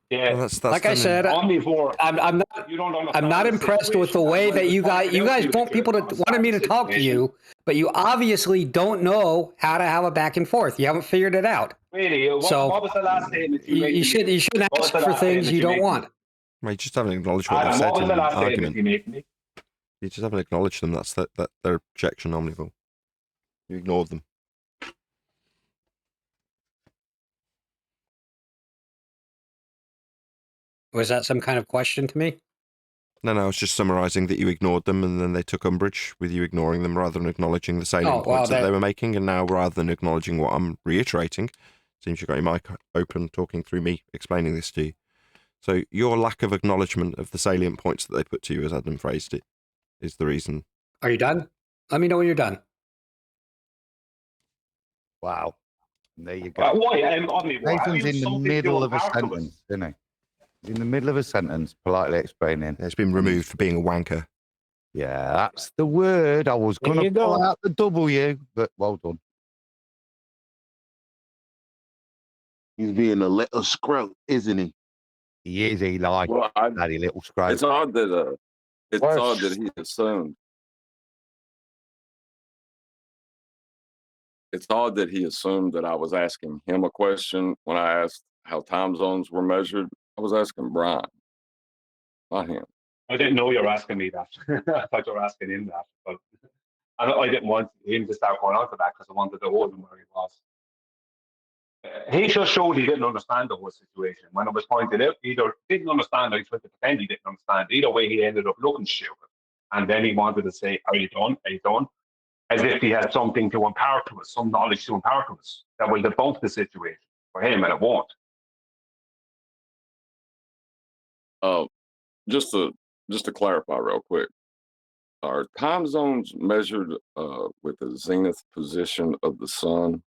Yeah, that's like I said, Omnivore. I'm not impressed with the way that you guys want people to wanted me to talk to you, but you obviously don't know how to have a back and forth. You haven't figured it out. Really? What was the last statement you made? You shouldn't ask for things you don't want. Well, you just haven't acknowledged what they've said in the argument. You just haven't acknowledged them. That's their objection, Omnivore. You ignored them. Was that some kind of question to me? No, I was just summarising that you ignored them, and then they took umbrage with you ignoring them rather than acknowledging the salient points that they were making. And now, rather than acknowledging what I'm reiterating, seems you've got your mic open, talking through me, explaining this to you. So your lack of acknowledgement of the salient points that they put to you, as Adam phrased it, is the reason. Are you done? Let me know when you're done. Wow. There you go. Nathan's in the middle of a sentence, isn't he? He's in the middle of a sentence, politely explaining. It's been removed for being a wanker. Yeah, that's the word. I was going to pull out the W, but well done. He's being a little scrub, isn't he? He is, Eli. Well, Bloody little scrub. It's odd that he assumed. It's odd that he assumed that I was asking him a question when I asked how time zones were measured. I was asking Brian, not him. I didn't know you were asking me that. I thought you were asking him that. But I didn't want him to start going on to that because I wanted to hold him where he was. He just showed he didn't understand the whole situation. When I was pointing out, either didn't understand or he tried to pretend he didn't understand. Either way, he ended up looking stupid. And then he wanted to say, are you done? Are you done? As if he had something to impart to us, some knowledge to impart to us that will debunk the situation for him, and it won't. Just to clarify real quick, are time zones measured with the zenith position of the sun?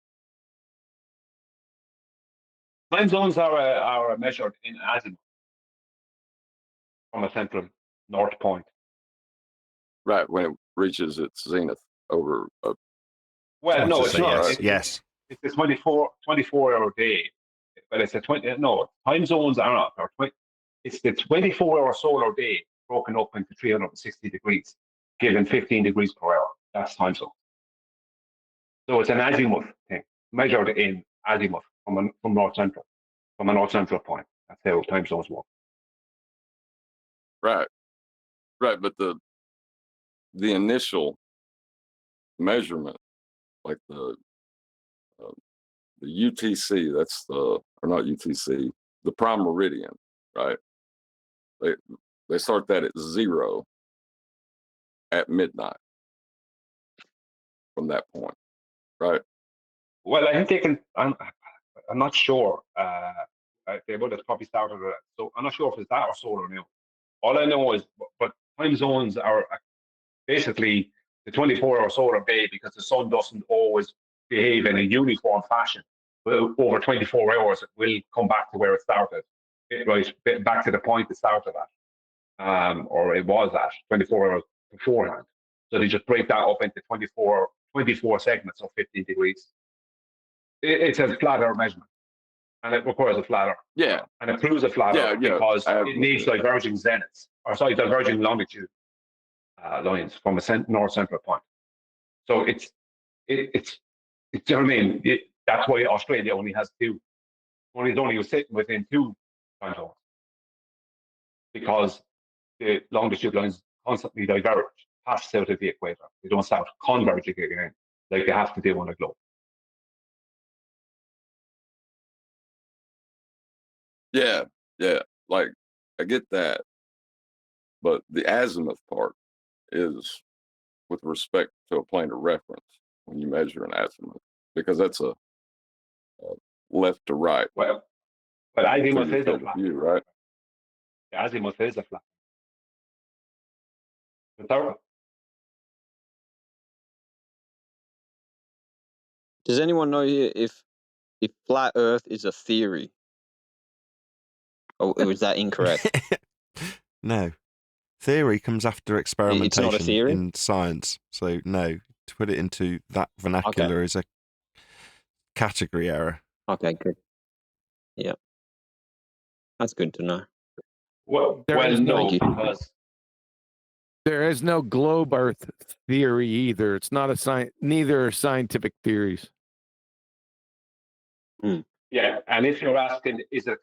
Time zones are measured in azimuth from a central north point. Right, when it reaches its zenith over. Well, no, it's not. Yes. It's a 24-hour day. But it's a time zones are not. It's the 24-hour solar day broken up into 360 degrees, given 15 degrees per hour. That's time zone. So it's an azimuth thing, measured in azimuth from north central, from a north central point. That's how time zones work. Right, but the initial measurement, like the UTC, that's or not UTC, the prime meridian, right? They start that at 0 at midnight from that point, right? Well, I think they can. I'm not sure. They would have probably started it. So I'm not sure if it's that or solar now. All I know is, but time zones are basically the 24-hour solar day because the sun doesn't always behave in a uniform fashion. But over 24 hours, it will come back to where it started, right? Back to the point it started at, or it was at 24 hours beforehand. So they just break that up into 24 segments of 15 degrees. It's a flat Earth measurement, and it requires a flat Earth. Yeah. And it proves a flat Earth because it needs diverging zeniths, or sorry, diverging longitude lines from a north central point. So it's you know what I mean? That's why Australia only has two. Only sitting within 2 time zones because the longitude lines constantly diverge past south of the equator. They don't start converging again like they have to do on a globe. Yeah, like I get that, but the azimuth part is with respect to a plane of reference when you measure an azimuth, because that's a left to right. Well, but azimuth is a field flat of view, right? The azimuth is a flat. Without Does anyone know here if flat Earth is a theory? Or was that incorrect? No. Theory comes after It's not a experimentation theory? in science. So, no. To put it into that vernacular is a category error. Okay, good. Yeah. That's good to know. well, There is no, no- because There is no globe Earth theory either. It's not a neither are scientific theories. yeah, and if you're asking, is it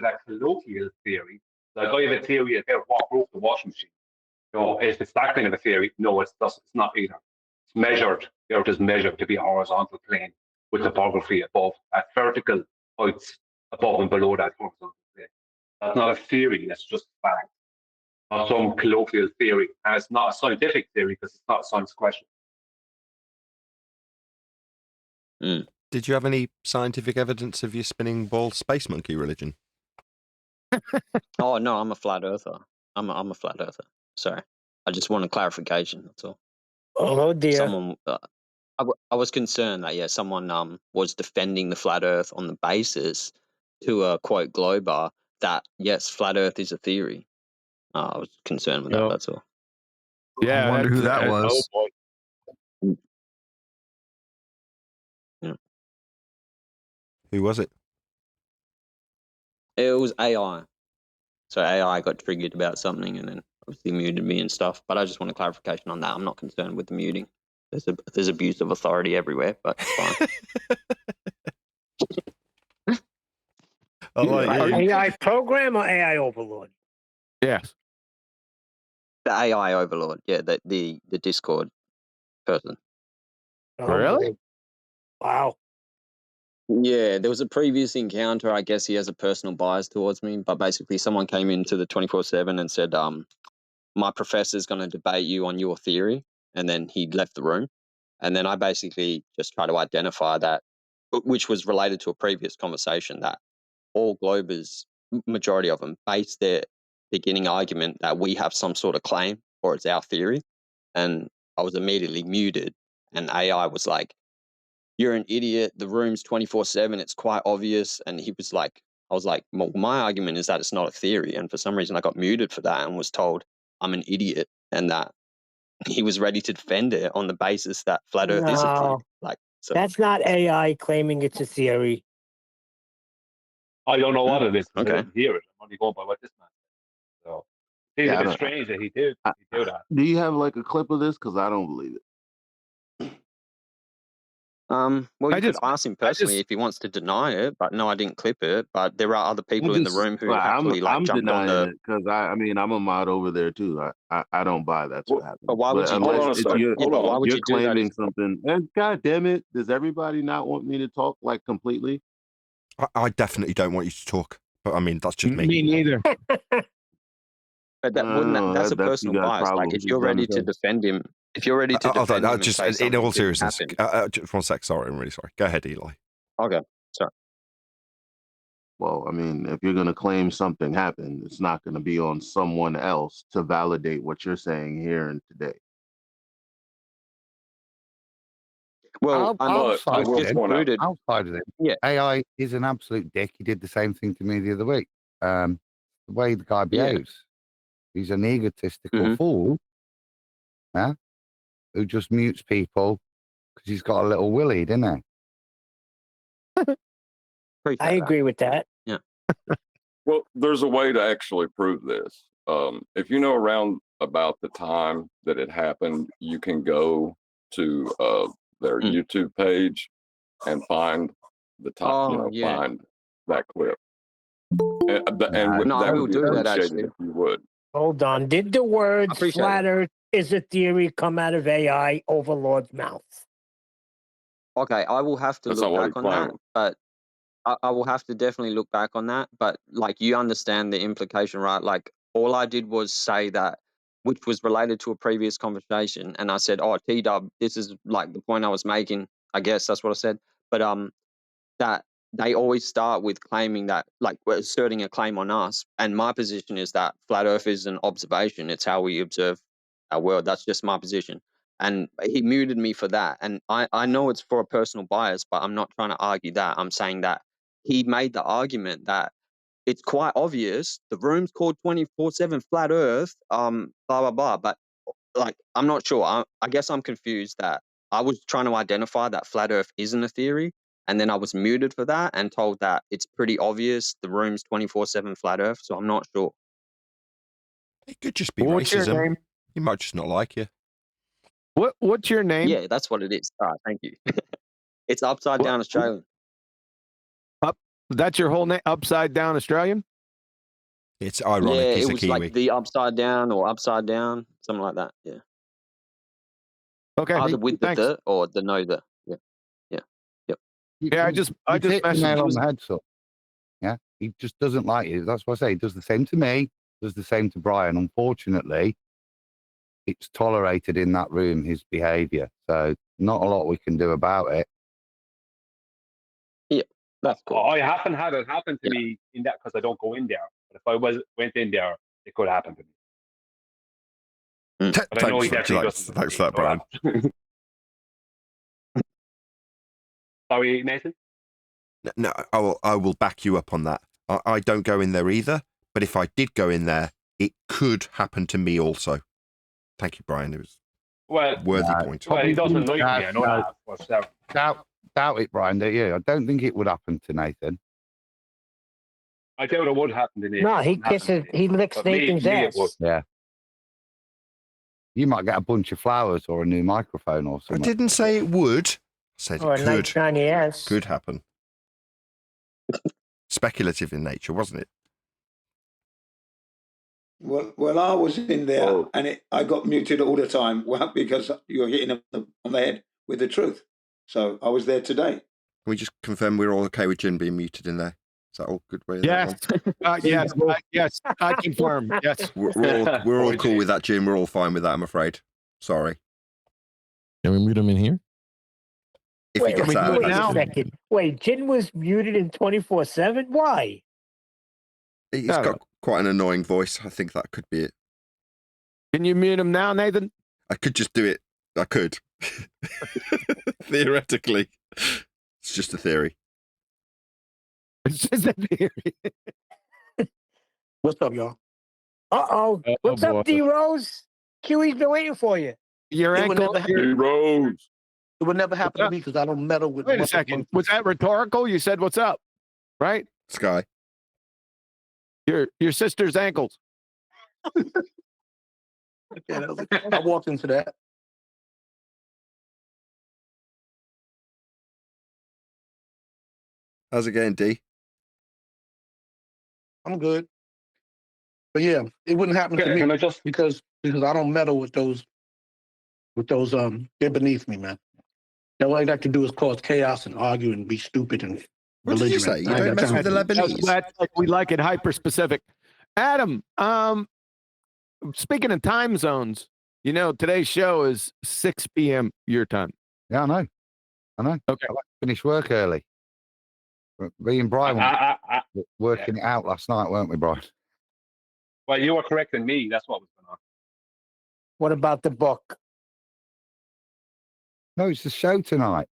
a colloquial theory? Like I have a theory about what broke the washing machine. No, if it's that kind of a theory, no, it's not either. It's measured. The Earth is measured to be a horizontal plane with topography above at vertical heights above and below that horizontal plane. That's not a theory. That's just fact. Not some colloquial theory, and it's not a scientific theory because it's not a science question. Did you have any scientific evidence of your spinning ball space monkey religion? Oh no, I'm a flat earther. I'm a flat earther. Sorry, I just want a clarification. That's all. Oh dear. Someone, I was concerned that someone was defending the flat Earth on the basis to quote Glober that yes, flat Earth is a theory. I was concerned with that. That's all. Yeah, I wonder who that was. Yeah. Who was it? It was AI. So AI got triggered about something and then obviously muted me and stuff. But I just want a clarification on that. I'm not concerned with the muting. There's abuse of authority everywhere, but it's fine. AI program or AI overlord? Yes. The AI overlord, yeah, the Discord person. Really? Wow. Yeah, there was a previous encounter. I guess he has a personal bias towards me, but basically someone came into the 24/7 and said, my professor's going to debate you on your theory, and then he left the room. And then I basically just try to identify that, which was related to a previous conversation, that all Globers, majority of them, base their beginning argument that we have some sort of claim or it's our theory. And I was immediately muted, and AI was like, you're an idiot. The room's 24/7. It's quite obvious. And he was like, I was like, well, my argument is that it's not a theory. And for some reason I got muted for that and was told I'm an idiot and that he was ready to defend it on the basis that flat Earth is a theory. No, Like, so that's not AI claiming it's a theory. I don't know what it is. Okay. I didn't hear it. I'm only going by what this man said. So it's Yeah, a I bit don't- strange that he do that. Do you have like a clip of this? Because I don't believe it. well, you could ask him personally if he wants to deny it, but no, I didn't clip it. But there are other people in the room who actually I'm jumped on denying the. it because I mean I'm a mod over there too. I don't buy that's what happened. But why would you? Unless it's why would you're you do that? claiming something. And God damn it, does everybody not want me to talk like completely? I definitely don't want you to talk, but I mean that's just me. Me neither. But that wouldn't. That's a personal bias. Like if you're ready to defend him, if you're ready to defend him, and just say in something all didn't seriousness, happen. just one sec. Sorry, I'm really sorry. Go ahead, Eli. Okay, sorry. Well, I mean, if you're going to claim something happened, it's not going to be on someone else to validate what you're saying here and today. Well, outside of it, yeah. AI is an absolute dick. He did the same thing to me the other week. The way the guy behaves, he's an egotistical fool, who just mutes people because he's got a little willy, didn't he? I agree with that. Yeah. Well, there's a way to actually prove this. If you know around about the time that it happened, you can go to their YouTube page and find the time. Find that clip. And No, I will do that, appreciate actually. it if you would. Hold on. Did the words appreciate flat Earth is a theory come out of AI overlord's mouth? Okay, I will have to That's look not what back he on that, claimed. but I will have to definitely look back on that. But like, you understand the implication, right? Like, all I did was say that, which was related to a previous conversation, and I said, "Oh, T-Dub, this is like the point I was making." I guess that's what I said. But that they always start with claiming that, like, we're asserting a claim on us. And my position is that flat Earth is an observation. It's how we observe our world. That's just my position. And he muted me for that. And I know it's for a personal bias, but I'm not trying to argue that. I'm saying that he made the argument that it's quite obvious. The room's called 24/7 flat Earth, blah, blah, blah. But like, I'm not sure. I guess I'm confused that I was trying to identify that flat Earth isn't a theory. And then I was muted for that and told that it's pretty obvious the room's 24/7 flat Earth. So I'm not sure. It could just be What's your racism. name? He might just not like you. What's your name? Yeah, that's what it is. All right, thank you. It's Upside Down Australian. That's your whole name? Upside Down Australian? It's ironic. Yeah, He's it a was Kiwi. like the Upside Down or Upside Down, something like that. Yeah. Okay. Either with thanks. the or the no the. Yeah. Yeah. Yep. Yeah, I just hit the messaged nail you. on the head, so yeah, he just doesn't like you. That's what I say. He does the same to me. Does the same to Brian. Unfortunately, it's tolerated in that room, his behaviour. So not a lot we can do about it. Yeah, that's cool. I haven't had it happen to me in that because I don't go in there. But if I went in there, it could happen to me. But I know he definitely doesn't. Thanks for that, Brian. Sorry, Nathan? No, I will back you up on that. I don't go in there either, but if I did go in there, it could happen to me also. Thank you, Brian. It was a worthy point. Well, he doesn't like me. I know that. Doubt it, Brian, don't you? I don't think it would happen to Nathan. I doubt it would happen to Nathan. No, he licks But Nathan's me, it ass. would. Yeah. You might get a bunch of flowers or a new microphone or I something. didn't say it would. I said Or it a could. nice shiny ass. Could happen. Speculative in nature, wasn't it? Well, I was in there and I got muted all the time. Well, because you were hitting them on the head with the truth. So I was there today. Can we just confirm we're all okay with Jim being muted in there? Is that all good way? Yes. Yes. I confirm. Yes. We're all cool with that, Jim. We're all fine with that, I'm afraid. Sorry. Can we mute him in here? If he gets out of Wait a it. second. Wait, Jin was muted in 24/7? Why? He's got quite an annoying voice. I think that could be it. Can you mute him now, Nathan? I could just do it. I could. Theoretically. It's just a theory. It's just a theory. What's up, y'all? Uh-oh. What's boy. up, D-Rose? Kiwi's been waiting for you. Your It would ankle. never your- Rose. It would never happen to me because I don't meddle with. Wait a second. Was that rhetorical? You said, "What's up?" Right? Sky. Your sister's ankles. Yeah, I walked into that. How's it going, D? I'm good. But yeah, it wouldn't happen to me Can I just because I don't meddle with those. They're beneath me, man. All I got to do is cause chaos and argue and be stupid and. What did you say? You don't mess with the Lebanese? That's like we like it hyper specific. Adam, speaking of time zones, you know, today's show is 6 p.m. your time. Yeah, I know. Okay. I like to finish work early. Me and Brian were working it out last night, weren't we, Brian? Well, you were correcting me. That's what was going on. What about the book? No, it's the show tonight.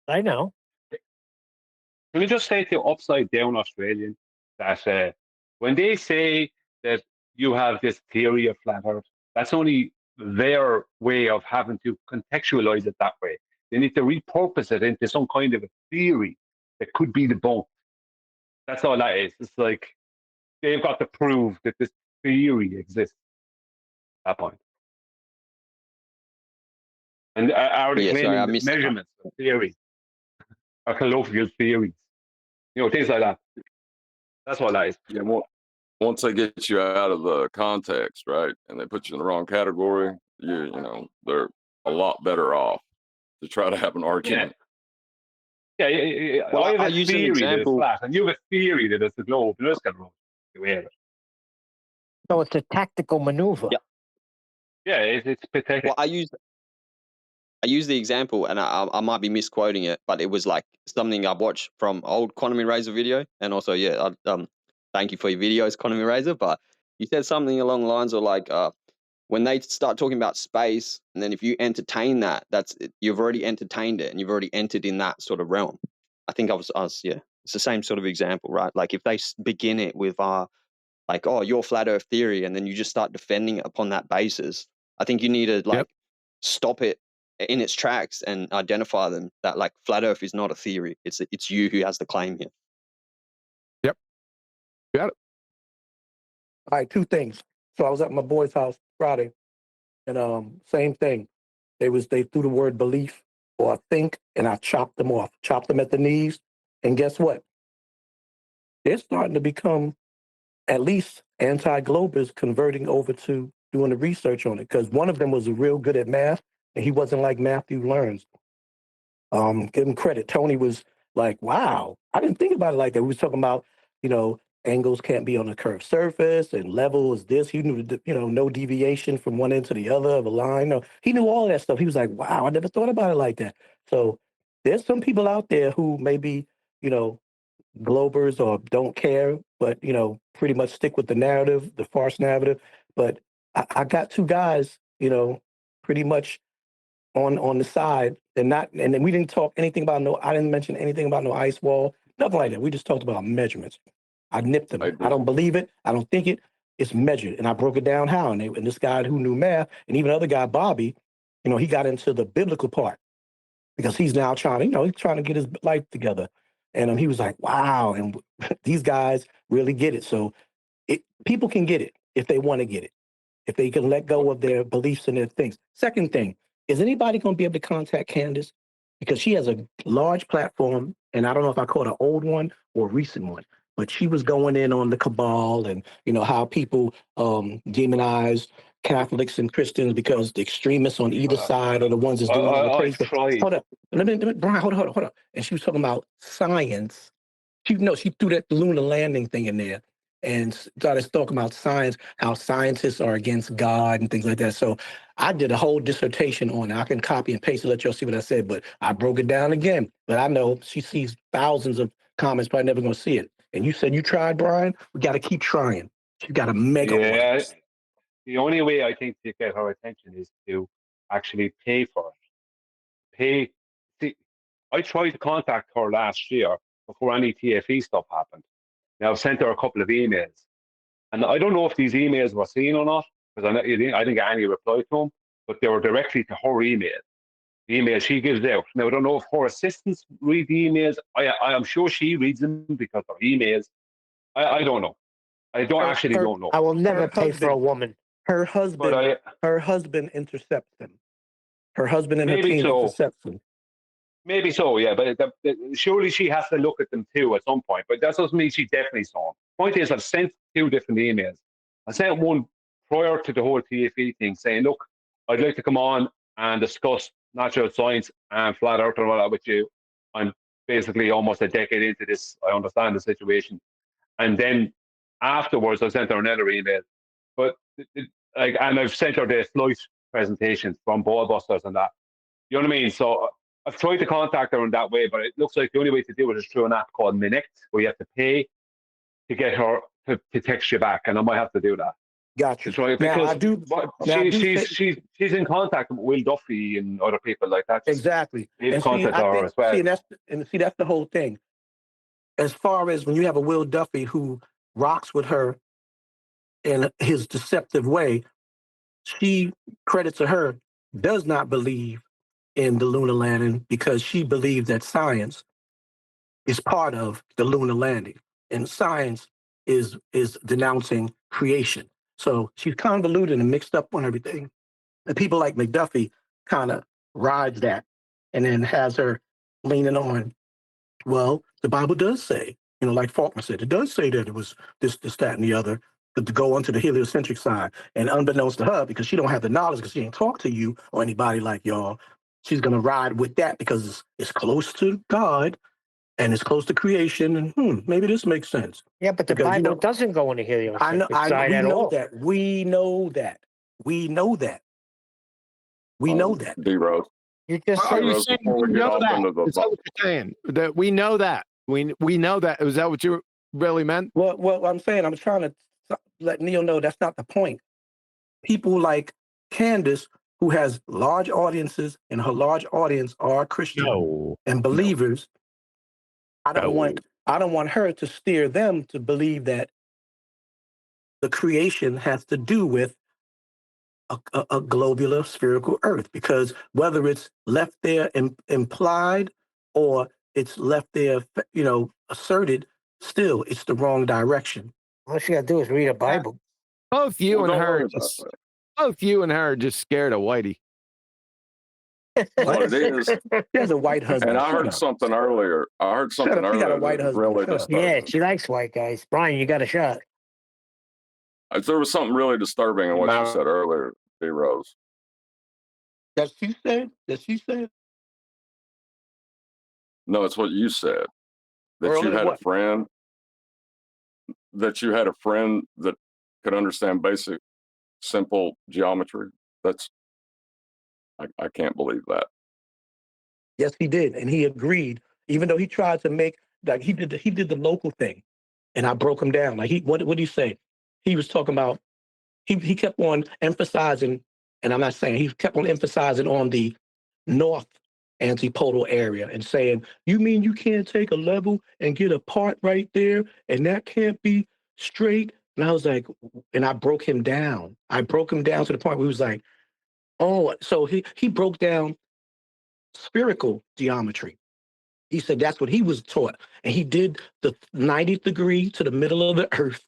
I know. Can we just say to upside down Australian that when they say that you have this theory of flat Earth, that's only their way of having to contextualize it that way. They need to repurpose it into some kind of a theory that could be debunked. That's all that is. It's like they've got to prove that this theory exists at that point. And are they claiming that measurements and theories are colloquial theories? You know, things like that. That's what that is. Yeah, once they get you out of the context, right, and they put you in the wrong category, you know, they're a lot better off to try to have an argument. Yeah. Well, I have I'll a use an theory that it's example. flat, and you have a theory that it's the globe. You just got to aware of it. So it's a tactical maneuver. Yeah, it's pathetic. Well, I use the example, and I might be misquoting it, but it was like something I watched from old Quantum Eraser video, and also thank you for your videos, Quantum Eraser. But you said something along the lines of like when they start talking about space, and then if you entertain that, you've already entertained it, and you've already entered in that sort of realm. I think I was it's the same sort of example, right? Like if they begin it with like, oh, your flat Earth theory, and then you just start defending it upon that basis, I think you need to stop it in its tracks and identify them that like flat Earth is not a theory. It's you who has the claim here. Yep. Got it. All right, two things. So I was at my boy's house Friday, and same thing. They threw the word belief or think, and I chopped them off, chopped them at the knees. And guess what? They're starting to become at least anti-globers, converting over to doing the research on it. Because one of them was real good at math, and he wasn't like Matthew Learns. Give him credit. Tony was like, wow, I didn't think about it like that. We was talking about, angles can't be on a curved surface and level is this. He knew, no deviation from one end to the other of a line. No, he knew all that stuff. He was like, wow, I never thought about it like that. So there's some people out there who maybe, globers or don't care, but, pretty much stick with the narrative, the farce narrative. But I got two guys, pretty much on the side and then we didn't talk anything about I didn't mention anything about no ice wall, nothing like that. We just talked about measurements. I nipped them. I don't believe it. I don't think it. It's measured. And I broke it down how. And this guy who knew math, and even other guy, Bobby, he got into the biblical part because he's now trying to get his life together. And he was like, wow. And these guys really get it. So people can get it if they want to get it, if they can let go of their beliefs and their things. Second thing, is anybody going to be able to contact Candace? Because she has a large platform, and I don't know if I call it an old one or a recent one, but she was going in on the cabal and, how people demonize Catholics and Christians because the extremists on either side are the ones that's doing all the crazy stuff. Hold up. Brian, hold up. And she was talking about science. She threw that lunar landing thing in there and started talking about science, how scientists are against God and things like that. So I did a whole dissertation on it. I can copy and paste and let y'all see what I said, but I broke it down again. But I know she sees thousands of comments, probably never going to see it. And you said you tried, Brian? We got to keep trying. She got a mega one. The only way I think to get her attention is to actually pay for it. See, I tried to contact her last year before any TFE stuff happened. Now, I've sent her a couple of emails. And I don't know if these emails were seen or not, because I didn't get any reply to them, but they were directly to her email, the email she gives out. Now, I don't know if her assistants read the emails. I am sure she reads them because they're emails. I don't know. I don't know. I will never pay for a woman. Her husband intercepts them. Her husband and her team intercepts them. Maybe so, yeah. But surely she has to look at them too at some point. But that doesn't mean she definitely saw them. Point is, I've sent two different emails. I sent one prior to the whole TFE thing saying, look, I'd like to come on and discuss natural science and flat earth and all that with you. I'm basically almost a decade into this. I understand the situation. And then afterwards, I sent her another email. But and I've sent her the flight presentations from ballbusters and that. You know what I mean? So I've tried to contact her in that way, but it looks like the only way to do it is through an app called Minect, where you have to pay to get her to text you back, and I might have to do that. Gotcha. Right, Now because she's in contact with Will Duffy and other people like that. Exactly. They've And contacted her as well. That's the whole thing. As far as when you have a Will Duffy who rocks with her in his deceptive way, she, credit to her, does not believe in the lunar landing because she believes that science is part of the lunar landing, and science is denouncing creation. So she's convoluted and mixed up on everything. And people like McDuffie kind of rides that and then has her leaning on, well, the Bible does say, like Faulkner said, it does say that it was this, that, and the other, but to go onto the heliocentric side. And unbeknownst to her, because she don't have the knowledge, because she ain't talked to you or anybody like y'all, she's going to ride with that because it's close to God and it's close to creation. And maybe this makes sense. Yeah, but the Bible doesn't go into heliocentric side at all. We know that. We know that. We know that. D-Rose. Are you saying we know that? Is that what you're saying? That we know that. We know that. Is that what you really meant? Well, I'm saying, I'm trying to let Neil know that's not the point. People like Candace, who has large audiences, and her large audience are Christian and believers. I don't want her to steer them to believe that the creation has to do with a globular spherical Earth, because whether it's left there implied or it's left there, asserted, still it's the wrong direction. All she got to do is read a Bible. Both you and her are just scared of Whitey. What it is. She has a white husband. And I heard something earlier. She got a white husband. Really disturbing. Yeah, she likes white guys. Brian, you got a shot. There was something really disturbing in what you said earlier, D. Rose. That she said? No, it's what you said. That you had a friend. That you had a friend that could understand basic, simple geometry. I can't believe that. Yes, he did, and he agreed. Even though he tried to make he did the local thing, and I broke him down. What did he say? He was talking about he kept on emphasizing, and I'm not saying he kept on emphasizing on the north antipodal area and saying, you mean you can't take a level and get a part right there, and that can't be straight? And I was like, and I broke him down. I broke him down to the point where he was like, oh, so he broke down spherical geometry. He said that's what he was taught. And he did the 90th degree to the middle of the earth.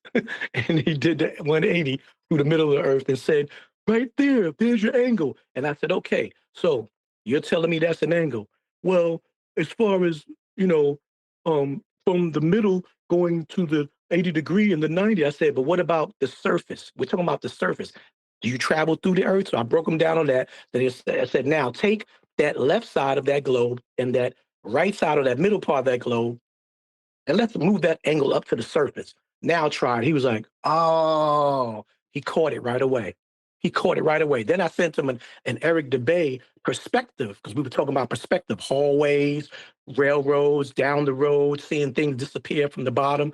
And he did the 180 through the middle of the earth and said, right there's your angle. And I said, okay, so you're telling me that's an angle. Well, as far as, from the middle going to the 80 degree and the 90, I said, but what about the surface? We're talking about the surface. Do you travel through the earth? So I broke him down on that. Then I said, now take that left side of that globe and that right side of that middle part of that globe, and let's move that angle up to the surface. Now try it. He was like, oh, he caught it right away. Then I sent him an Eric DeBay perspective, because we were talking about perspective, hallways, railroads, down the road, seeing things disappear from the bottom.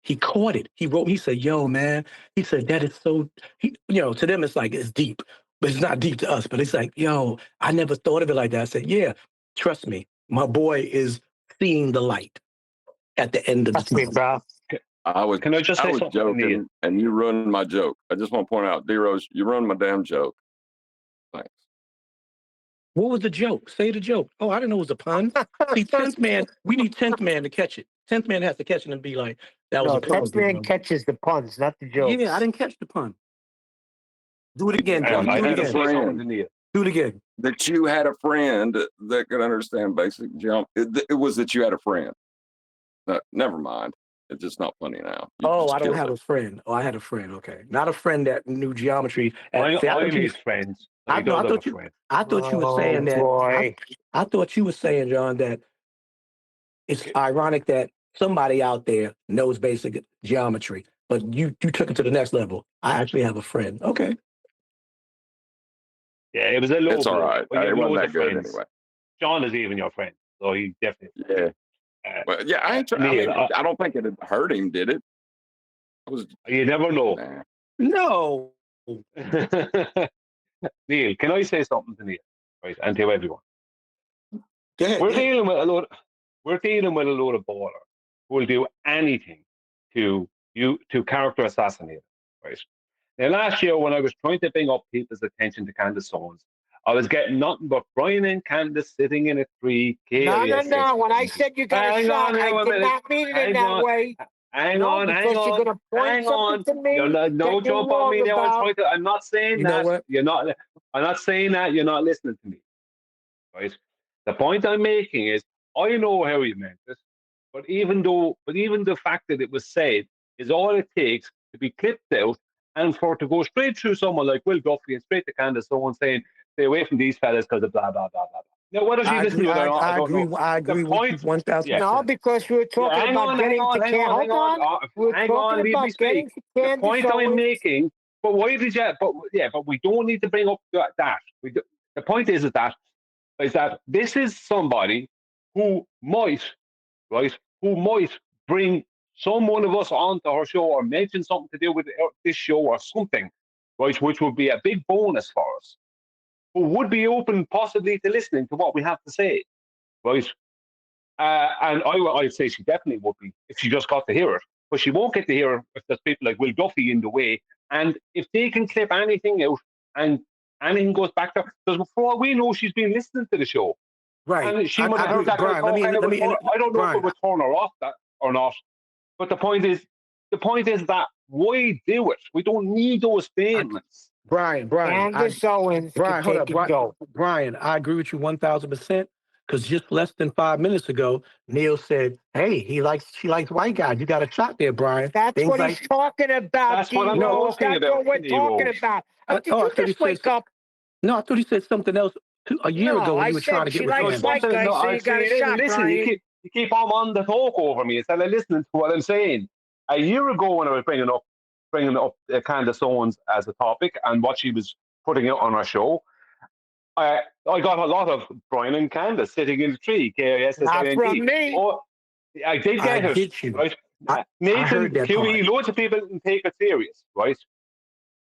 He caught it. He wrote, he said, yo, man, he said, that is so, to them, it's like, it's deep, but it's not deep to us. But it's like, yo, I never thought of it like that. I said, yeah, trust me, my boy is seeing the light at the end of the tunnel. Bro. I was joking, and you ruined my joke. I just want to point out, D-Rose, you ruined my damn joke. Thanks. What was the joke? Say the joke. Oh, I didn't know it was a pun. See, 10th man, we need 10th man to catch it. 10th man has to catch it and be like, that was a pun. 10th man catches the puns, not the jokes. Yeah, I didn't catch the pun. Do it again, John. I had a friend. Do it again. That you had a friend that could understand basic geometry. It was that you had a friend. Never mind. It's just not funny now. I don't have a friend. Oh, I had a friend. Okay, not a friend that knew geometry. I need friends. I thought you were saying that. I thought you were saying, John, that it's ironic that somebody out there knows basic geometry, but you took it to the next level. I actually have a friend. Okay. Yeah, it was a low It's all blow. right. But you It have wasn't loads that of good friends. anyway. John is even your friend, so he definitely. Yeah. Well, yeah, I Neil, mean, I don't think it hurt him, did it? You never know. Nah. No. Neil, can I say something to Neil? Right, and to everyone. We're dealing with a load of ballers who will do anything to character assassinate, right? Now, last year when I was trying to bring up people's attention to Candace Owens, I was getting nothing but Brian and Candace sitting in a tree. No. When I said you got a shot, I did not mean it in that way. Hang No, on, because you're going to point something to me. No jump on me now. I'm not saying that. I'm not saying that. You're not listening to me. Right? The point I'm making is I know how he meant it, but even the fact that it was said is all it takes to be clipped out and for it to go straight through someone like Will Duffy and straight to Candace Owens saying, stay away from these fellas because of blah, blah, blah, blah, blah. Now, what if you listen to it or not? I agree with you 1,000%. No, because we were talking about getting to Candace. Hold on. Hang on, leave me speak. The point I'm making, but why did you? But we don't need to bring up that. The point is that this is somebody who might bring some one of us onto her show or mention something to do with this show or something, right, which would be a big bonus for us, who would be open possibly to listening to what we have to say, right? And I'd say she definitely would be if she just got to hear it, but she won't get to hear it if there's people like Will Duffy in the way. And if they can clip anything out and anything goes back to her, because before we know she's been listening to the show. Right. And she might have heard that. Brian, I don't know if it would turn her off that or not. But the point is that why do it? We don't need those statements. Brian. Candace Owens. Brian, hold up. Brian, I agree with you 1,000%. Because just less than 5 minutes ago, Neil said, "Hey, she likes white guys. You got a shot there, Brian." That's what he's talking about. That's what I'm talking about. That's what we're talking about. Did you just wake up? No, I thought he said something else a year ago when you were trying to get with white guys, so you got a shot, listen, Brian. you keep on the talk over me instead of listening to what I'm saying. A year ago when I was bringing up Candace Owens as a topic and what she was putting out on our show, I got a lot of Brian and Candace sitting in the tree. Not from me. Oh, I did get it. Right? Nathan, QE, loads of people didn't take it serious, right?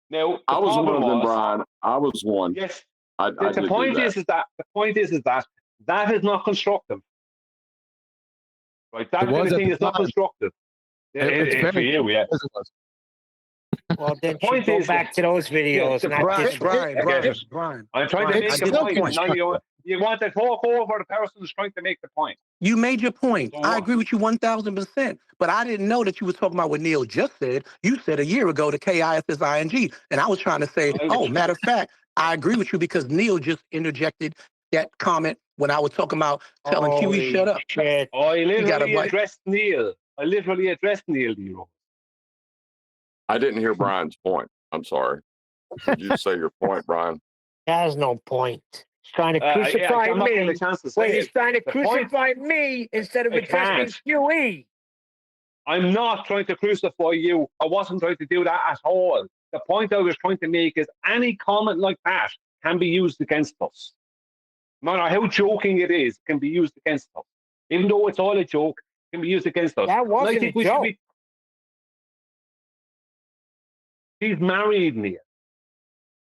Now, I was one of them, Brian. I was one. Yes. The point is that is not constructive. Right? That kind of thing is not constructive. It's for you, yeah. Well, then you go back to those videos. Brian. I'm trying to make a point. You want to talk over the person who's trying to make the point. You made your point. I agree with you 1,000%. But I didn't know that you were talking about what Neil just said. You said a year ago the KISSING. And I was trying to say, matter of fact, I agree with you because Neil just interjected that comment when I was talking about telling Kiwi shut up. I literally addressed Neil. I didn't hear Brian's point. I'm sorry. Did you say your point, Brian? Has no point. He's trying to crucify me. He's trying to crucify me instead of addressing QE. I'm not trying to crucify you. I wasn't trying to do that at all. The point I was trying to make is any comment like that can be used against us. No matter how joking it is, can be used against us. Even though it's all a joke, it can be used against us. That wasn't a joke. She's married, Neil.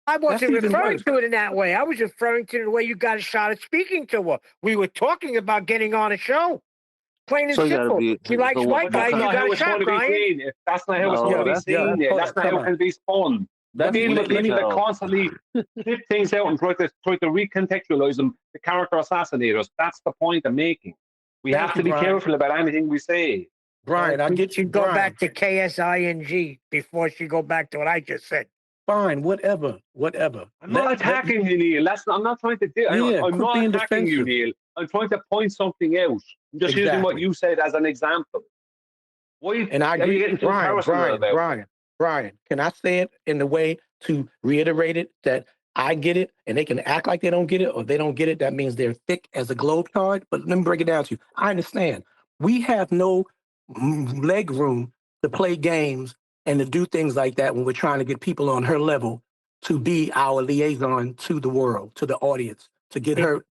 I wasn't referring to it in that way. I was referring to the way you got a shot at speaking to her. We were talking about getting on a show. Plain and simple. She likes white guys. You got a shot, Brian. That's not how it's going to be seen. That's not how it can be spun. Dealing with people that constantly flip things out and try to recontextualize them, the character assassinators. That's the point I'm making. We have to be careful about anything we say. Brian, I get you. Go back to KSING before she go back to what I just said. Fine, whatever. I'm not attacking you, Neil. I'm not trying to do. I'm not attacking you, Neil. I'm trying to point something out. I'm just using what you said as an example. Why? And I agree, Brian. Can I say it in the way to reiterate it that I get it, and they can act like they don't get it, or they don't get it? That means they're thick as a globe card. But let me break it down to you. I understand. We have no leg room to play games and to do things like that when we're trying to get people on her level to be our liaison to the world, to the audience, to get her.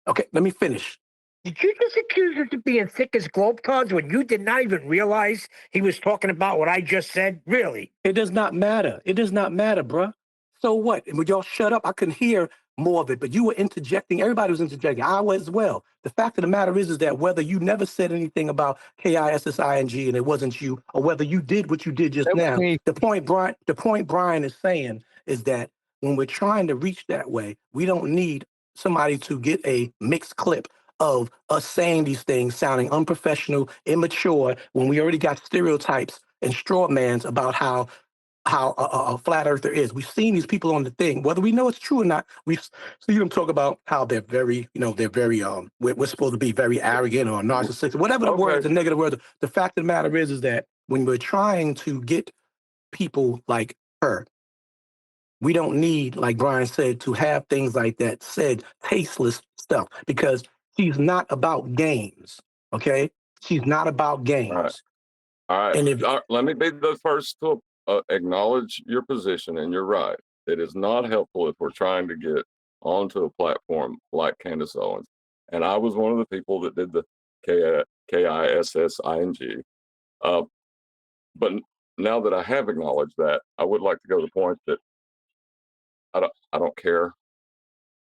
Okay, let me finish. Did you just accuse us of being thick as globetrotters when you did not even realize he was talking about what I just said? Really? It does not matter. It does not matter, bruh. So what? And would y'all shut up? I couldn't hear more of it, but you were interjecting. Everybody was interjecting. I was as well. The fact of the matter is that whether you never said anything about KISSING and it wasn't you, or whether you did what you did just now, the point Brian is saying is that when we're trying to reach that way, we don't need somebody to get a mixed clip of us saying these things sounding unprofessional, immature, when we already got stereotypes and straw mans about how a flat earther is. We've seen these people on the thing, whether we know it's true or not. We've seen them talk about how they're very, we're supposed to be very arrogant or narcissistic, whatever the words, the negative words. The fact of the matter is that when we're trying to get people like her, we don't need, like Brian said, to have things like that said, tasteless stuff, because she's not about games, okay? She's not about games. All right. And let me be the first to acknowledge your position, and you're right. It is not helpful if we're trying to get onto a platform like Candace Owens. And I was one of the people that did the KISSING. But now that I have acknowledged that, I would like to go to the point that I don't care.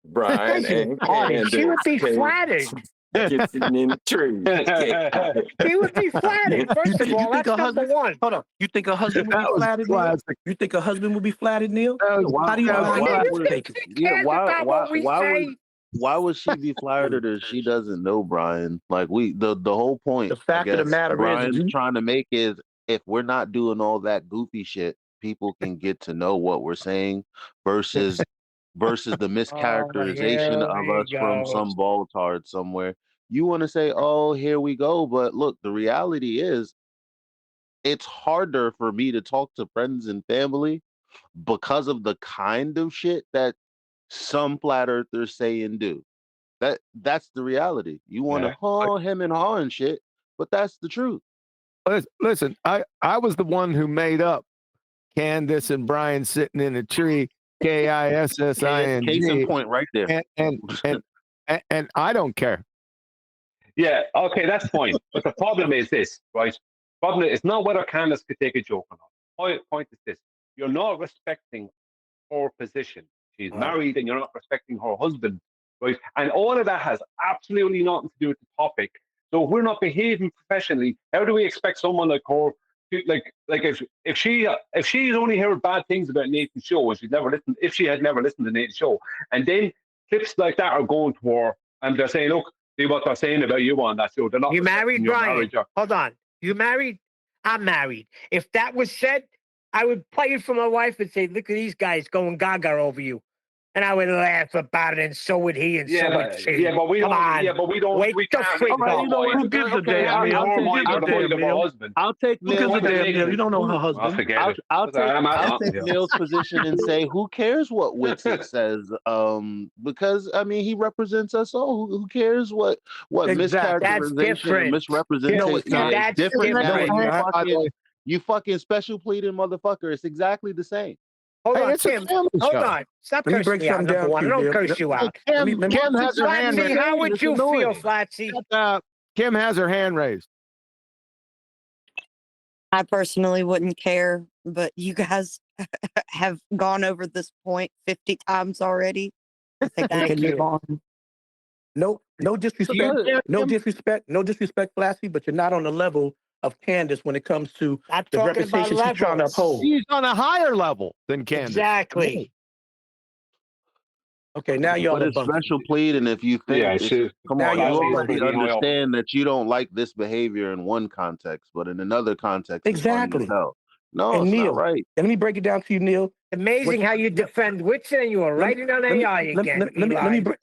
Brian and Candace. She would be flattered. Kissing in the trees. She would be flattered. First of all, that's number one. Hold on. You think her husband would be flattered, Neil? You think her husband would be flattered, Neil? How do you why would she be flattered if she doesn't know Brian? Like the whole point. The fact of the matter Brian's trying to make is if we're not doing all that goofy shit, people can get to know what we're saying versus the mischaracterization of us from some Voltard somewhere. You want to say, oh, here we go. But look, the reality is it's harder for me to talk to friends and family because of the kind of shit that some flat earthers say and do. That's the reality. You want to him and haw and shit, but that's the truth. Listen, I was the one who made up Candace and Brian sitting in a tree, KISSING. Case in point right there. And I don't care. Yeah, okay, that's fine. But the problem is this, right? Problem is not whether Candace could take a joke or not. Point is this: you're not respecting her position. She's married, and you're not respecting her husband, right? And all of that has absolutely nothing to do with the topic. So if we're not behaving professionally, how do we expect someone like her to, like if she's only heard bad things about Nathan's show and if she had never listened to Nathan's show, and then clips like that are going to her and they're saying, look, see what they're saying about you on that show. They're not. You married, Brian? Hold on. You married? I'm married. If that was said, I would play it for my wife and say, look at these guys going gaga over you. And I would laugh about it, and so would he, and so would she. Yeah, but we don't. Yeah, but we don't. Wake the freak up. Who gives a damn? I'll take Neil. You don't know her husband. I'll take Neil's position and say, who cares what Wixit says? Because I mean, he represents us all. Who cares what mischaracterization and misrepresentation? That's different. You fucking special pleading motherfucker. It's exactly the same. Hold on, Kim. Hold on. Stop cursing me out, number one. I don't curse you out. Kim has her hand raised. How would you feel, Flatsy? Kim has her hand raised. I personally wouldn't care, but you guys have gone over this point 50 times already. Thank you. No disrespect. No disrespect, Flatsy, but you're not on the level of Candace when it comes to the reputation she's trying to uphold. She's on a higher level than Candace. Exactly. Okay, now y'all are special pleading if you think. Come on, you already understand that you don't like this behavior in one context, but in another context, exactly. No, and it's Neil, not right. And let me break it down to you, Neil. Amazing how you defend Whitson and you are writing on AI again.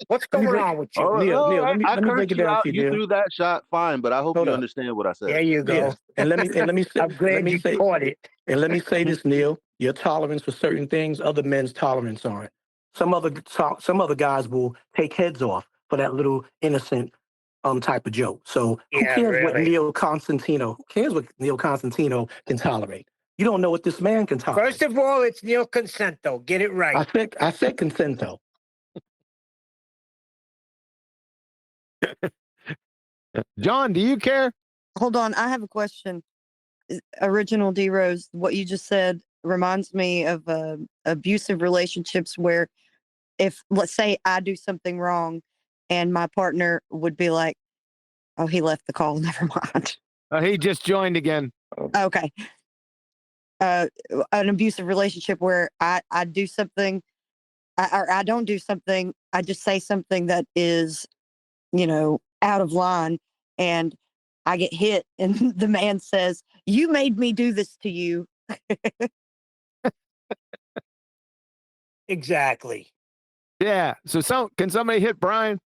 What's going on with you? Neil, let me break it down to you. You threw that shot fine, but I hope you understand what I said. There you go. Yes. And let me say, I'm glad you caught it. And let me say this, Neil. Your tolerance for certain things, other men's tolerance aren't. Some other guys will take heads off for that little innocent type of joke. So who cares what Neil Constantino can tolerate? You don't know what this man can tolerate. First of all, it's Neil Consento. Get it right. I said Consento. John, do you care? Hold on, I have a question. Original D Rose, what you just said reminds me of abusive relationships where if, let's say, I do something wrong and my partner would be like, oh, he left the call, never mind. He just joined again. Okay. An abusive relationship where I do something or I don't do something, I just say something that is, out of line, and I get hit, and the man says, "You made me do this to you." Exactly. Yeah. So can somebody hit Brian?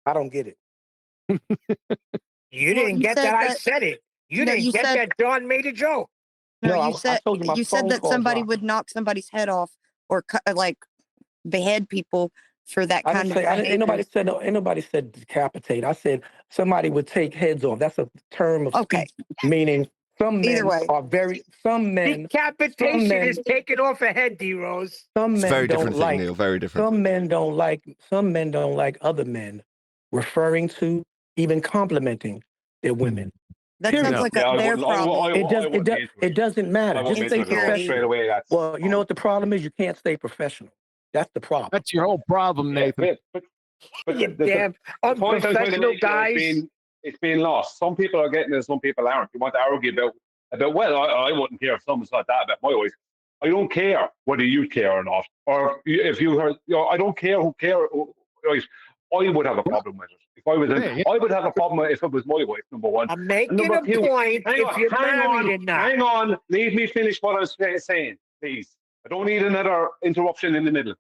I don't get it. You didn't get that. I said it. You didn't get that. John made a joke. No, you said that somebody would knock somebody's head off or behead people for that kind of behavior. Ain't nobody said decapitate. I said somebody would take heads off. That's a term of speech, meaning some men are very. Some men. Decapitation is taking off a head, D Rose. Some men very don't different like. thing, Neil. Very different. Some men don't like. Some men don't like other men referring to, even complimenting their women. That sounds like their problem. It doesn't matter. Just stay professional. Well, you know what the problem is? You can't stay professional. That's the problem. That's your whole problem, Nathan. But you damn unprofessional guys. It's being lost. Some people are getting it, some people aren't. You want to argue about well, I wouldn't care if someone said that about my wife. I don't care whether you care or not. Or if you heard, I don't care who care. Right? I would have a problem with it. If I was I would have a problem if it was my wife, number one. I'm making number a point if you're married or not. Hang on. Leave me finish what I was saying, please. I don't need another interruption in the middle.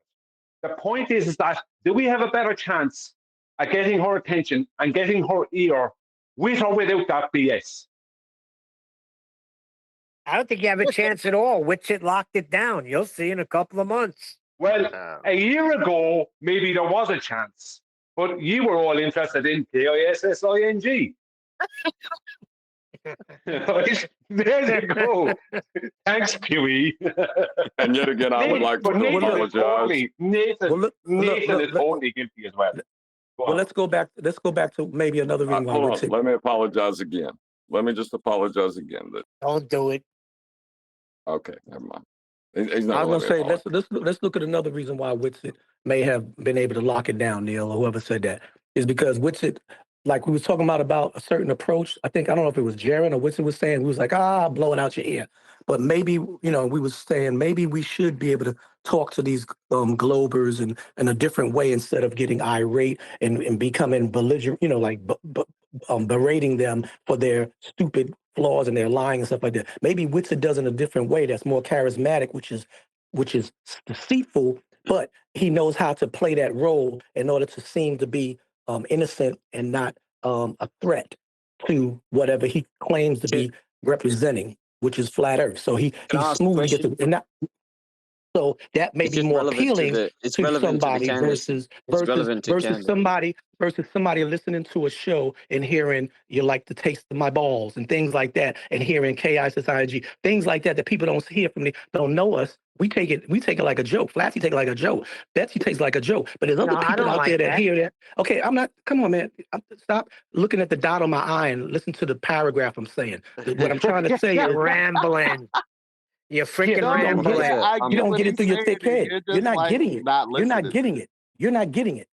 The point is that do we have a better chance at getting her attention and getting her ear with or without that BS? I don't think you have a chance at all. Witchett locked it down. You'll see in a couple of months. Well, a year ago, maybe there was a chance, but you were all interested in KISSING. There you go. Thanks, Pewy. And yet again, I would like to apologize. Nathan is totally guilty as well. Well, let's go back to maybe another reason why hold on. Let me apologize again. Let me just apologize again. Don't do it. Okay, never mind. I was going to say, let's look at another reason why Witsit may have been able to lock it down, Neil, or whoever said that, is because Witsit, like we was talking about a certain approach. I don't know if it was Jaron or Witsit was saying, we was like, blowing out your ear. But maybe, we was saying maybe we should be able to talk to these globers in a different way instead of getting irate and becoming belligerent, berating them for their stupid flaws and their lying and stuff like that. Maybe Witsit does in a different way that's more charismatic, which is deceitful, but he knows how to play that role in order to seem to be innocent and not a threat to whatever he claims to be representing, which is flat Earth. So he's smooth to get to, so that may be more appealing to somebody versus somebody listening to a show and hearing you like the taste of my balls and things like that, and hearing KISSING, things like that people don't hear from me, don't know us. We take it like a joke. Flatsy take it like a joke. Betsy takes it like a joke. But there's other people out there that hear that. Okay, come on, man. Stop looking at the dot on my eye and listen to the paragraph I'm saying. What I'm trying to say is rambling. You're freaking rambling. You don't get it through your thick head. You're not getting it. You're not getting it. You're not getting it.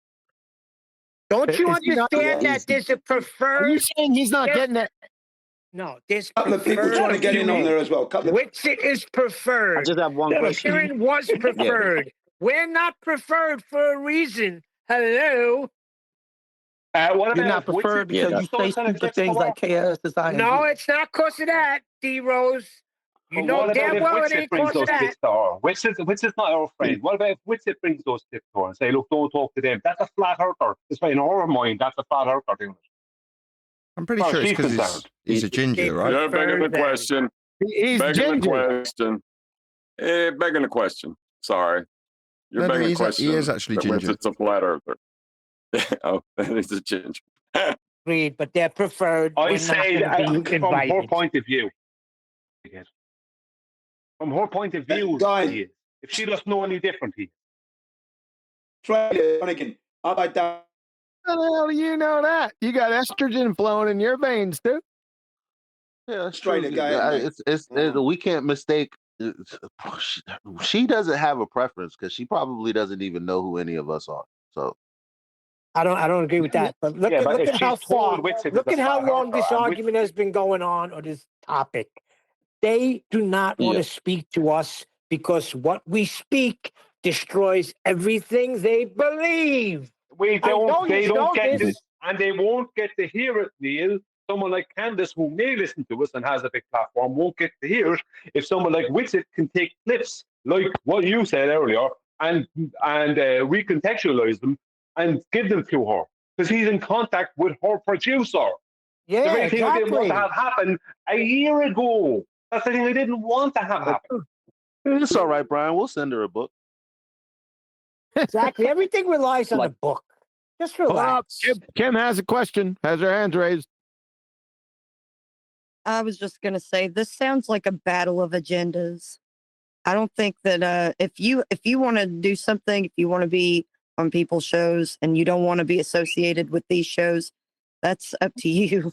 Don't you understand that there's a preferred? Are you saying he's not getting it? No, there's a couple of people trying to get in on there as well. Witsit is preferred. I just have one question. Sharon was preferred. We're not preferred for a reason. Hello. What You're not preferred because you say stupid things like KISSING. No, it's not because of that, D Rose. You know damn well it ain't because of that. Witsit not our friend. What about if Witsit brings those tips to her and say, look, don't talk to them? That's a flat earther. It's in her mind, that's a flat earther doing it. I'm pretty sure it's because he's a ginger, right? You're begging the question. He's begging ginger. the question. Begging the question. Sorry. You're begging the question. He is actually ginger. It's a flat earther. Oh, he's a ginger. Agreed, but they're preferred. I say, from her point of view, From her point of view, guys, he is. If she doesn't know any different, he is. Australia, again, how about that? How the hell do you know that? You got estrogen flowing in your veins, too. Yeah, that's Straight true. to go ahead, mate. We can't mistake. She doesn't have a preference because she probably doesn't even know who any of us are. So I don't agree with that. But look Yeah, at but look if at how she's told far, Witsit look is at a how flat long earther, this and argument has been going on, or this topic. They do not want Yeah. to speak to us because what we speak destroys everything they believe. they don't get this. it, and they won't get to hear it, Neil. Someone like Candace, who may listen to us and has a big platform, won't get to hear it if someone like Witsit can take clips like what you said earlier and recontextualize them and give them to her, because he's in contact with her producer. Yeah, the very thing I didn't want to exactly. have happen a year ago. That's the thing I didn't want to have happen. it's all right, Brian. We'll send her a book. Exactly. Everything relies on the book. Just relax. Kim has a question. Has her hands raised. I was just going to say, this sounds like a battle of agendas. I don't think that if you want to do something, if you want to be on people's shows and you don't want to be associated with these shows, that's up to you.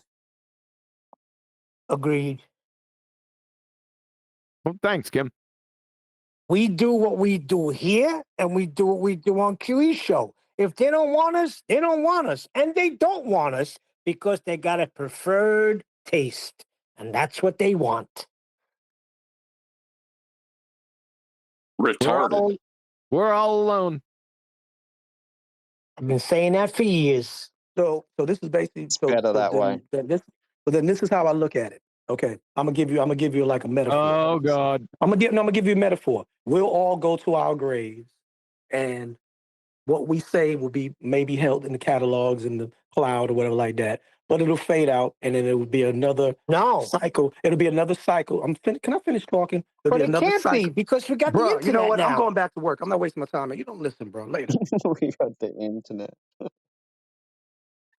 Agreed. Well, thanks, Kim. We do what we do here, and we do what we do on QE show. If they don't want us, they don't want us. And they don't want us because they got a preferred taste. And that's what they want. Retarded. We're all alone. I've been saying that for years. So this is basically better that way. Then this is how I look at it. Okay, I'm gonna give you like a metaphor. Oh God. I'm gonna give you a metaphor. We'll all go to our graves, and what we say will be maybe held in the catalogs in the cloud or whatever like that. But it'll fade out, and then it will be another cycle. It'll be another cycle. Can I finish talking? But it can't be, because we got the internet you know what? now. I'm going back to work. I'm not wasting my time. Man. You don't listen, bro. Later. We got the internet.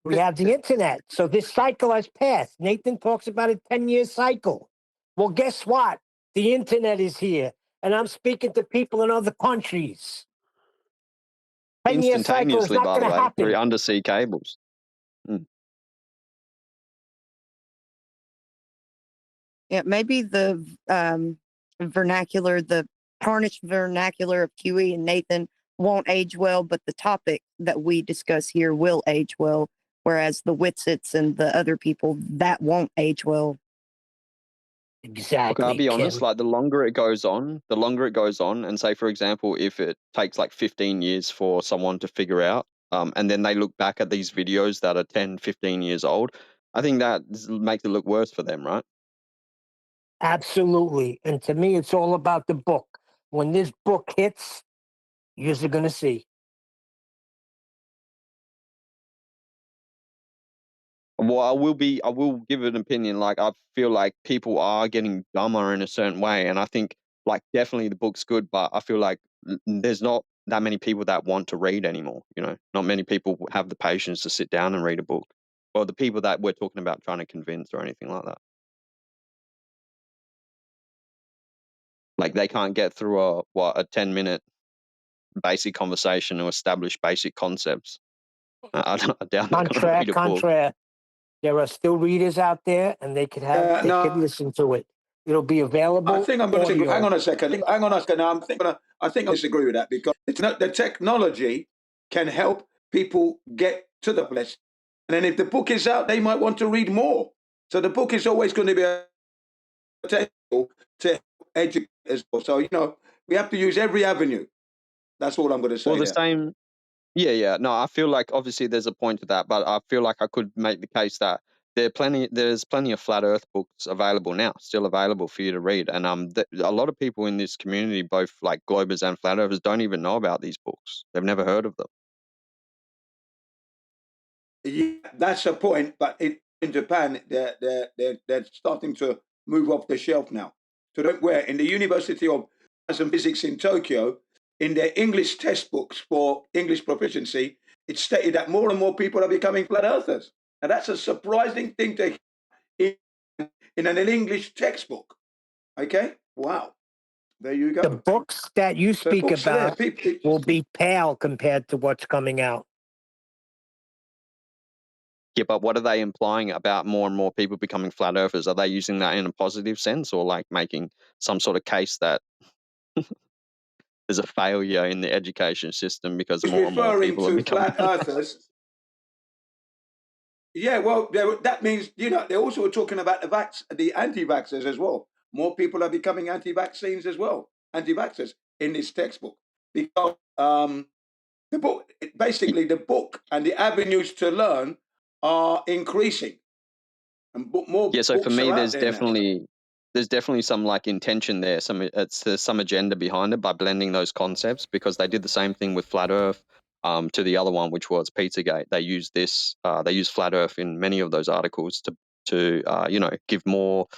We have the internet. So this cycle has passed. Nathan talks about a 10-year cycle. Well, guess what? The internet is here. And I'm speaking to people in other countries. 10-year cycle is Instantaneously, not by the going to way, happen. through undersea cables. Yeah, maybe the vernacular, the tarnished vernacular of QE and Nathan won't age well, but the topic that we discuss here will age well. Whereas the Witsits and the other people, that won't age well. Exactly. Look, I'll be honest, like the longer it goes on, and say, for example, if it takes like 15 years for someone to figure out, and then they look back at these videos that are 10, 15 years old, I think that makes it look worse for them, right? Absolutely. And to me, it's all about the book. When this book hits, you're going to see. Well, I will give an opinion. Like, I feel like people are getting dumber in a certain way. And I think, like, definitely the book's good, but I feel like there's not that many people that want to read anymore. You know, not many people have the patience to sit down and read a book. Or the people that we're talking about trying to convince or anything like that. Like, they can't get through a 10-minute basic conversation to establish basic concepts. I doubt they're going to read a book. Contraire. There are still readers out there, and they could could listen to it. It'll be available. I think I'm going to disagree. Hang on a second. No, I think I disagree with that, because it's not, the technology can help people get to the place. And then if the book is out, they might want to read more. So the book is always going to be a table to educate as well. So, we have to use every avenue. That's all I'm going to say. Well, the same. Yeah. No, I feel like obviously there's a point to that, but I feel like I could make the case that there's plenty of flat Earth books available now, still available for you to read, and a lot of people in this community, both like Globers and flat Earthers, don't even know about these books. They've never heard of them. Yeah, that's a point. But in Japan, they're starting to move off the shelf now. So where in the University of Science and Physics in Tokyo, in their English test books for English proficiency, it's stated that more and more people are becoming flat earthers. And that's a surprising thing to hear in an English textbook. Okay? Wow. There you go. The books that you speak books are there. about will be pale compared to what's coming out. Yeah, but what are they implying about more and more people becoming flat earthers? Are they using that in a positive sense, or like making some sort of case that there's a failure in the education system because more and more Referring people are to becoming flat earthers. Yeah, well, that means, you know, they also were talking about the anti-vaxxers as well. More people are becoming anti-vaccines as well, anti-vaxxers in this textbook. Because the book, basically the book and the avenues to learn are increasing. And more Yeah, so for books me, are out there's there now. definitely some like intention there. There's some agenda behind it by blending those concepts, because they did the same thing with flat Earth to the other one, which was Pizzagate. They used they used flat Earth in many of those articles to you know, give more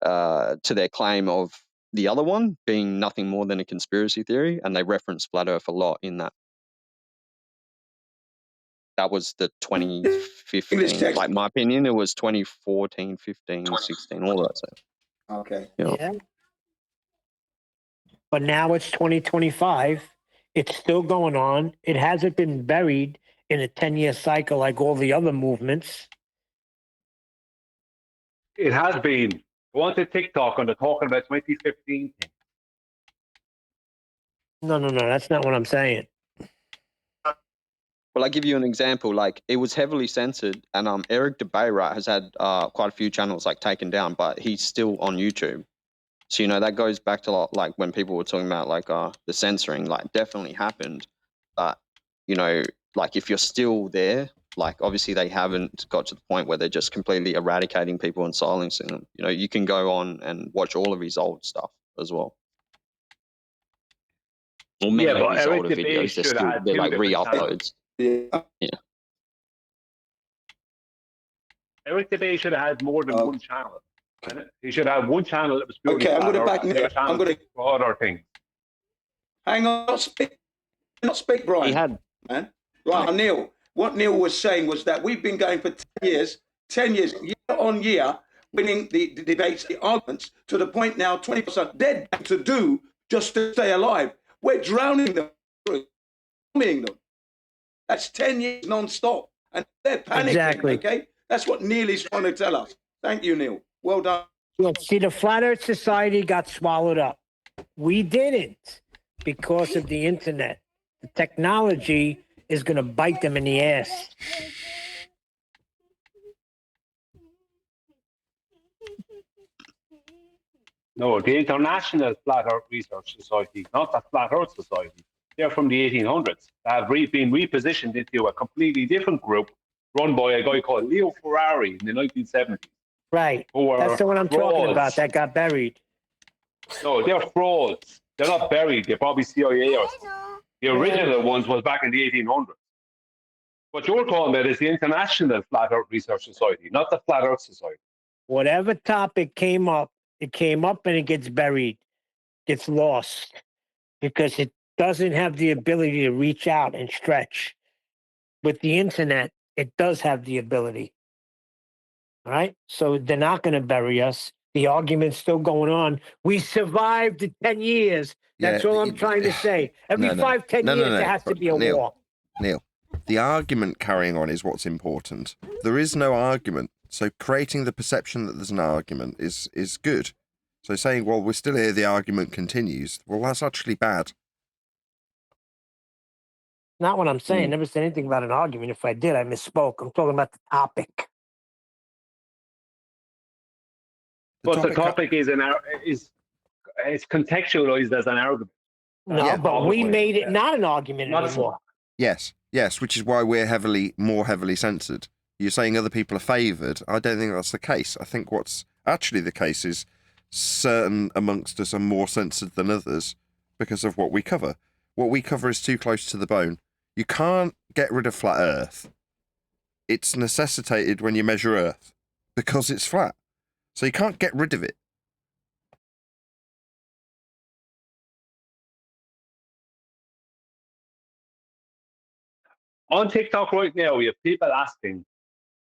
to their claim of the other one being nothing more than a conspiracy theory, and they reference flat Earth a lot in that. That was the 2015, like my opinion, it was 2014, 15, 16, all that stuff. Okay. Yeah. But now it's 2025. It's still going on. It hasn't been buried in a 10-year cycle like all the other movements. It has been. Go on to TikTok and they're talking about 2015 thing. No, that's not what I'm saying. Well, I give you an example. Like, it was heavily censored, and Eric DeBayrat has had quite a few channels like taken down, but he's still on YouTube. So, you know, that goes back to like when people were talking about like the censoring, like definitely happened. But, you know, like if you're still there, like obviously they haven't got to the point where they're just completely eradicating people and silencing them. You know, you can go on and watch all of his old stuff as well. Or many of his older videos, they're like re-uploads. Yeah. Eric DeBay should have had more than one channel. He should have one channel that was purely Okay, I'm going to flat back Earth, Nick. I'm going to for other things. hang on. Not speak, Brian. He had, man. Right, Neil. What Neil was saying was that we've been going for 10 years, year on year, winning the debates, the arguments, to the point now 20% dead to do just to stay alive. We're drowning them, bombing them. That's 10 years non-stop, and they're panicking. Exactly. Okay, that's what Neil is trying to tell us. Thank you, Neil. Well done. Look, see, the Flat Earth Society got swallowed up. We didn't, because of the internet. The technology is going to bite them in the ass. No, the International Flat Earth Research Society, not the Flat Earth Society. They're from the 1800s. They have been repositioned into a completely different group run by a guy called Leo Ferrari in the 1970s. Right. That's the one I'm talking about that got buried. No, they're frauds. They're not buried. They're probably CIA or something. The original ones was back in the 1800s. What you're calling that is the International Flat Earth Research Society, not the Flat Earth Society. Whatever topic came up, it came up and it gets buried, gets lost, because it doesn't have the ability to reach out and stretch. With the internet, it does have the ability. All right? So they're not going to bury us. The argument's still going on. We survived the 10 years. That's all I'm trying to say. Every 10 years, there has to be a war. Neil, the argument carrying on is what's important. There is no argument. So creating the perception that there's an argument is good. So saying, well, we're still here, the argument continues, well, that's actually bad. Not what I'm saying. Never said anything about an argument. If I did, I misspoke. I'm talking about the topic. But the topic is it's contextualized as an argument. No, but we made it not an argument anymore. Yes, which is why we're more heavily censored. You're saying other people are favoured. I don't think that's the case. I think what's actually the case is certain amongst us are more censored than others because of what we cover. What we cover is too close to the bone. You can't get rid of flat Earth. It's necessitated when you measure Earth because it's flat. So you can't get rid of it. On TikTok right now, we have people asking,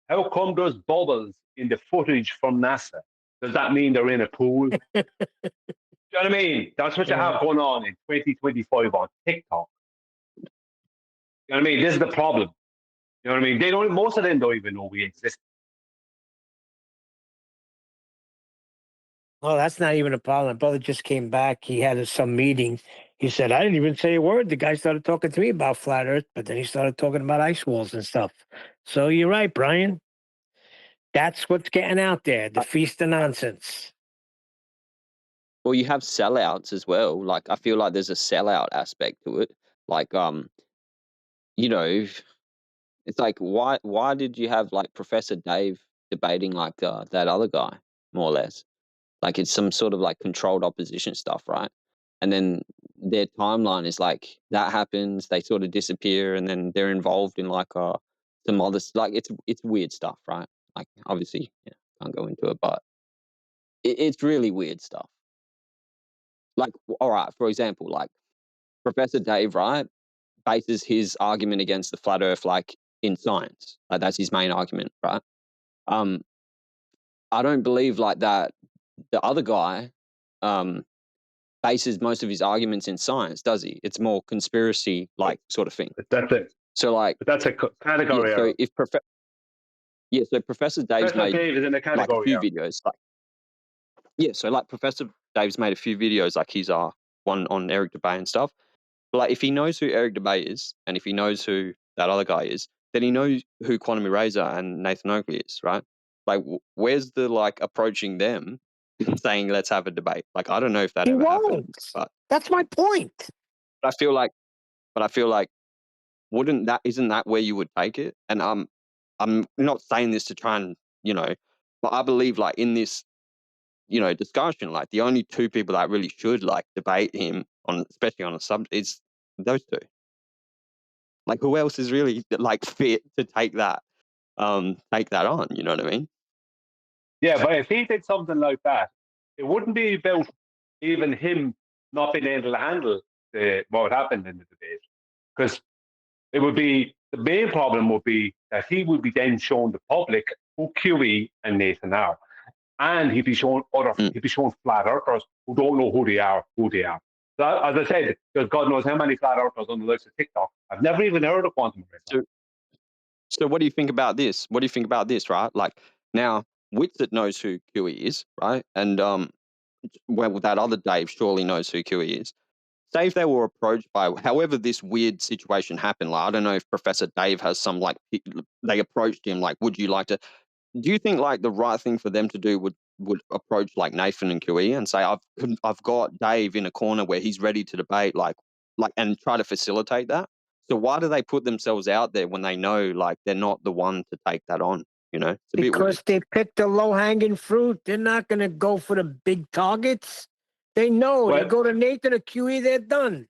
how come there's bubbles in the footage from NASA? Does that mean they're in a pool? you know what I mean? That's what you Yeah. have going on in 2025 on TikTok. You know what I mean? This is the problem. You know what I mean? They don't. Most of them don't even know we exist. Oh, that's not even a problem. My brother just came back. He had some meeting. He said, I didn't even say a word. The guy started talking to me about flat Earth, but then he started talking about ice walls and stuff. So you're right, Brian. That's what's getting out there, the feast of nonsense. Well, you have sellouts as well. Like, I feel like there's a sellout aspect to it. Like, you know, it's like, why did you have like Professor Dave debating like that other guy, more or less? Like, it's some sort of like controlled opposition stuff, right? And then their timeline is like that happens, they sort of disappear, and then they're involved in like some other like it's weird stuff, right? Like, obviously, yeah, can't go into it, but it's really weird stuff. Like, all right, for example, like Professor Dave, right, bases his argument against the flat Earth like in science. Like, that's his main argument, right? I don't believe like that. The other guy bases most of his arguments in science, does he? It's more conspiracy like sort of thing. That's it. So like, But that's a category yeah, so error. if so Professor Dave's Professor made Dave is in a like a category few error. videos, like so like Professor Dave's made a few videos, like he's one on Eric Debay and stuff. But like, if he knows who Eric Debay is, and if he knows who that other guy is, then he knows who Quantum Eraser and Nathan Oakley is, right? Like, where's the like approaching them saying let's have a debate? Like, I don't know if that He ever happened, won't. but That's my point. I feel like, isn't that where you would take it? And I'm not saying this to try and, but I believe like in this, discussion, like the only two people that really should like debate him on, especially on a subject, is those two. Like, who else is really like fit to take that on? You know what I mean? Yeah, but if he did something like that, it wouldn't be about even him not being able to handle what happened in the debate, because it would be the main problem would be that he would be then showing the public who QE and Nathan are, and he'd be showing flat earthers who don't know who they are. So, as I said, there's God knows how many flat earthers on the likes of TikTok. I've never even heard of quantum eraser. So what do you think about this? Right? Like, now Whitsett knows who QE is, right? And well, that other Dave surely knows who QE is. Say if they were approached by, however this weird situation happened, like, I don't know if Professor Dave has some, like, they approached him, like, would you like to, do you think, like, the right thing for them to do would approach, like, Nathan and QE and say, I've got Dave in a corner where he's ready to debate, like, and try to facilitate that? So why do they put themselves out there when they know, like, they're not the one to take that on, It's a bit weird. Because they picked the low-hanging fruit. They're not going to go for the big targets. They know. They go to Nathan or QE, they're done.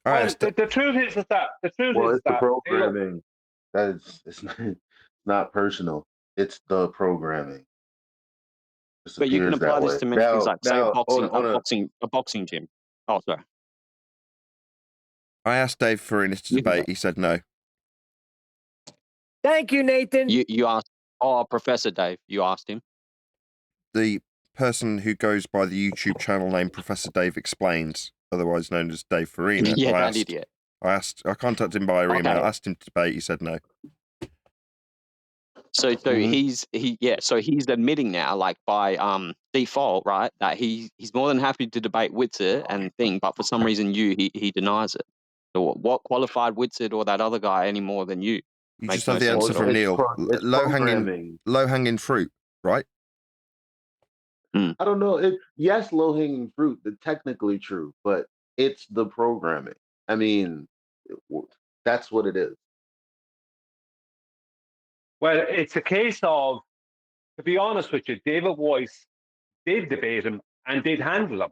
Well, the truth is that it's the programming. It's not personal. It's the programming. But you can apply this to many things, like say a boxing gym. Oh, sorry. I asked Dave for an debate. He said no. Thank you, Nathan. You asked, Professor Dave. You asked him. The person who goes by the YouTube channel name Professor Dave Explains, otherwise known as Dave Farina. Yeah, that idiot. I contacted him via email, asked him to debate. He said no. So he's admitting now, like by default, right, that he's more than happy to debate Whitsett and thing, but for some reason he denies it. So what qualified Whitsett or that other guy any more than you? You just have the answer from Neil. Low hanging fruit, right? I don't know. Yes, low hanging fruit. Technically true, but it's the programming. I mean, that's what it is. Well, it's a case of, to be honest with you, David Weiss did debate him and did handle him.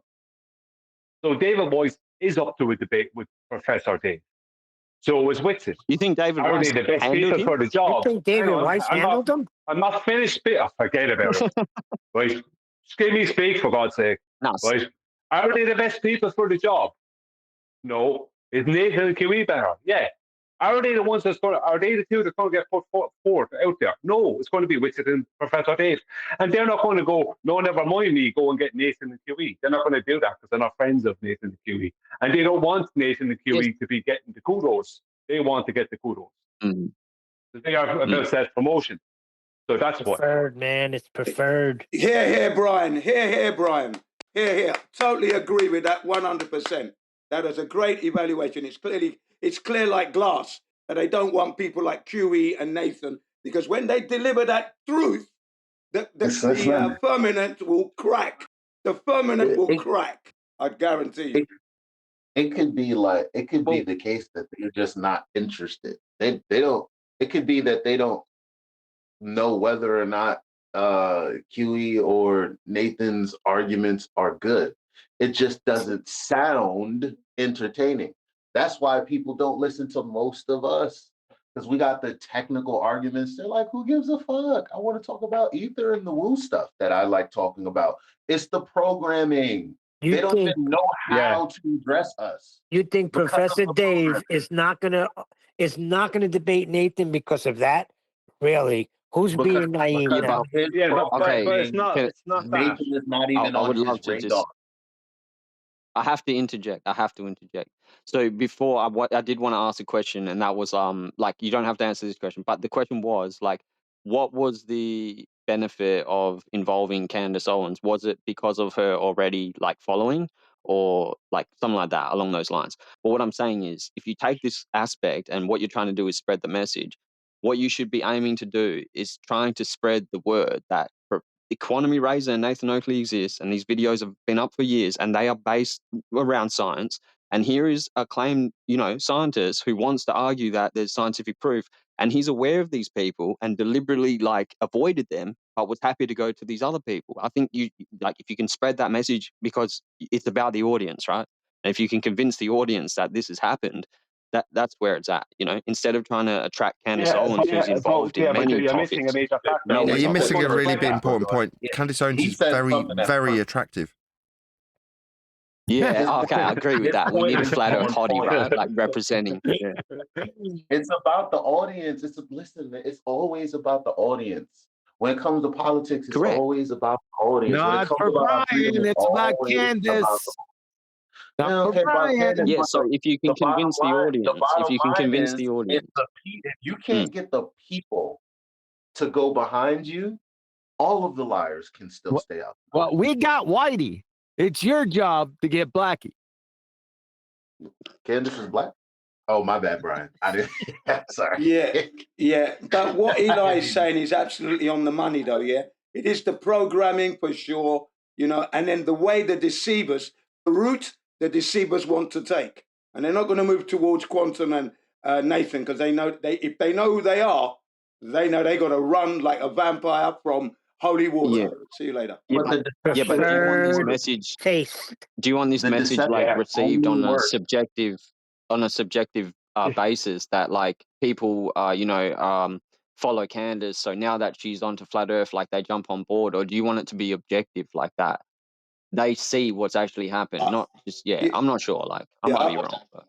So David Weiss is up to a debate with Professor Dave. So it was Whitsett. You think David Weiss the best people for the job? You think David Weiss handled him? I'm not finished. Forget about it. Right? Just give me speak, for God's sake. No. Right? Are they the best people for the job? No. Is Nathan QE better? Yeah. Are they the ones are they the two that's going to get put forth out there? No, it's going to be Wickett and Professor Dave. And they're not going to go, no, never mind me, go and get Nathan and QE. They're not going to do that because they're not friends of Nathan and QE. And they don't want Nathan and QE to be getting the kudos. They want to get the kudos. Mm. They are about self-promotion. So that's what. Preferred, man. It's preferred. Here, Brian. Here, Brian. Here. Totally agree with that 100%. That is a great evaluation. It's clear like glass that they don't want people like QE and Nathan, because when they deliver that truth, the firmament will crack. The firmament will crack. I guarantee you. It could be the case that they're just not interested. They don't. It could be that they don't know whether or not QE or Nathan's arguments are good. It just doesn't sound entertaining. That's why people don't listen to most of us, because we got the technical arguments. They're like, who gives a fuck? I want to talk about Ether and the woo stuff that I like talking about. It's the programming. They don't even know how to address us. You think Professor Dave is not gonna debate Nathan because of that? Really? Who's being naive now? But it's not that. Nathan is not even on his radar. I have to interject. So before, I did want to ask a question, and that was like, you don't have to answer this question, but the question was like, what was the benefit of involving Candace Owens? Was it because of her already like following, or like something like that along those lines? But what I'm saying is, if you take this aspect and what you're trying to do is spread the message, what you should be aiming to do is trying to spread the word that the Quantum Eraser and Nathan Oakley exists, and these videos have been up for years, and they are based around science. And here is a claimed, scientist who wants to argue that there's scientific proof, and he's aware of these people and deliberately like avoided them, but was happy to go to these other people. I think if you can spread that message, because it's about the audience, right? And if you can convince the audience that this has happened, that's where it's at, instead of trying to attract Candace Owens, who's involved in many topics. You're missing a really big important point. Candace Owens is very, very attractive. Yeah, okay, I agree with that. We need a flat Earth hottie, right? Like representing. Yeah. It's about the audience. It's always about the audience. When it comes to politics, it's always about the audience. Not for Brian, it's about Candace. Yeah, so if you can convince the audience, if you can't get the people to go behind you, all of the liars can still stay out. Well, we got Whitey. It's your job to get Blackie. Candace is black? Oh, my bad, Brian. I didn't. Sorry. Yeah. But what Eli is saying is absolutely on the money, though. Yeah, it is the programming for sure. And then the way the route the deceivers want to take, and they're not going to move towards Quantum and Nathan, because if they know who they are, they know they got to run like a vampire from holy water. Yeah. See you later. But do you want this message? Do you want this message like received on a subjective basis, that like people follow Candace, so now that she's onto flat Earth, like they jump on board, or do you want it to be objective like that? They see what's actually happened, not just I'm not sure. Like I might be wrong. But.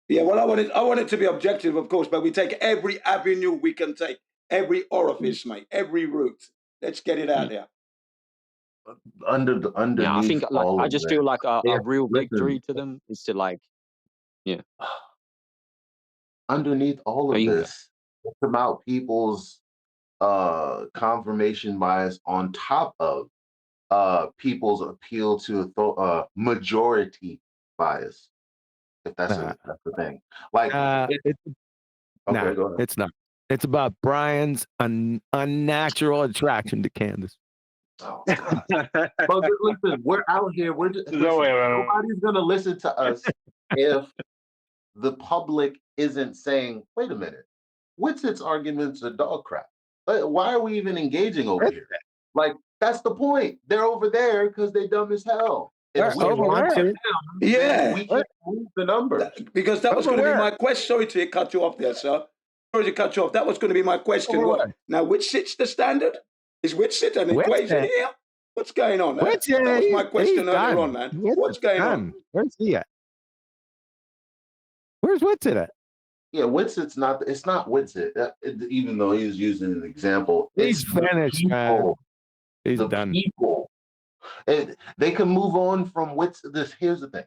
Yeah, well, I want it to be objective, of course, but we take every avenue we can take, every orifice, mate, every route. Let's get it out there. Underneath, I think I just feel like a real victory to them is to like, underneath all of this, it's about people's confirmation bias on top of people's appeal to majority bias, if that's the thing. Like, go ahead. It's not. It's about Brian's unnatural attraction to Candace. Oh, but listen, we're out here. Nobody's gonna listen to us if the public isn't saying, "Wait a minute, Witset's arguments are dog crap. Why are we even engaging over here?" Like, that's the point. They're over there because they're dumb as hell. If we want them, we can move the numbers. Because that was going to be my question. Sorry to cut you off there, sir. Sorry to cut you off. That was going to be my question. Now, which sits the standard? Is which sit an equation here? What's going on? That was my question earlier on, man. What's going on? Where's he at? Where's Witsit at? Yeah, Witsit's not. It's not Witsit. Even though he was using an example, He's it's the finished, man. people. He's The done. people. They can move on from Witsit. Here's the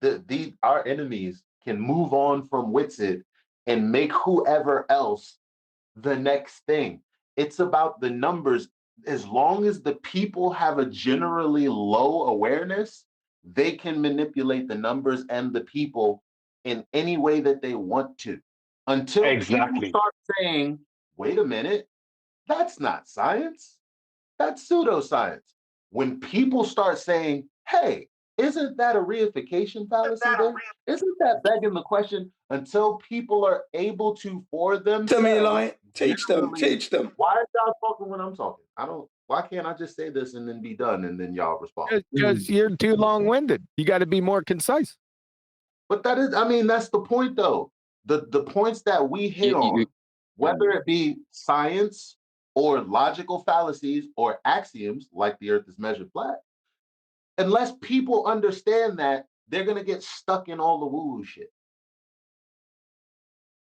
thing: our enemies can move on from Witsit and make whoever else the next thing. It's about the numbers. As long as the people have a generally low awareness, they can manipulate the numbers and the people in any way that they want to. Until people start saying, wait a minute, that's not science. That's pseudoscience. When people start saying, hey, isn't that a reification fallacy there? Isn't that begging the question? Until people are able to, for themselves, Tell me, Lite. Teach them. Teach them. Why are y'all talking when I'm talking? Why can't I just say this and then be done and then y'all respond? Because you're too long-winded. You got to be more concise. But that's the point, though. The points that we hit on, whether it be science or logical fallacies or axioms, like the earth is measured flat, unless people understand that, they're going to get stuck in all the woo-woo shit.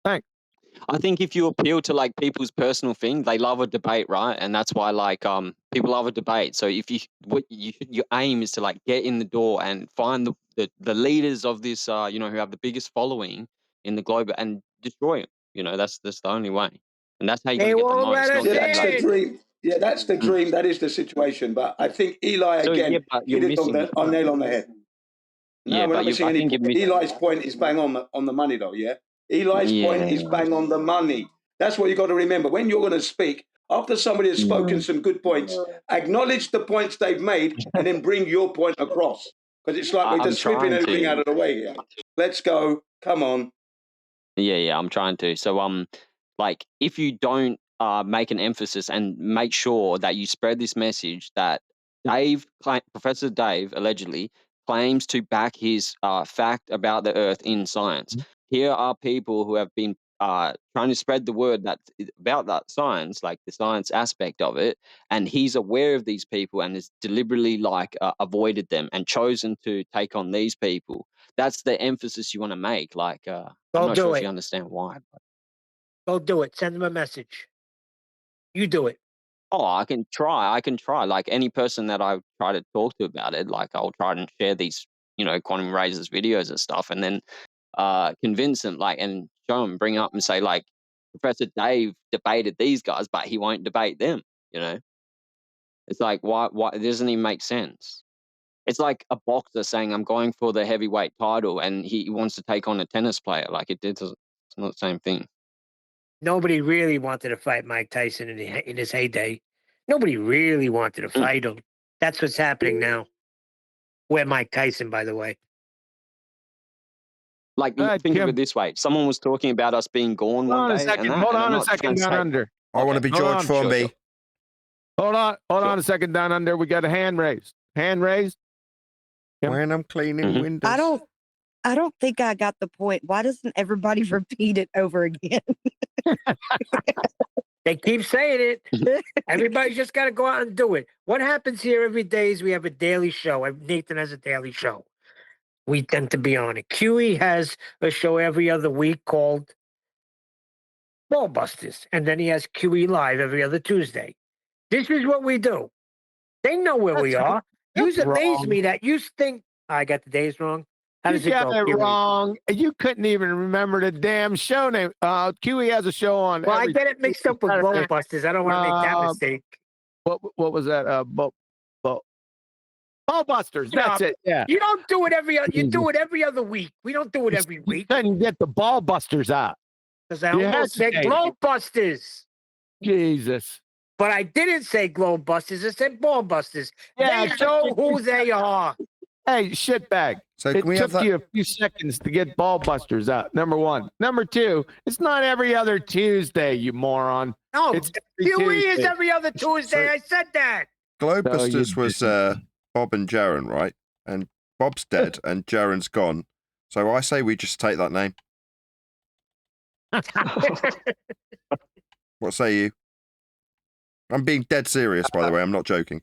Thanks. I think if you appeal to like people's personal thing, they love a debate, right? And that's why like people love a debate. So if your aim is to like get in the door and find the leaders of this who have the biggest following in the globe and destroy them. That's the only way. And that's how you're They gonna get the won't most. let us Yeah, that's the in. dream. Yeah, that's the dream. That is the situation. But I think Eli So, again yeah, but you're hit it missing. on nail on the head. No, Yeah, we're but not missing I any think you're point. missing. Eli's point is bang on the money, though. Yeah, Eli's point is Yeah. bang on the money. That's what you got to remember when you're going to speak. After somebody has spoken some good points, acknowledge the points they've made, and then bring your point across. Because it's like we're I'm just sweeping trying everything to. out of the way here. Let's go. Come on. Yeah, I'm trying to. So, like, if you don't make an emphasis and make sure that you spread this message that Professor Dave allegedly claims to back his fact about the Earth in science. Here are people who have been trying to spread the word about that science, like the science aspect of it, and he's aware of these people and has deliberately avoided them and chosen to take on these people. That's the emphasis you want to make. Like, I'm not sure if you understand why. But... Go do it. Send them a message. You do it. Oh, I can try. Like any person that I try to talk to about it, like I'll try and share these, quantum razors videos and stuff, and then convince them, like, and show them, bring up and say, like, Professor Dave debated these guys, but he won't debate them. It's like, why? It doesn't even make sense. It's like a boxer saying, "I'm going for the heavyweight title," and he wants to take on a tennis player. Like it's not the same thing. Nobody really wanted to fight Mike Tyson in his heyday. Nobody really wanted to fight him. That's what's happening now. We're Mike Tyson, by the way. Like, think of it this way. Someone was talking about us being gone one day. Hold on a second down under. I want to be George Formby. Hold on a second down under. We got a hand raised. Hand raised. When I'm cleaning windows. I don't think I got the point. Why doesn't everybody repeat it over again? They keep saying it. Everybody's just got to go out and do it. What happens here every day is we have a daily show. Nathan has a daily show. We tend to be on it. QE has a show every other week called Ballbusters. And then he has QE Live every other Tuesday. This is what we do. They know where we are. You amaze me that you think I got the days wrong. How does You it got go? it wrong. You couldn't even remember the damn show name. QE has a show on. Well, I get it mixed up with Ballbusters. I don't want to make that mistake. What was that? Ballbusters. That's it. Yeah. You don't do it every other. You do it every other week. We don't do it every week. You couldn't get the Ballbusters out. Because I almost said Globebusters. Jesus. But I didn't say Globebusters. I said Ballbusters. Yeah, they know who they are. Hey, shitbag. So it took you a few seconds to get Ballbusters out. Number one. Number two, it's not every other Tuesday, you moron. No, it's QE is every other Tuesday. I said that. Globebusters was Bob and Jaron, right? And Bob's dead and Jaron's gone. So I say we just take that name. What say you? I'm being dead serious, by the way. I'm not joking.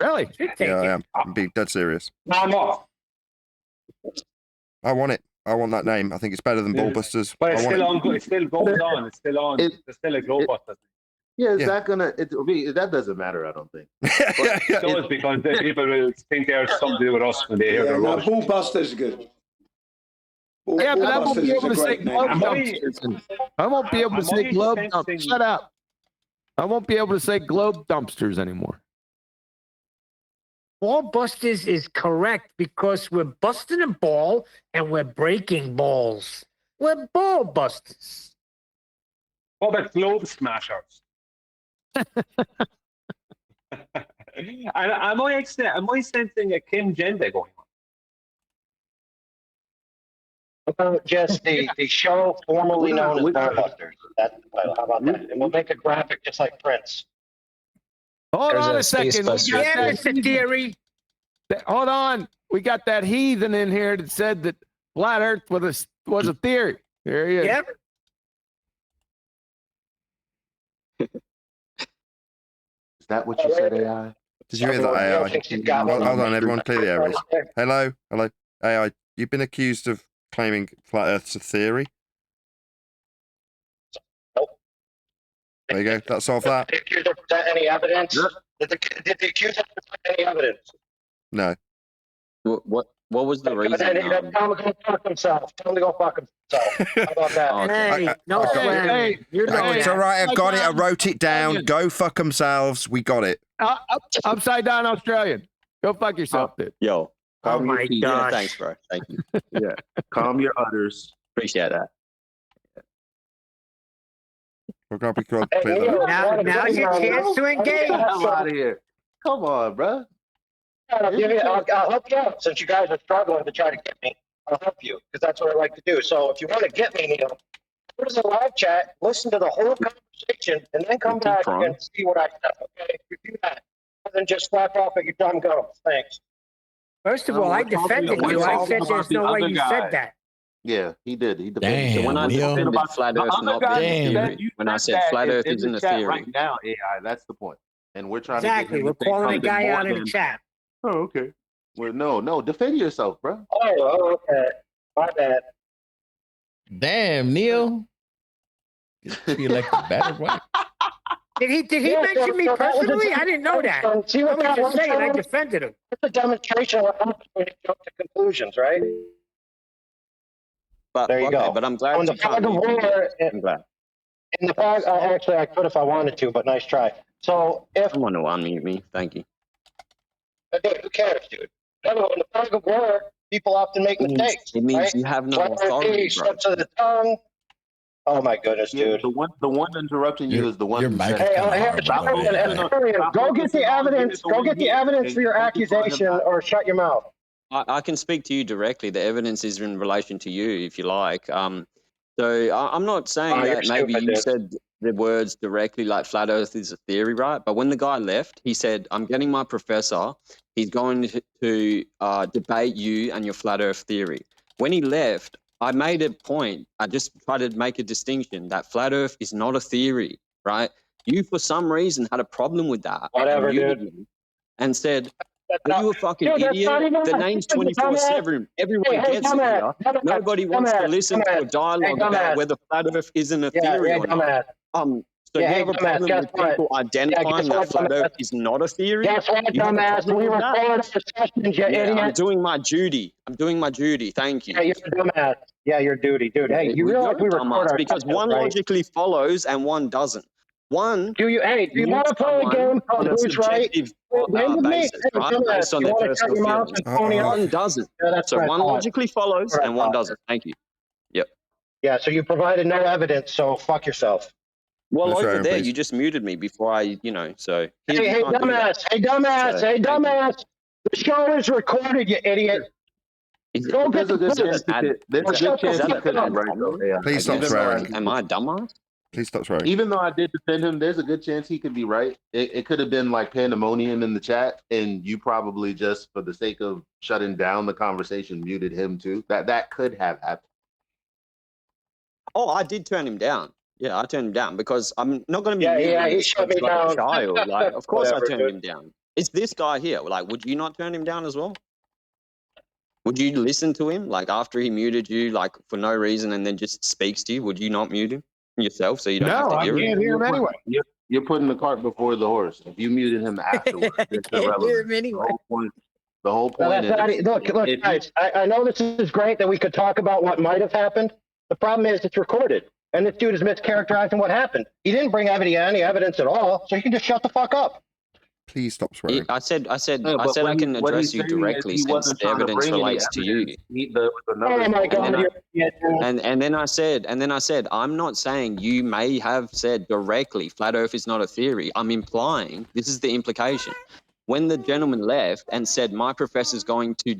Really? Yeah, I am. I'm being dead serious. No, I'm not. I want it. I want that name. I think it's better than Yeah. Ballbusters. But it's I want still it. on. It still goes on. It's still on. There's still a Globebusters. Yeah, is Yeah. that gonna? That doesn't matter. I don't think. It does because the people will think there's something to do with us when they hear Yeah, the no, rubbish. Ballbusters is good. Yeah, but I won't Ballbusters be is able a to say great name. globe Am I- dumpsters. I won't be able to Am say I globe sensing- dumpsters. Shut up. I won't be able to say globe dumpsters anymore. Ballbusters is correct because we're busting a ball and we're breaking balls. We're ball busters. What about Globe Smashers? And am I sensing a Kim Jende going on? Just the show formerly known as Ballbusters. That's the title. How about that? And we'll make a graphic just like Prince. Hold There's on a a second. We got Yeah, that it's a theory. Hold on. We got that heathen in here that said that flat Earth was a theory. There he is. Yep. Is that what you said, AI? Did you hear that, AI? Hold on, everyone, clear the airways. Hello, AI. You've been accused of claiming flat Earth's a theory. There you go. That solved that. Did the accuser present any evidence? Did the accuser present any evidence? No. What was the reason? Tell him to go fuck himself. Tell him to go fuck himself. How about that? Hey, no swearing. You know It's that. all right. I got it. I wrote it down. Go fuck themselves. We got it. Upside down Australian. Go fuck yourself, dude. Yo. Oh calm your my feet. gosh. Yeah, thanks, bro. Thank you. Yeah. Calm your udders. Appreciate that. We're gonna be clear. Now's your chance to engage. Get the hell out of here. Come on, bro. I'll help you out since you guys are struggling to try to get me. I'll help you because that's what I like to do. So if you want to get me, Neil, go to the live chat, listen to the whole conversation, and then come back and see what I said. Okay, if you do that, then just slap off at your dumb gums. Thanks. First of all, I defended you. I said there's no way you said that. Yeah, he did. He defended. Damn, So when I Neil. defended flat Earth not being a theory, when I said flat Earth isn't a theory. Right now, AI, that's the point. And we're trying Exactly. to We're calling a guy out in the chat. Oh, okay. Well, no, defend yourself, bro. Oh, okay. My bad. Damn, Neil. Be elected better, right? Did he mention me personally? I didn't know that. See what I was that just saying, I was? defended him. It's a demonstration of what happens when you jump to conclusions, right? But There you go. But I'm glad On the you can't flag of mute me. war, I'm glad. in the flag, actually, I could if I wanted to, but nice try. So if I want to unmute me. Thank you. dude, who cares, dude? No, in the flag of war, people often make mistakes. It means right? you have no Whether it be authority, bro. slips of the tongue. Oh my goodness, dude. The one interrupting you is the one. Your who mic said is Hey, kinda here, hard, stop by the way. it. Go get the evidence. Go get the evidence for your accusation, or shut your mouth. I can speak to you directly. The evidence is in relation to you, if you like. So I'm not saying Oh, you're that maybe stupid, you dude. said the words directly like flat Earth is a theory, right? But when the guy left, he said, "I'm getting my professor. He's going to debate you and your flat Earth theory." When he left, I made a point. I just tried to make a distinction that flat Earth is not a theory, right? You, for some reason, had a problem with that. Whatever, and muted dude. me and said, "Are you a fucking Dude, that's idiot? not even The what name's I said, 24/7. Everyone Hey, gets it dumbass, here. dumbass, Nobody wants to dumbass, listen to a dumbass. dialogue Hey, about dumbass. whether flat Earth isn't a Yeah, theory yeah, or not." dumbass. So Yeah, you hey, have a dumbass, problem guess with what? people Yeah, identifying guess that what, flat Earth dumbass? is not a theory? Guess what, You have a dumbass? problem We with were that? calling our sessions, you Yeah, I'm idiot. doing my duty. I'm doing my duty. Thank you. Yeah, you're a dumbass. Yeah, your duty, dude. Hey, you You're realize a we record dumbass our because sessions, one right? logically follows and one doesn't. One, Do you want to play a game called on a Who's Right? subjective Game with me? basis, Hey, right? dumbass, Based on you their want to shut personal your mouth feelings. and pony up? One doesn't. Yeah, that's So what I one thought. logically follows That's what I and one thought. doesn't. Thank you. Yep. Yeah, so you provided no evidence, so fuck yourself. Well, That's over right, there, please. you just muted me before I, so. Hey, you can't do that. dumbass. Hey, dumbass. So, Hey, thank you. dumbass. The show is recorded, you idiot. Go get There's a the good proof. chance. There's a good chance he could be right though. Yeah. Please stop swearing. Am I a dumbass? Please stop swearing. Even though I did defend him, there's a good chance he could be right. It could have been like pandemonium in the chat, and you probably just, for the sake of shutting down the conversation, muted him too. That could have happened. Oh, I did turn him down. Yeah, I turned him down because I'm not going to be he shut me like down. a child. Like, of course Whatever, I turned dude. him down. It's this guy here. Like, would you not turn him down as well? Would you listen to him, like, after he muted you, like, for no reason, and then just speaks to you? Would you not mute him yourself so you don't have No, to I hear can't it? hear him anyway. You're putting the cart before the horse. If you muted him afterwards, it's Can't hear irrelevant. him anyway. The whole Now, point that's not, is, look, if guys, I know this is great that we could talk about what might have happened. The problem is it's recorded, and this dude is mischaracterizing what happened. He didn't bring any evidence at all, so you can just shut the fuck up. Please stop swearing. I said but I can what address he's you saying is directly he since wasn't the trying to evidence bring any relates to you. evidence. There was another Oh my source. God, And then I said, I'm not saying you may have said directly flat Earth is not a theory. I'm implying this is the implication. When the gentleman left and said my professor's going to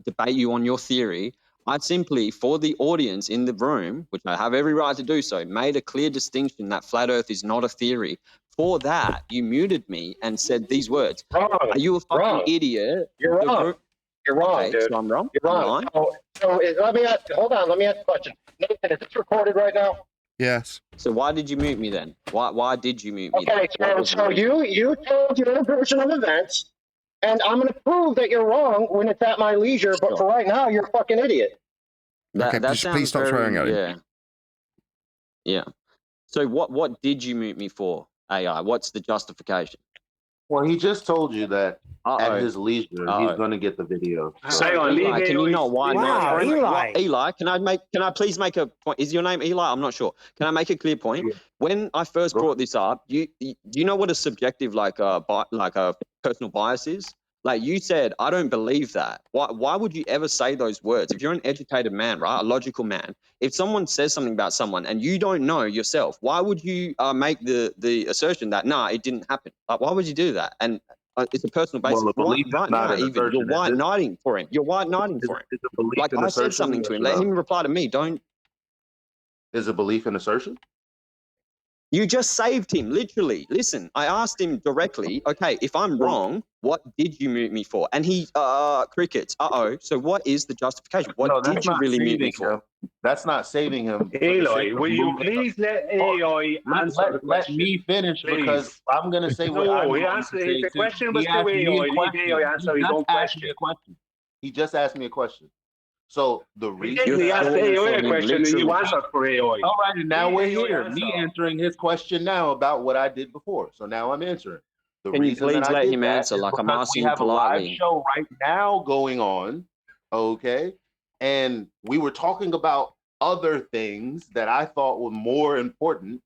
debate you on your theory, I simply, for the audience in the room, which I have every right to do so, made a clear distinction that flat Earth is not a theory. For that, you muted me and said these words. Wrong. Are you a fucking Wrong. idiot? You're wrong. You're wrong, Okay, dude. so I'm wrong? You're I'm wrong. lying? Let me ask a question. Nathan, is this recorded right now? Yes. So why did you mute me then? Why did you mute me? Okay, so you told your version of events, and I'm going to prove that you're wrong when it's at my leisure, but for right now, you're a fucking idiot. Okay, please stop swearing at him. Yeah. So what did you mute me for, AI? What's the justification? Well, he just told you that at his leisure, he's going to get the video. So. Eli, can you not why Wow, not? Eli. Eli, can I please make a point? Is your name Eli? I'm not sure. Can I make a clear point? Yeah. When I first brought this up, do you know what a subjective like a personal bias is? Like you said, I don't believe that. Why would you ever say those words? If you're an educated man, right, a logical man, if someone says something about someone and you don't know yourself, why would you make the assertion that it didn't happen? Like, why would you do that? And it's a personal basis. Well, Right now, even you're white knighting for him. You're white knighting for him. Like I said something to him. Let him reply to me. Don't. Is a belief an assertion? You just saved him, literally. Listen, I asked him directly, okay, if I'm wrong, what did you mute me for? And he, crickets, so what is the justification? What did you really mute me for? That's not saving him. Eli, will you please let AI answer the question? Let me finish, please. Because I'm going to say what I'm going to say. The question was to AI. Leave AI answer his own question. He just asked me a question. So the reason he asked AI a question and you answered for AI. All right, and now we're here. Me answering his question now about what I did before. So now I'm answering. Can you please let him answer? Like I'm asking you politely. We have a live show right now going on, okay? And we were talking about other things that I thought were more important.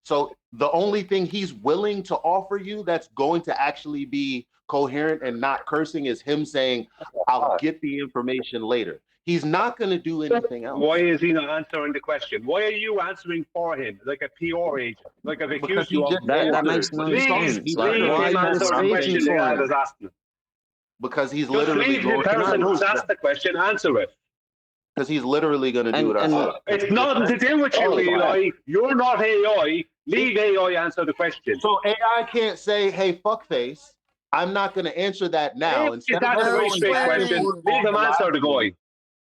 So the only thing he's willing to offer you that's going to actually be coherent and not cursing is him saying, I'll get the information later. He's not going to do anything else. Why is he not answering the question? Why are you answering for him like a PR agent? Like I've accused you of that makes no sense. Leave him answer the question the guy is asking. Because he's just literally leave the person who's asked the question answer it. Because he's literally going to do what I said. It's nothing to do with you, Eli. You're not AI. Leave AI answer the question. So AI can't say, hey, fuckface, I'm not going to answer that now. Instead that's a very straight question. Leave him answer the guy.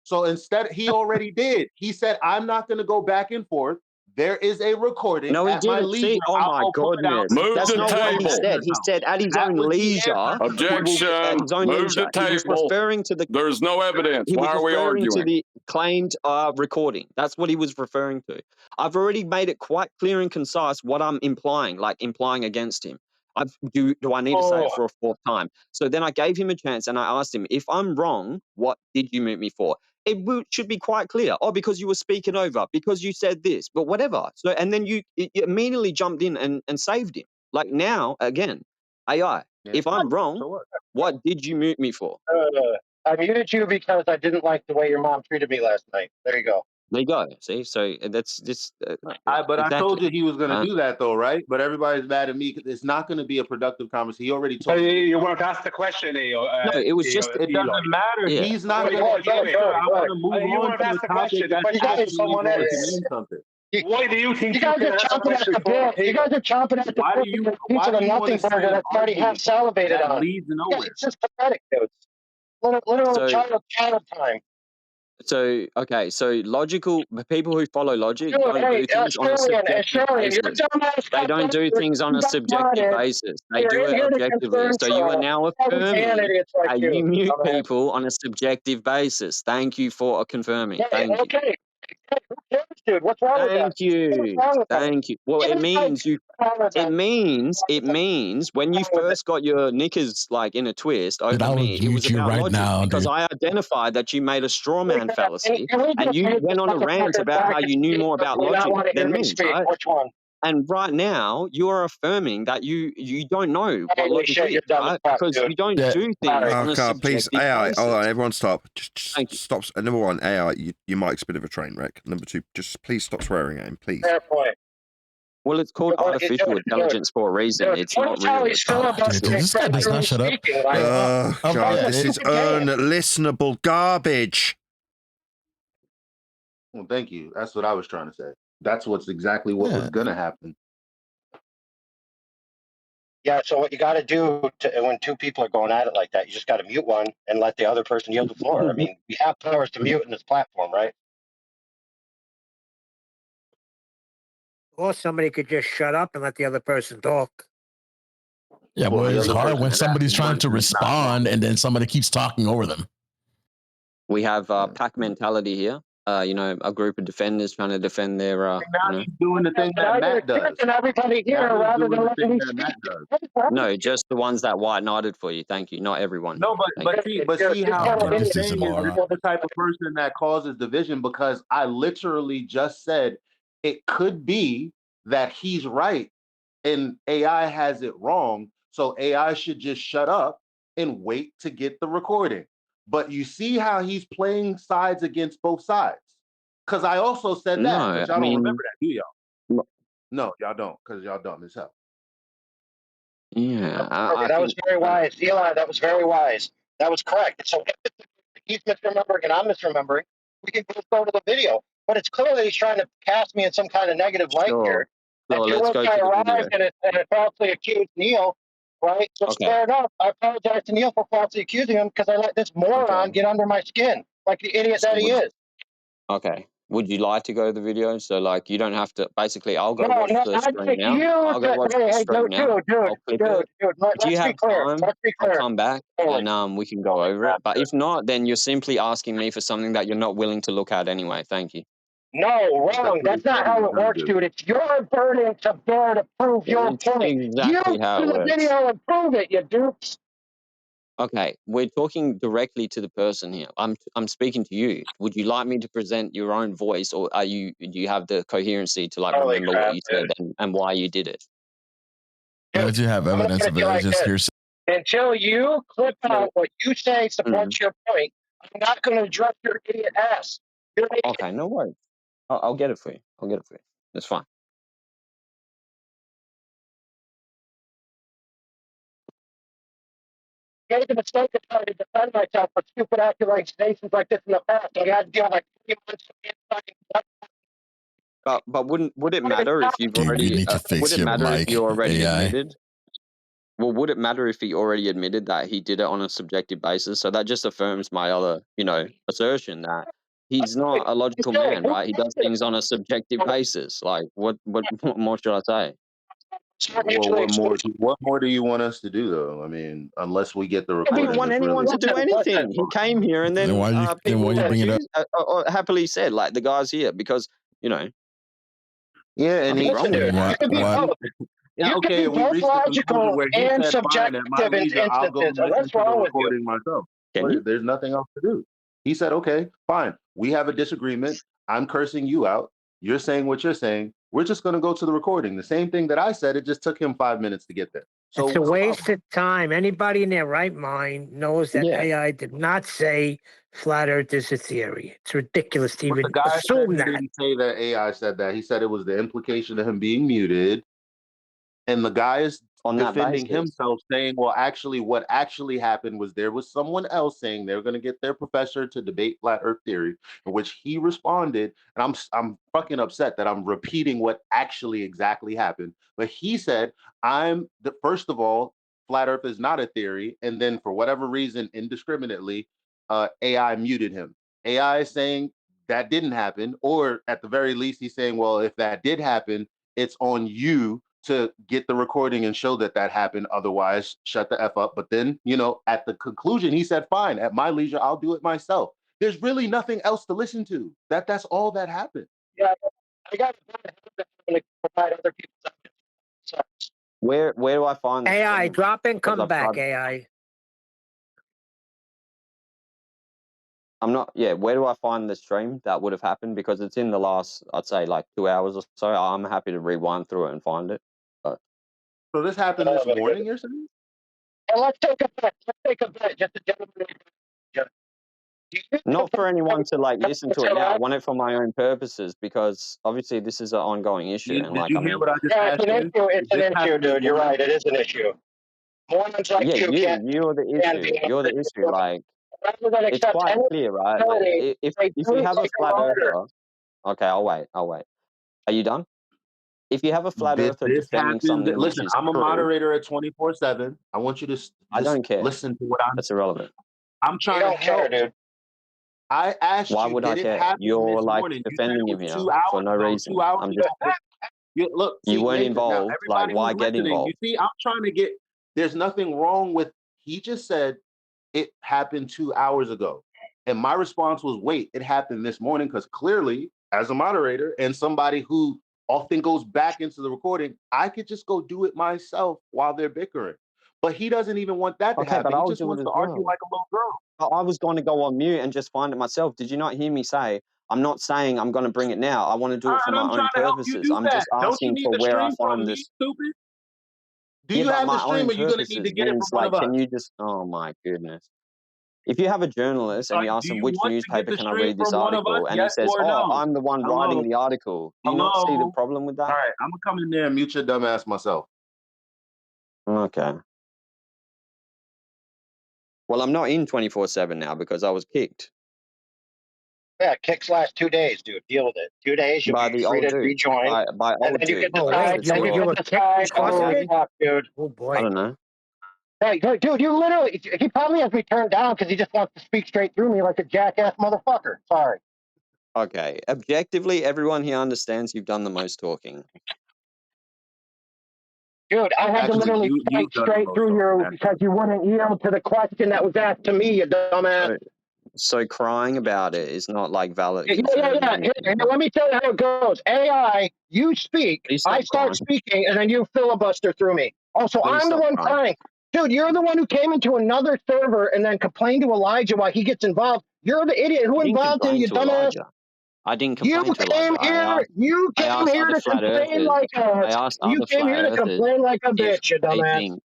So instead, he already did. He said, I'm not going to go back and forth. There is a recording. No, he at my didn't. leisure. See, oh my goodness. That's not what he said. He said at his own leisure. Objection. Move the table. He was referring to the. There's no evidence. He was Why are we referring arguing? to the claimed recording. That's what he was referring to. I've already made it quite clear and concise what I'm implying, like implying against him. Do I need to say it for a fourth time? So then I gave him a chance and I asked him, if I'm wrong, what did you mute me for? It should be quite clear. Oh, because you were speaking over, because you said this, but whatever. So, and then you immediately jumped in and saved him. Like now, again, AI, if I'm wrong, so what did you mute me for? I muted you because I didn't like the way your mom treated me last night. There you go. There you go. See, so that's just. But exactly. I told you he was going to do that, though, right? But everybody's mad at me because it's not going to be a productive conversation. He already told me. You weren't asked the question, no, it was just. It doesn't matter. Yeah. He's not going to answer. I want to move on to the topic that's actually going to mean something. Why do you think you guys are chomping at the bit? You guys are chomping at the bit for the nothing burger that's already half salivated on. Leads nowhere. It's just pathetic, dude. Literal child time. So okay, so logical people who follow logic Dude, don't hey, do things on a subjective Australian, your basis. dumbass They don't do things on a subjective basis. They You're do in it here to objectively. confirm So you are troll. now All the affirming idiots like that you, you mute dumbass. people on a subjective basis. Thank you for confirming. Hey, Thank you. okay. Hey, who cares, dude? What's wrong with that? Thank you. What's wrong with that? Thank you. Well, Even it if I means you. wrong with It that. means when you first got your knickers like in a twist Dude, over I me, would it was mute you about right logic now, because dude. I identified that you made a straw man fallacy Can we and just you hate went this on a rant motherfucker about so I how can you knew speak, more or about do you not logic want to hear than me me, speak? right? Which one? And right now, you are affirming that you don't know what Holy logic shit, is, you're dumb as right? fuck, Because dude. you don't Yeah. do things on Oh a God, please, subjective AI. Hold on, basis. everyone, stop. Just Thank you. stop. Number one, AI, your mic's a bit of a train wreck. Number two, just please stop swearing at him, please. Fair point. Well, it's called artificial intelligence for a reason. It's not real. It's Dude, artificial. this guy does not shut up. Speaking, like, Oh God, yeah, this is unlistenable garbage. Well, thank you. That's what I was trying to say. That's what's exactly what was gonna happen. yeah, so what you got to do when two people are going at it like that, you just got to mute one and let the other person yield the floor. I mean, we have powers to mute in this platform, right? Or somebody could just shut up and let the other person talk. Yeah, Well, boy, the it's other hard when person's somebody's asking trying to questions, not respond talking. and then somebody keeps talking over them. We have pack mentality here. You know, a group of defenders trying to defend their, Now you know. he's doing the thing that Matt does. And everybody here Now he's rather doing than the letting thing me that Matt speak. does. No, just the ones that white knighted for you. Thank you. Not everyone. No, Thank you. but see how Oh, what dude, I'm this dude's a saying is moron. you're the type of person that causes division because I literally just said it could be that he's right and AI has it wrong. So AI should just shut up and wait to get the recording. But you see how he's playing sides against both sides. Because I also said that, No, but y'all I don't mean, remember that, do y'all? No, y'all don't, because y'all dumb as hell. yeah, I That think was very wise. Eli, that was very wise. That was correct. So if he's misremembering and I'm misremembering, we can both go to the video. But it's clearly he's trying to cast me in some kind of negative light here. And to let's which go I to the video. arrived and falsely accused Neil, right? So Okay. fair enough. I apologize to Neil for falsely accusing him because I let this moron get under my skin like the idiot that he is. Okay. Would you like to go to the video? So, like, you don't have to. Basically, I'll go No, watch the I'd stream like now. you I'll go to, watch the hey, stream now. I'll clip it. If you let's be have clear. time, Let's be I'll clear. come back Holy and we can go over it. But if not, then you're simply asking me for something that you're not willing to look at anyway. Thank you. No, wrong. That's not how it works, dude. It's your burden to bear to prove your It's point. exactly You how do it the works. video and prove it, you dupes. Okay, we're talking directly to the person here. I'm speaking to you. Would you like me to present your own voice, or do you have the coherency to like Holy remember crap, what you said dude. and why you did it? Glad you have I'm gonna evidence put of it it. to you It's like just this. hearsay. Until you clip out what you say supports your point, I'm not going to address your idiot ass. You're an idiot. Okay, no worries. I'll get it for you. I'll get it for you. That's fine. I made the mistake of trying to defend myself for stupid accusations like this in the past. I had to deal with like 3 months of inside. But would it matter if you've Dude, you already need to would fix it your matter if mic, you already AI. admitted? Well, would it matter if he already admitted that he did it on a subjective basis? So that just affirms my other, assertion that he's not a logical man, right? He does things on a subjective basis. Like, what more should I say? Well, what more do you want us to do, though? I mean, unless we get the I recording, don't want it's anyone really to do anything. He came here and then why you people bring it up? happily said, like the guys here, because Yeah, and nothing wrong with Dude, that. you can be both. Yeah, You can okay, be we both reached the conclusion logical where he and said, "Fine, at my subjective in leisure, I'll go instances. listen What's to the wrong with you? recording myself." Can But you? there's nothing else to do. He said, "Okay, fine. We have a disagreement. I'm cursing you out. You're saying what you're saying. We're just going to go to the recording. The same thing that I said. It just took him 5 minutes to get there. So It's a what's the waste problem? of time. Anybody in their right mind knows that Yeah. AI did not say flat Earth is a theory. It's ridiculous to But the even guy said assume he that. didn't say that AI said that. He said it was the implication of him being muted. And the guy is On that defending basis. himself, saying, well, actually, what actually happened was there was someone else saying they're going to get their professor to debate flat earth theory, in which he responded. And I'm fucking upset that I'm repeating what actually exactly happened. But he said, first of all, flat earth is not a theory. And then for whatever reason, indiscriminately, AI muted him. AI is saying that didn't happen, or at the very least, he's saying, well, if that did happen, it's on you to get the recording and show that that happened. Otherwise, shut the F up. But then, you know, at the conclusion, he said, fine, at my leisure, I'll do it myself. There's really nothing else to listen to. That's all that happened. Yeah, I got to provide other people's evidence. Where do I find the AI, stream? drop and Because come I've back, tried- AI. I'm not. Yeah, where do I find the stream that would have happened? Because it's in the last, I'd say, like 2 hours or so. I'm happy to rewind through it and find it. But So this happened this morning, you're saying? And let's take a bet. Let's take a bet. Just a gentleman. not for anyone to like listen to it now. I want it for my own purposes because obviously this is an ongoing issue. And like, I mean, Yeah, it's an issue. It's an issue, dude. You're right. It is an issue. Mormons like yeah, you can't. you're the issue. You're the issue. Like, it's quite clear, right? Like, if you have a flat earther, okay, I'll wait. Are you done? If you have a flat earther This defending happened. something which Listen, is I'm a true, moderator at 24/7. I want you to just I don't care. listen to what I'm. That's irrelevant. I'm trying to help. dude. I asked Why you, would did I it care? happen You're this like morning? You said defending it him was here 2 hours for no ago. reason. 2 hours I'm ago. just. Look, You see, weren't Nathan, now involved. Like, everybody why was get listening. You involved? see, I'm trying to get. There's nothing wrong with. He just said it happened 2 hours ago, and my response was, wait, it happened this morning because clearly, as a moderator and somebody who often goes back into the recording, I could just go do it myself while they're bickering. But he doesn't even want that to Okay, happen. but He I'll just do it wants as to argue well. like a little girl. I was going to go on mute and just find it myself. Did you not hear me say, I'm not saying I'm going to bring it now. I want to do it for And my I'm own trying to help you purposes. do I'm that. just Don't you asking need for the where I stream from find me, this. stupid? Do Yeah, you but have the my stream own or you're going to need to purposes get it from means one like, of us? can you just, oh my goodness. If you have a journalist and you ask Do him you which want to get newspaper the can I stream read this from one of us? article, and he Yes says, or oh, no? I'm the one writing the article. Do you not see the problem with that? All right, I'm going to come in there and mute your dumb ass myself. Okay. Well, I'm not in 24/7 now because I was kicked. Yeah, kicks last 2 days, dude. Deal with it. 2 days, you'll By be the free old to dude. rejoin. By And old then you dude. can Oh, decide. wait, Then you you can were decide how Okay. to talk, dude. Oh, boy. I don't know. Hey, dude, you literally, he probably has me turned down because he just wants to speak straight through me like a jackass motherfucker. Sorry. Okay. Objectively, everyone here understands you've done the most talking. Dude, I had to literally speak straight through you because you wouldn't yield to the question that was asked to me, you dumbass. So crying about it is not like valid Yeah. concern. Here, let me tell you how it goes. AI, you speak, Please stop I start crying. speaking, and then you filibuster through me. Oh, so Please I'm the stop one crying. crying. Dude, you're the one who came into another server and then complained to Elijah why he gets involved. You're the idiot who I didn't involved him, complain you to dumbass. Elijah. I didn't You complain to came Elijah. here. You I came asked here other to flat complain earthers. like I us. asked You other came flat here to earthers complain like a if bitch, you they dumbass. think.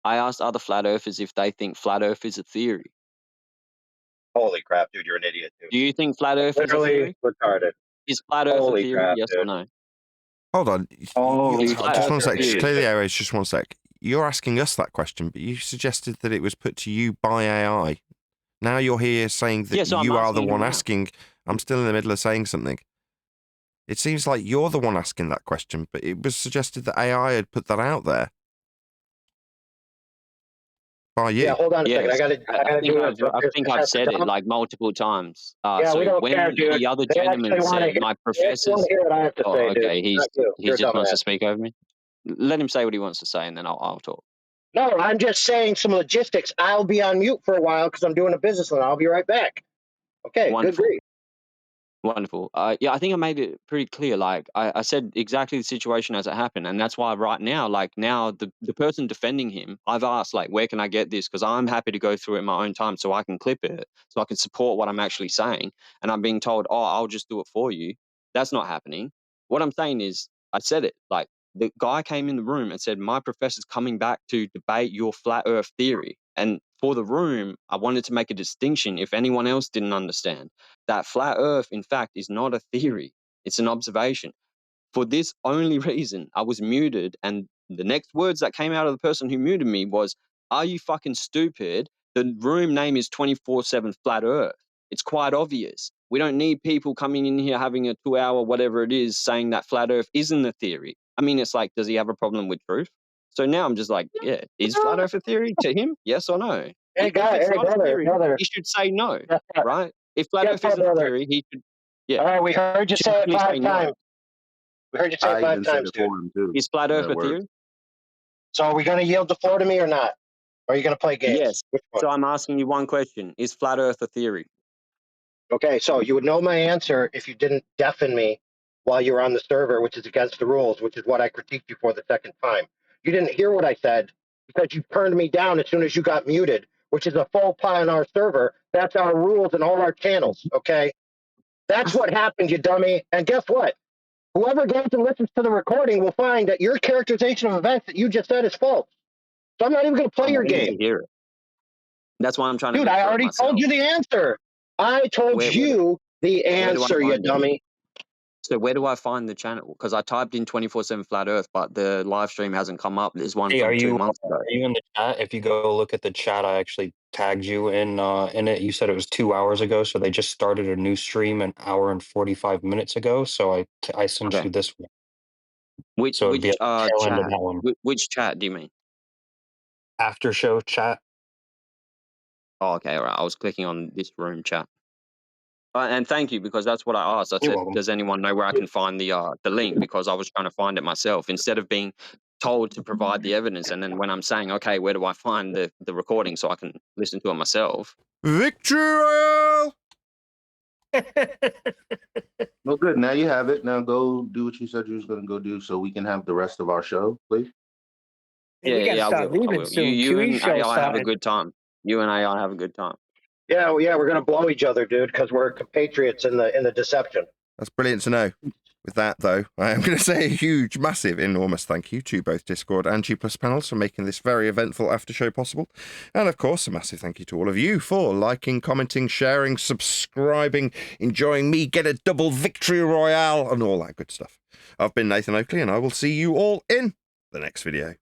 I asked other flat earthers if they think flat Earth is a theory. Holy crap, dude, you're an idiot, dude. Do you think flat Earth is a Literally theory? retarded. Is flat Earth a Holy theory? crap, Yes or dude. no? Hold on. Holy flat Just Earth one a sec. Just theory? clear the areas. Just one sec. You're asking us that question, but you suggested that it was put to you by AI. Now you're here saying that Yeah, so I'm you are the asking one you now. asking. I'm still in the middle of saying something. It seems like you're the one asking that question, but it was suggested that AI had put that out there. By you. Yeah, hold on a second. Yes, I gotta do this. I think I've said it like multiple times. Yeah, So we don't when care, dude. the other They gentleman actually want to said hear. my They actually want professors. to hear what I have to Oh, say, dude. okay. Not you. He You're a just wants to dumbass. speak over me. Let him say what he wants to say, and then I'll talk. No, I'm just saying some logistics. I'll be on mute for a while because I'm doing a business and I'll be right back. Okay, Wonderful. good grief. Wonderful. Yeah, I think I made it pretty clear. Like I said exactly the situation as it happened, and that's why right now, like now, the person defending him, I've asked like, where can I get this? Because I'm happy to go through it in my own time, so I can clip it, so I can support what I'm actually saying. And I'm being told, oh, I'll just do it for you. That's not happening. What I'm saying is, I said it. Like the guy came in the room and said, my professor's coming back to debate your flat Earth theory. And for the room, I wanted to make a distinction if anyone else didn't understand that flat Earth, in fact, is not a theory. It's an observation. For this only reason, I was muted, and the next words that came out of the person who muted me was, are you fucking stupid? The room name is 24/7 Flat Earth. It's quite obvious. We don't need people coming in here having a 2-hour whatever it is saying that flat Earth isn't a theory. I mean, it's like, does he have a problem with truth? So now I'm just like, yeah, is flat Earth a theory to him? Yes or no? Hey, If it's not a theory, brother. he should say no, right? if flat Earth isn't a theory, he should. Yeah. All right, we heard you say it 5 times. We heard you say it I 5 even said times, it dude. for him too. Is flat Earth That a works. theory? So are we going to yield the floor to me or not? Or are you going to play games? Yes. Which one? So I'm asking you one question: is flat Earth a theory? Okay, so you would know my answer if you didn't deafen me while you were on the server, which is against the rules, which is what I critiqued you for the second time. You didn't hear what I said because you turned me down as soon as you got muted, which is a faux pas on our server. That's our rules in all our channels, okay? That's what happened, you dummy. And guess what? Whoever goes and listens to the recording will find that your characterization of events that you just said is false. So I'm not even going to play your I need to game. hear it. That's why I'm trying to Dude, I confirm already myself. told you the answer. I told Where you the do I answer, you find it? dummy. So where do I find the channel? Because I typed in 24/7 flat Earth, but the live stream hasn't come up. There's one Hey, from are 2 you months ago. in the chat? If you go look at the chat, I actually tagged you in it. You said it was 2 hours ago, so they just started a new stream an hour and 45 minutes ago. So I sent Okay. you this one. Which So it'd be at the tail end of chat? that one. Which chat do you mean? After show chat. Oh, okay, all right. I was clicking on this room chat. And thank you, because that's what I asked. I You're said, welcome. does anyone know where I can find the link? Because I was trying to find it myself instead of being told to provide the evidence. And then when I'm saying, okay, where do I find the recording so I can listen to it myself? Victory Royale! Well, good. Now you have it. Now go do what you said you was going to go do, so we can have the rest of our show, please. Hey, we gotta I start will. leaving soon. You QE and show AI have a starting. good time. You and AI have a good time. Yeah, well, yeah, we're gonna blow each other, dude, because we're compatriots in the deception. That's brilliant to know. With that, though, I am going to say a huge, massive, enormous thank you to both Discord and G Plus panels for making this very eventful after show possible. And of course, a massive thank you to all of you for liking, commenting, sharing, subscribing, enjoying me get a double victory royale, and all that good stuff. I've been Nathan Oakley, and I will see you all in the next video.